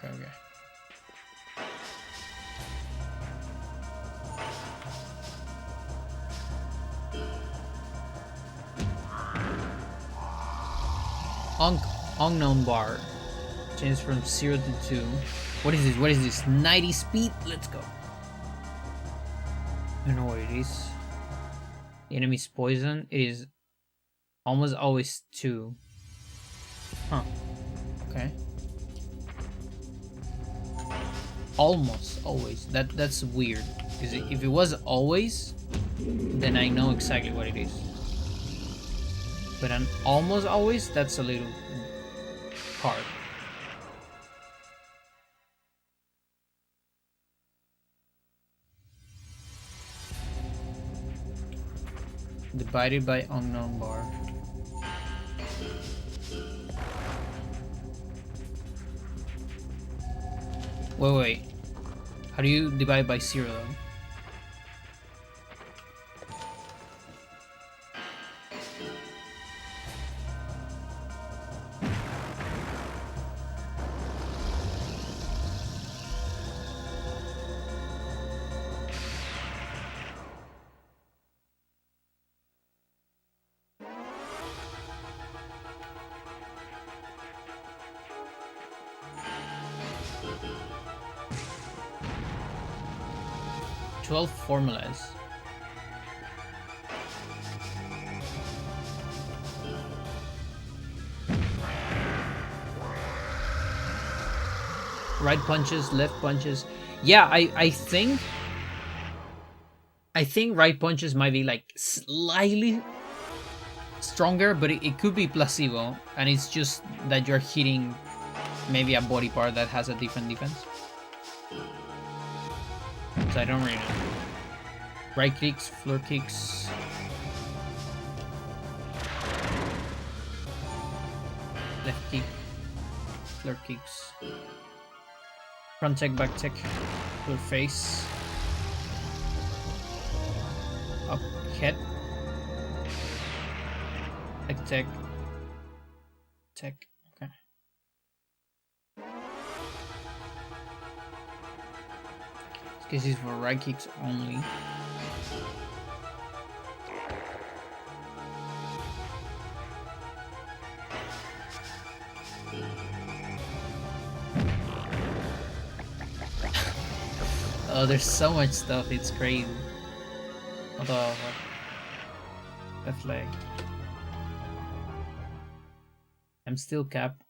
Unknown bar. Change from 0 to 2. What is this? 90 speed? Let's go. I don't know what it is. The enemy's poison. It is almost always 2. Huh. Okay. Almost always. That's weird. Because if it was always, then I know exactly what it is. But an almost always, that's a little hard. Divided by unknown bar. Wait. How do you divide by 0 though? Formulas. Right punches, left punches. Yeah, I think right punches might be like slightly stronger, but it could be placebo, and it's just that you're hitting maybe a body part that has a different defense. So I don't really know. Right kicks, floor kicks. Left kick, floor kicks. Front tech, back tech, floor face. Up head. Back tech. Tech. Okay. This is for right kicks only. Oh, there's so much stuff, it's crazy. Although, what? Left leg. I'm still capped.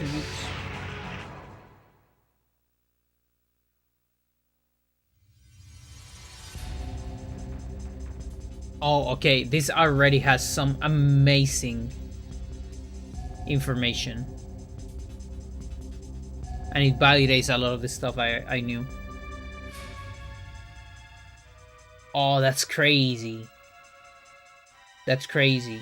attributes. Oh, okay. This already has some amazing information. And it validates a lot of the stuff I knew. Oh, that's crazy. That's crazy.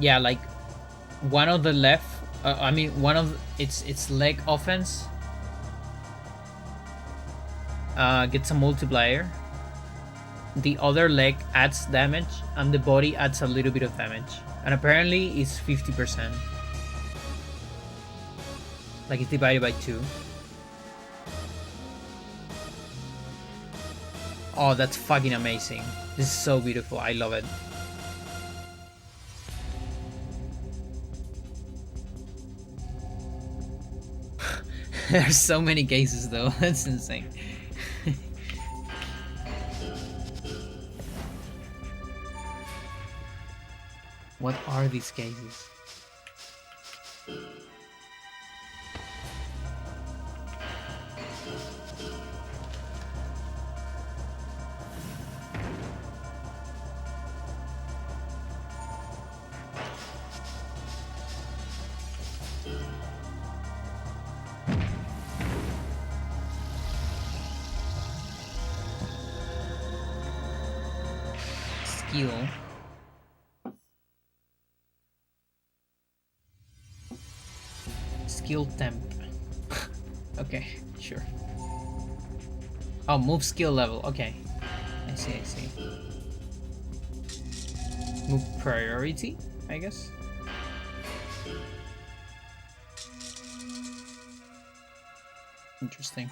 Yeah, like one of the left, I mean one of its leg offense gets a multiplier. The other leg adds damage, and the body adds a little bit of damage. And apparently it's 50%. Like it's divided by 2. Oh, that's fucking amazing. This is so beautiful. I love it. There's so many cases though. That's insane. What are these cases? Skill. Skill temp. Okay, sure. Oh, move skill level. Okay. I see, I see. Move priority, I guess. Interesting.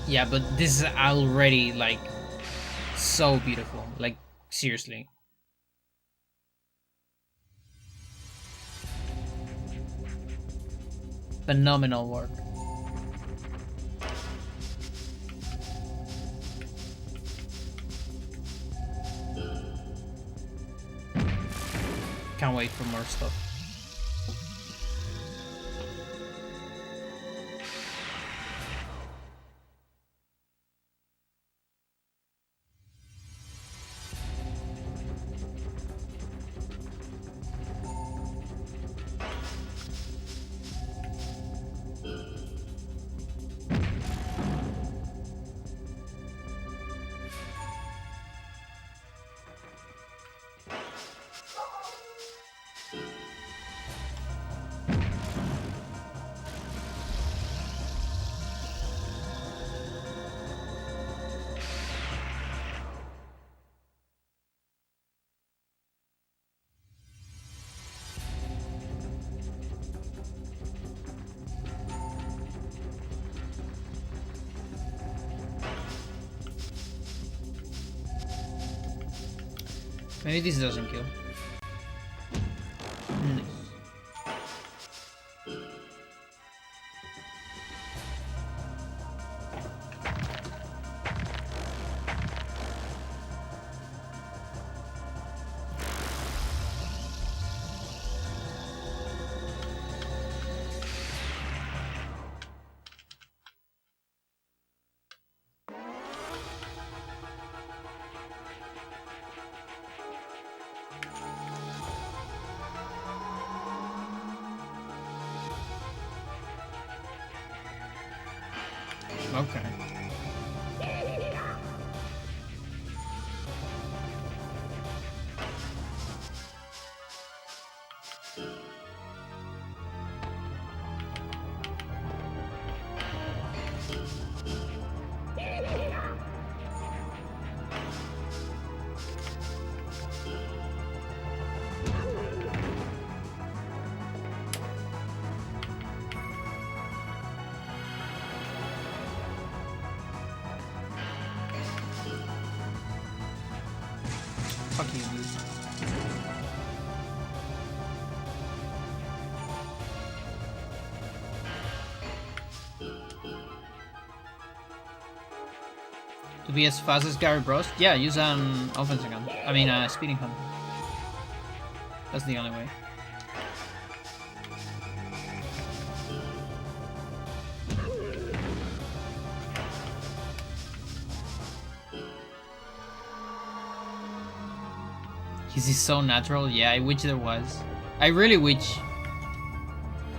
Yeah, but this is already like so beautiful. Like seriously. Phenomenal work. Can't wait for more stuff. Maybe this doesn't kill. Nice. Okay. Fuck you, dude. To be as fast as Gary Bros? Yeah, use an offensive gun. I mean, a speeding hunter. That's the only way. Is he so natural? Yeah, I wish there was. I really wish,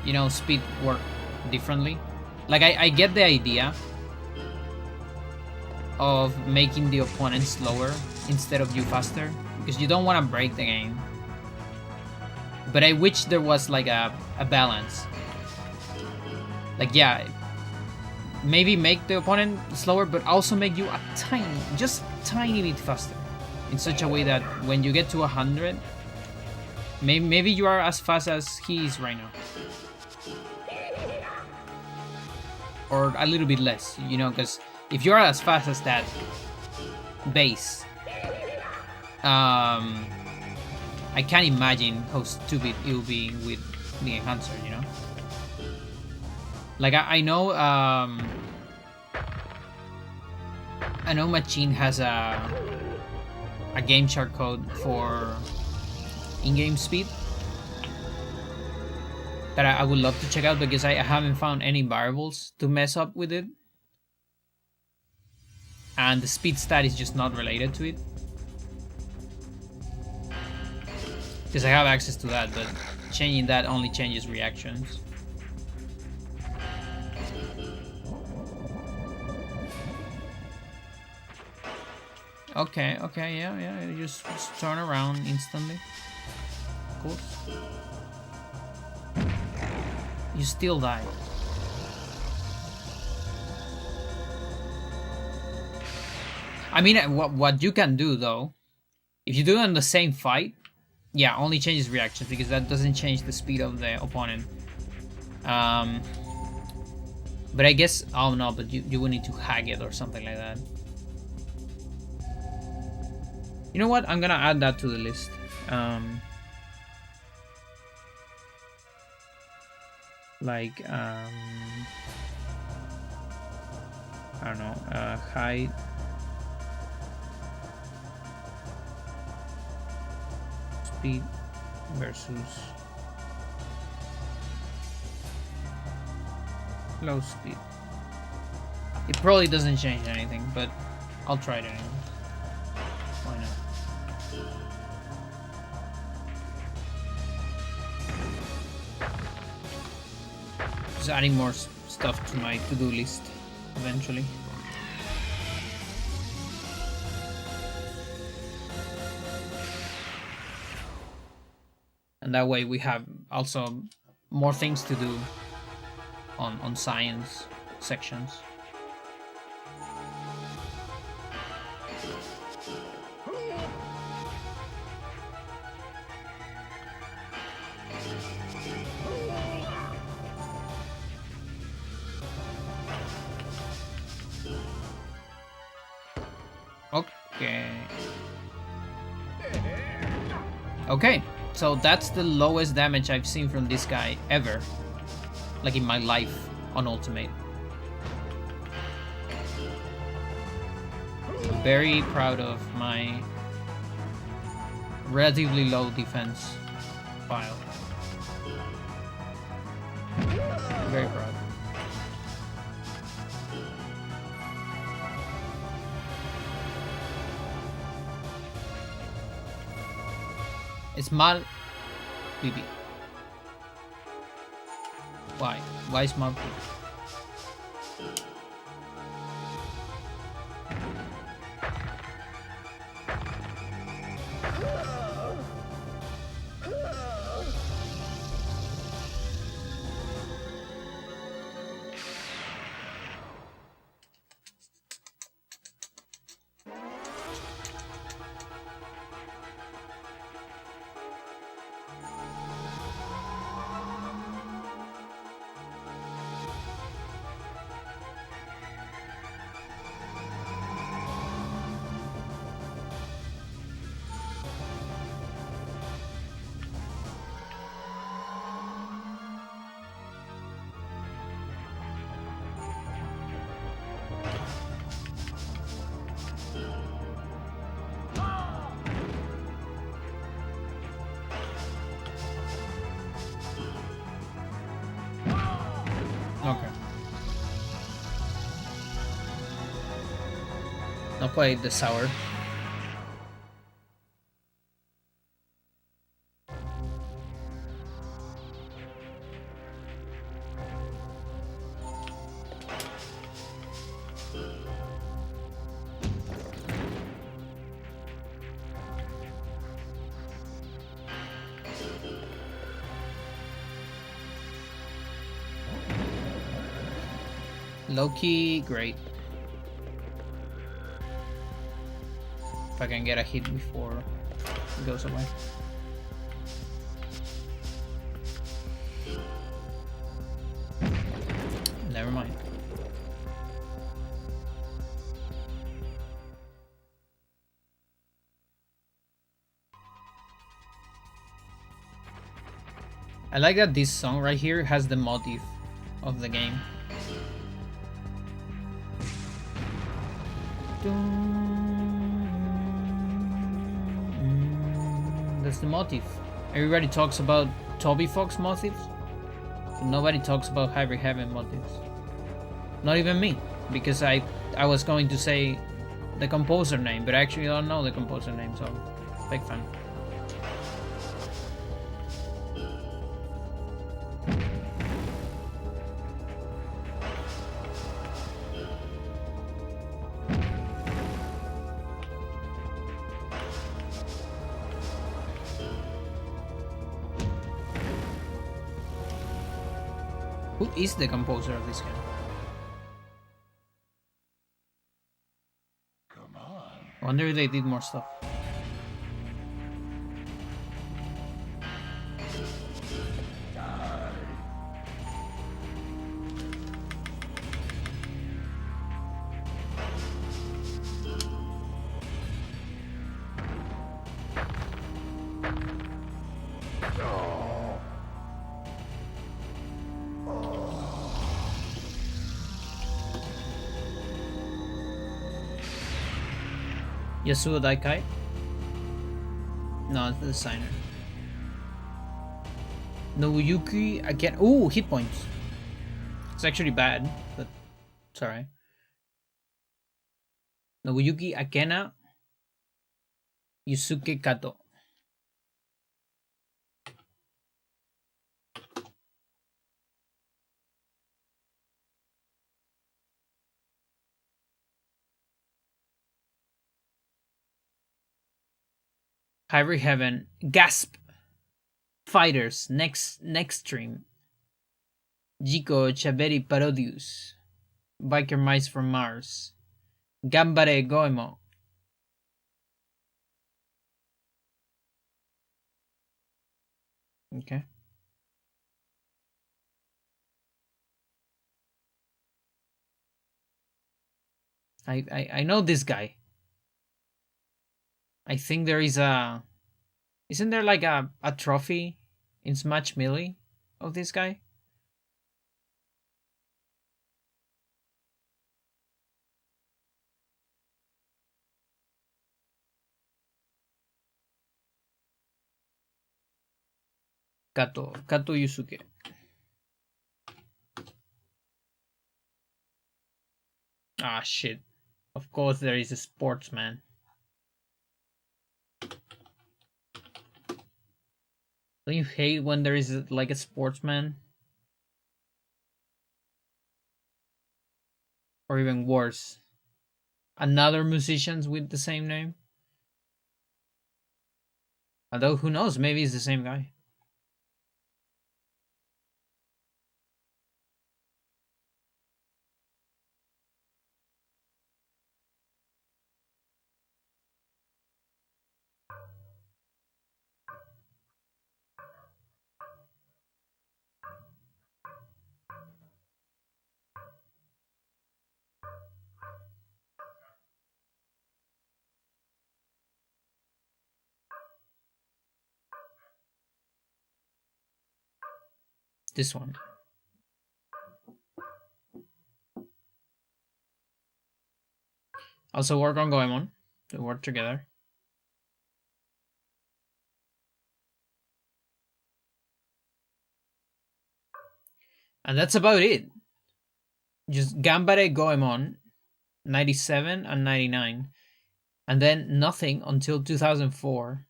you know, speed worked differently. Like, I get the idea of making the opponent slower instead of you faster, because you don't want to break the game. But I wish there was like a balance. Like, yeah, maybe make the opponent slower, but also make you a tiny bit faster. In such a way that when you get to 100, maybe you are as fast as he is right now. Or a little bit less, you know, because if you're as fast as that base, I can't imagine how stupid it will be with the enhancer, you know? Like, I know Machine has a game chart code for in-game speed that I would love to check out, because I haven't found any variables to mess up with it. And the speed stat is just not related to it. Because I have access to that, but changing that only changes reactions. Okay, yeah, you just turn around instantly. Of course. You still die. I mean, what you can do though, if you do it in the same fight, yeah, only changes reactions, because that doesn't change the speed of the opponent. But I guess, oh no, but you would need to hack it or something like that. You know what? I'm gonna add that to the list. Like, I don't know, height. Speed versus low speed. It probably doesn't change anything, but I'll try it anyway. Why not? Just adding more stuff to my to-do list eventually. And that way we have also more things to do on science sections. Okay, so that's the lowest damage I've seen from this guy ever, like in my life on Ultimate. I'm very proud of my relatively low defense file. Very proud. It's mal BB. Why? Why is mal BB? quite the sour. Low-key, great. If I can get a hit before it goes away. Never mind. I like that this song right here has the motif of the game. That's the motif. Everybody talks about Toby Fox motifs, but nobody talks about Hybrid Heaven motifs. Not even me, because I was going to say the composer name, but I actually don't know the composer name, so big fan. Who is the composer of this game? Come on. I wonder if they did more stuff. Yasuo Daikai? No, it's the designer. Nobuyuki again. Ooh, hit points. It's actually bad, but it's alright. Nobuyuki Akena, Yusuke Kato. Hybrid Heaven, Gasp, Fighters, next stream. Jiko Chaberi Parodius, Biker Mice from Mars, Gambare Goemo. Okay. I know this guy. I think there is a... Isn't there like a trophy in Smash Melee of this guy? Kato Yusuke. Ah, shit. Of course there is a sportsman. Don't you hate when there is like a sportsman? Or even worse, another musicians with the same name? Although who knows, maybe it's the same guy. This one. Also work on Goemon. To work together. And that's about it. Just Gambare Goemon 97 and 99. and then nothing until 2004.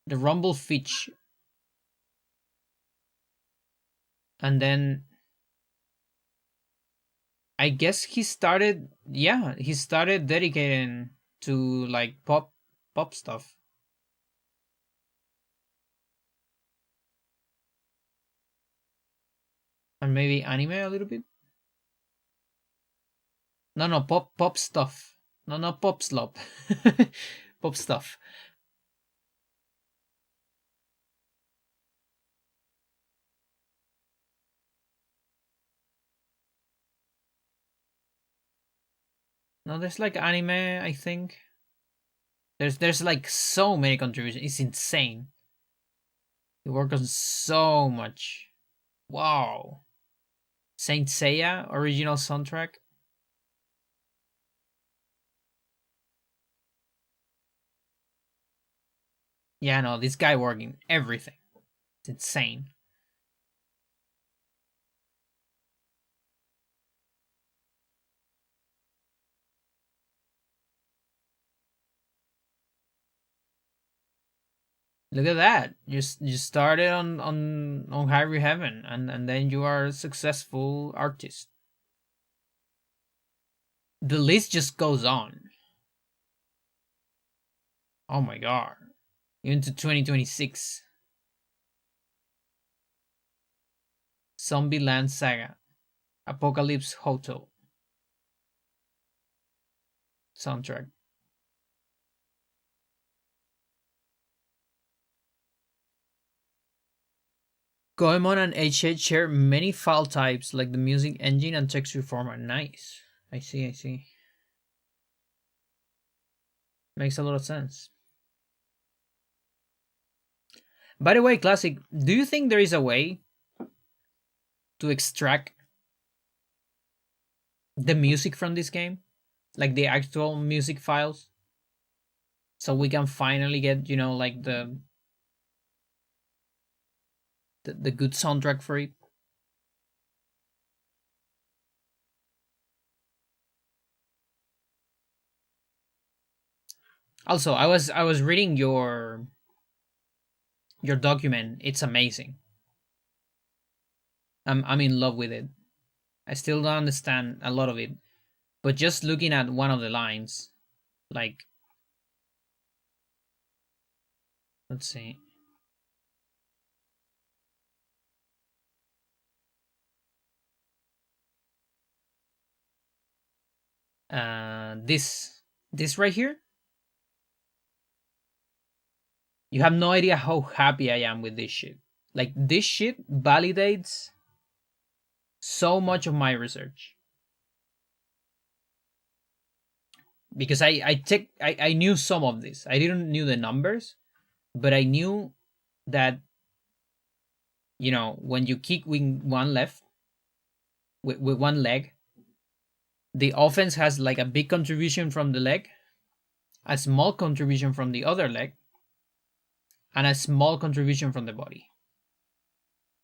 The Rumble Fitch, and then I guess he started. Yeah, he started dedicating to like pop stuff, and maybe anime a little bit. No, no, pop stuff. No, no, pop slop. Pop stuff. No, there's like anime. I think there's like so many contributions. It's insane. He worked on so much. Wow. Saint Seiya original soundtrack. Yeah, no, this guy working everything. It's insane. Look at that. You started on Hyrule Heaven, and then you are a successful artist. The list just goes on. Oh my god. Into 2026. Zombie Land Saga. Apocalypse Hotel. Soundtrack. Goemon and HH share many file types like the music engine and texture format. Nice. I see, I see. Makes a lot of sense. By the way, Classic, do you think there is a way to extract the music from this game? Like the actual music files? So we can finally get, like the good soundtrack for it? Also, I was reading your document. It's amazing. I'm in love with it. I still don't understand a lot of it, but just looking at one of the lines, like, let's see. This right here. You have no idea how happy I am with this shit. Like this shit validates so much of my research because I knew some of this. I didn't knew the numbers, but I knew that when you kick with one left with one leg, the offense has like a big contribution from the leg, a small contribution from the other leg, and a small contribution from the body.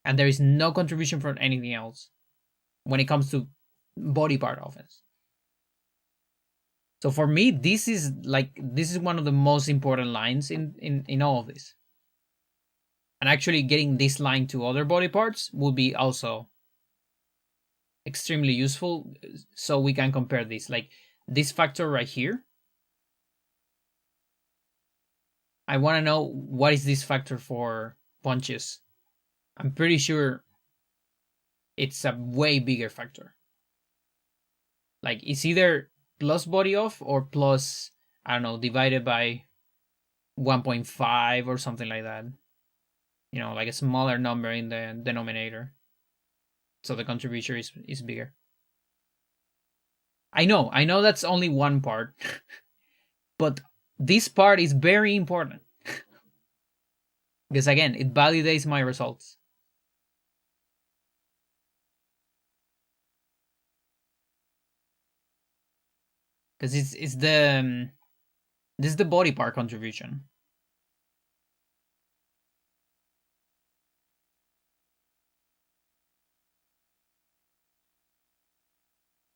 And there is no contribution from anything else when it comes to body part offense. So for me, this is one of the most important lines in all of this. And actually getting this line to other body parts would be also extremely useful so we can compare this. Like this factor right here. I want to know what is this factor for punches. I'm pretty sure it's a way bigger factor. Like it's either plus body off or plus, I don't know, divided by 1.5 or something like that. Like a smaller number in the denominator. So the contribution is bigger. I know that's only one part, but this part is very important because again, it validates my results. Because it's the this is the body part contribution.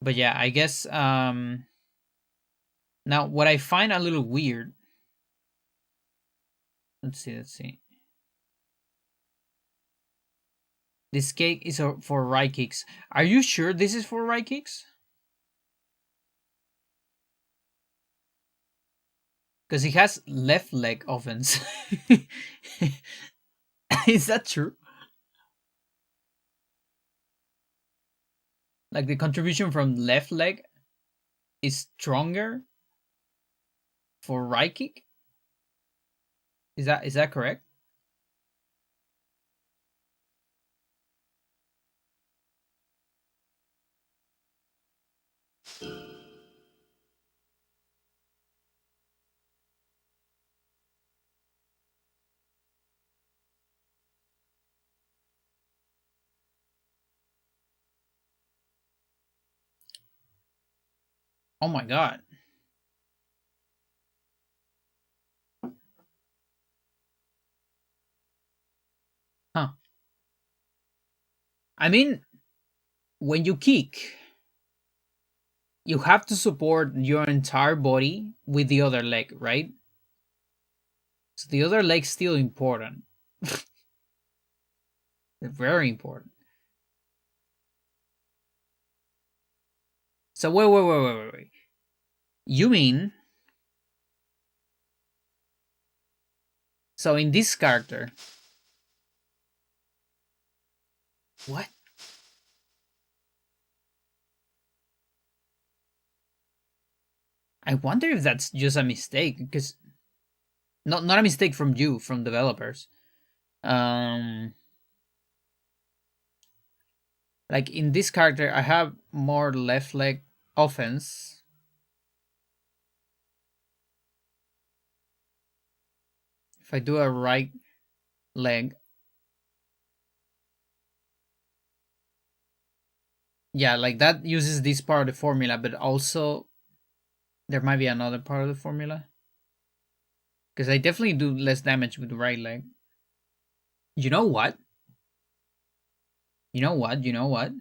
But yeah, I guess Now, what I find a little weird. Let's see. This cake is for right kicks. Are you sure this is for right kicks? Because he has left leg offense. Is that true? Like the contribution from left leg is stronger for right kick? Is that correct? Oh my god. Huh. I mean, when you kick, you have to support your entire body with the other leg, right? So the other leg's still important. Very important. So wait. You mean so in this character? What? I wonder if that's just a mistake because not a mistake from you, from developers. Um like in this character I have more left leg offense. If I do a right leg, yeah, like that uses this part of the formula, but also there might be another part of the formula. Because I definitely do less damage with the right leg. You know what? You know what?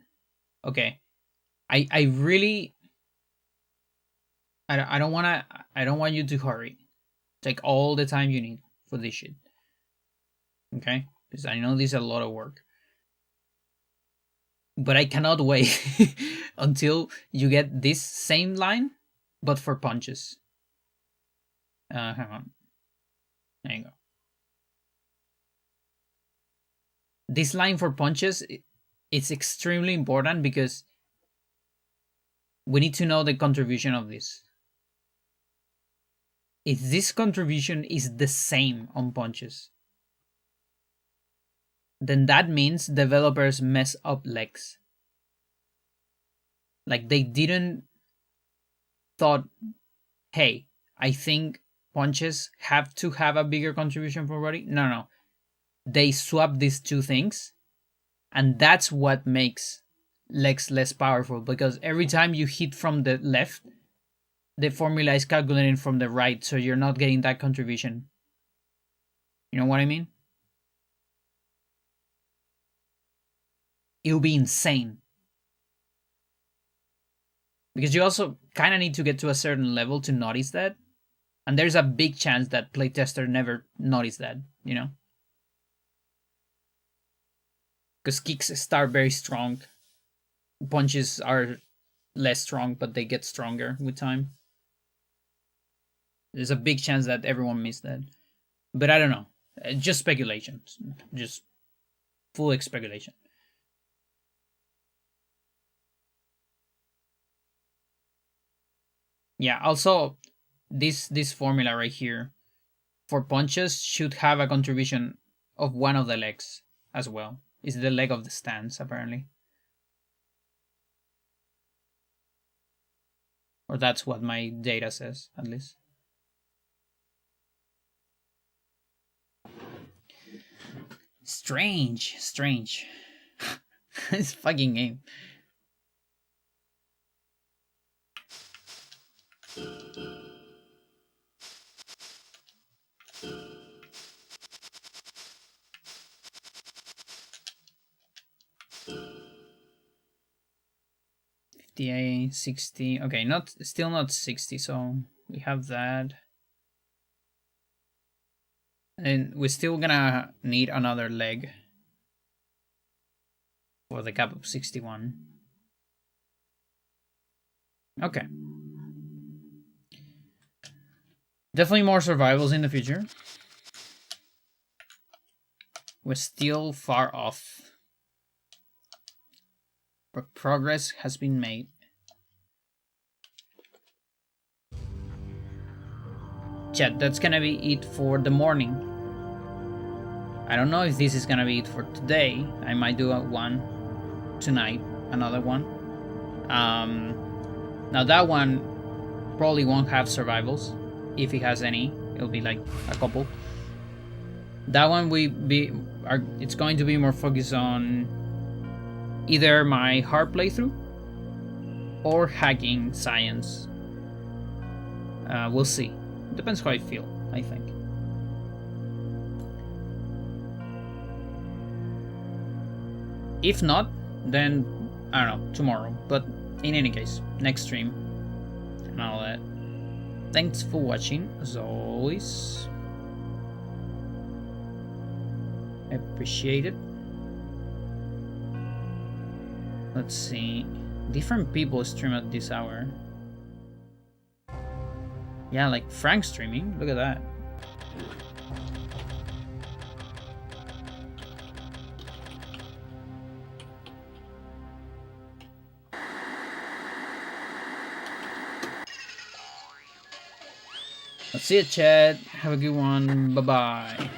Okay. I really I don't want you to hurry. Take all the time you need for this shit. Okay? Because I know this is a lot of work. But I cannot wait until you get this same line, but for punches. Hang on. There you go. This line for punches, it's extremely important because we need to know the contribution of this. If this contribution is the same on punches, then that means developers mess up legs. Like they didn't thought, hey, I think punches have to have a bigger contribution for body. No. They swap these two things, and that's what makes legs less powerful because every time you hit from the left, the formula is calculating from the right, so you're not getting that contribution. You know what I mean? It will be insane. Because you also kind of need to get to a certain level to notice that. And there's a big chance that playtester never noticed that, you know? Because kicks start very strong, punches are less strong, but they get stronger with time. There's a big chance that everyone missed that. But I don't know. Just speculation. Just full speculation. Yeah, also this formula right here for punches should have a contribution of one of the legs as well. It's the leg of the stance apparently. Or that's what my data says, at least. Strange. This fucking game. DA 60. Okay, still not 60, so We have that. And we're still gonna need another leg for the cap of 61. Okay. Definitely more survivals in the future. We're still far off. But progress has been made. Chat, that's gonna be it for the morning. I don't know if this is gonna be it for today. I might do one tonight, another one. Now that one probably won't have survivals. If it has any, it'll be like a couple. That one it's going to be more focused on either my hard playthrough or hacking science. We'll see. Depends how I feel, I think. If not, then I don't know, tomorrow. But in any case, next stream and all that. Thanks for watching, as always. I appreciate it. Let's see. Different people stream at this hour. Yeah, like Frank streaming. Look at that. That's it, chat. Have a good one. Bye-bye.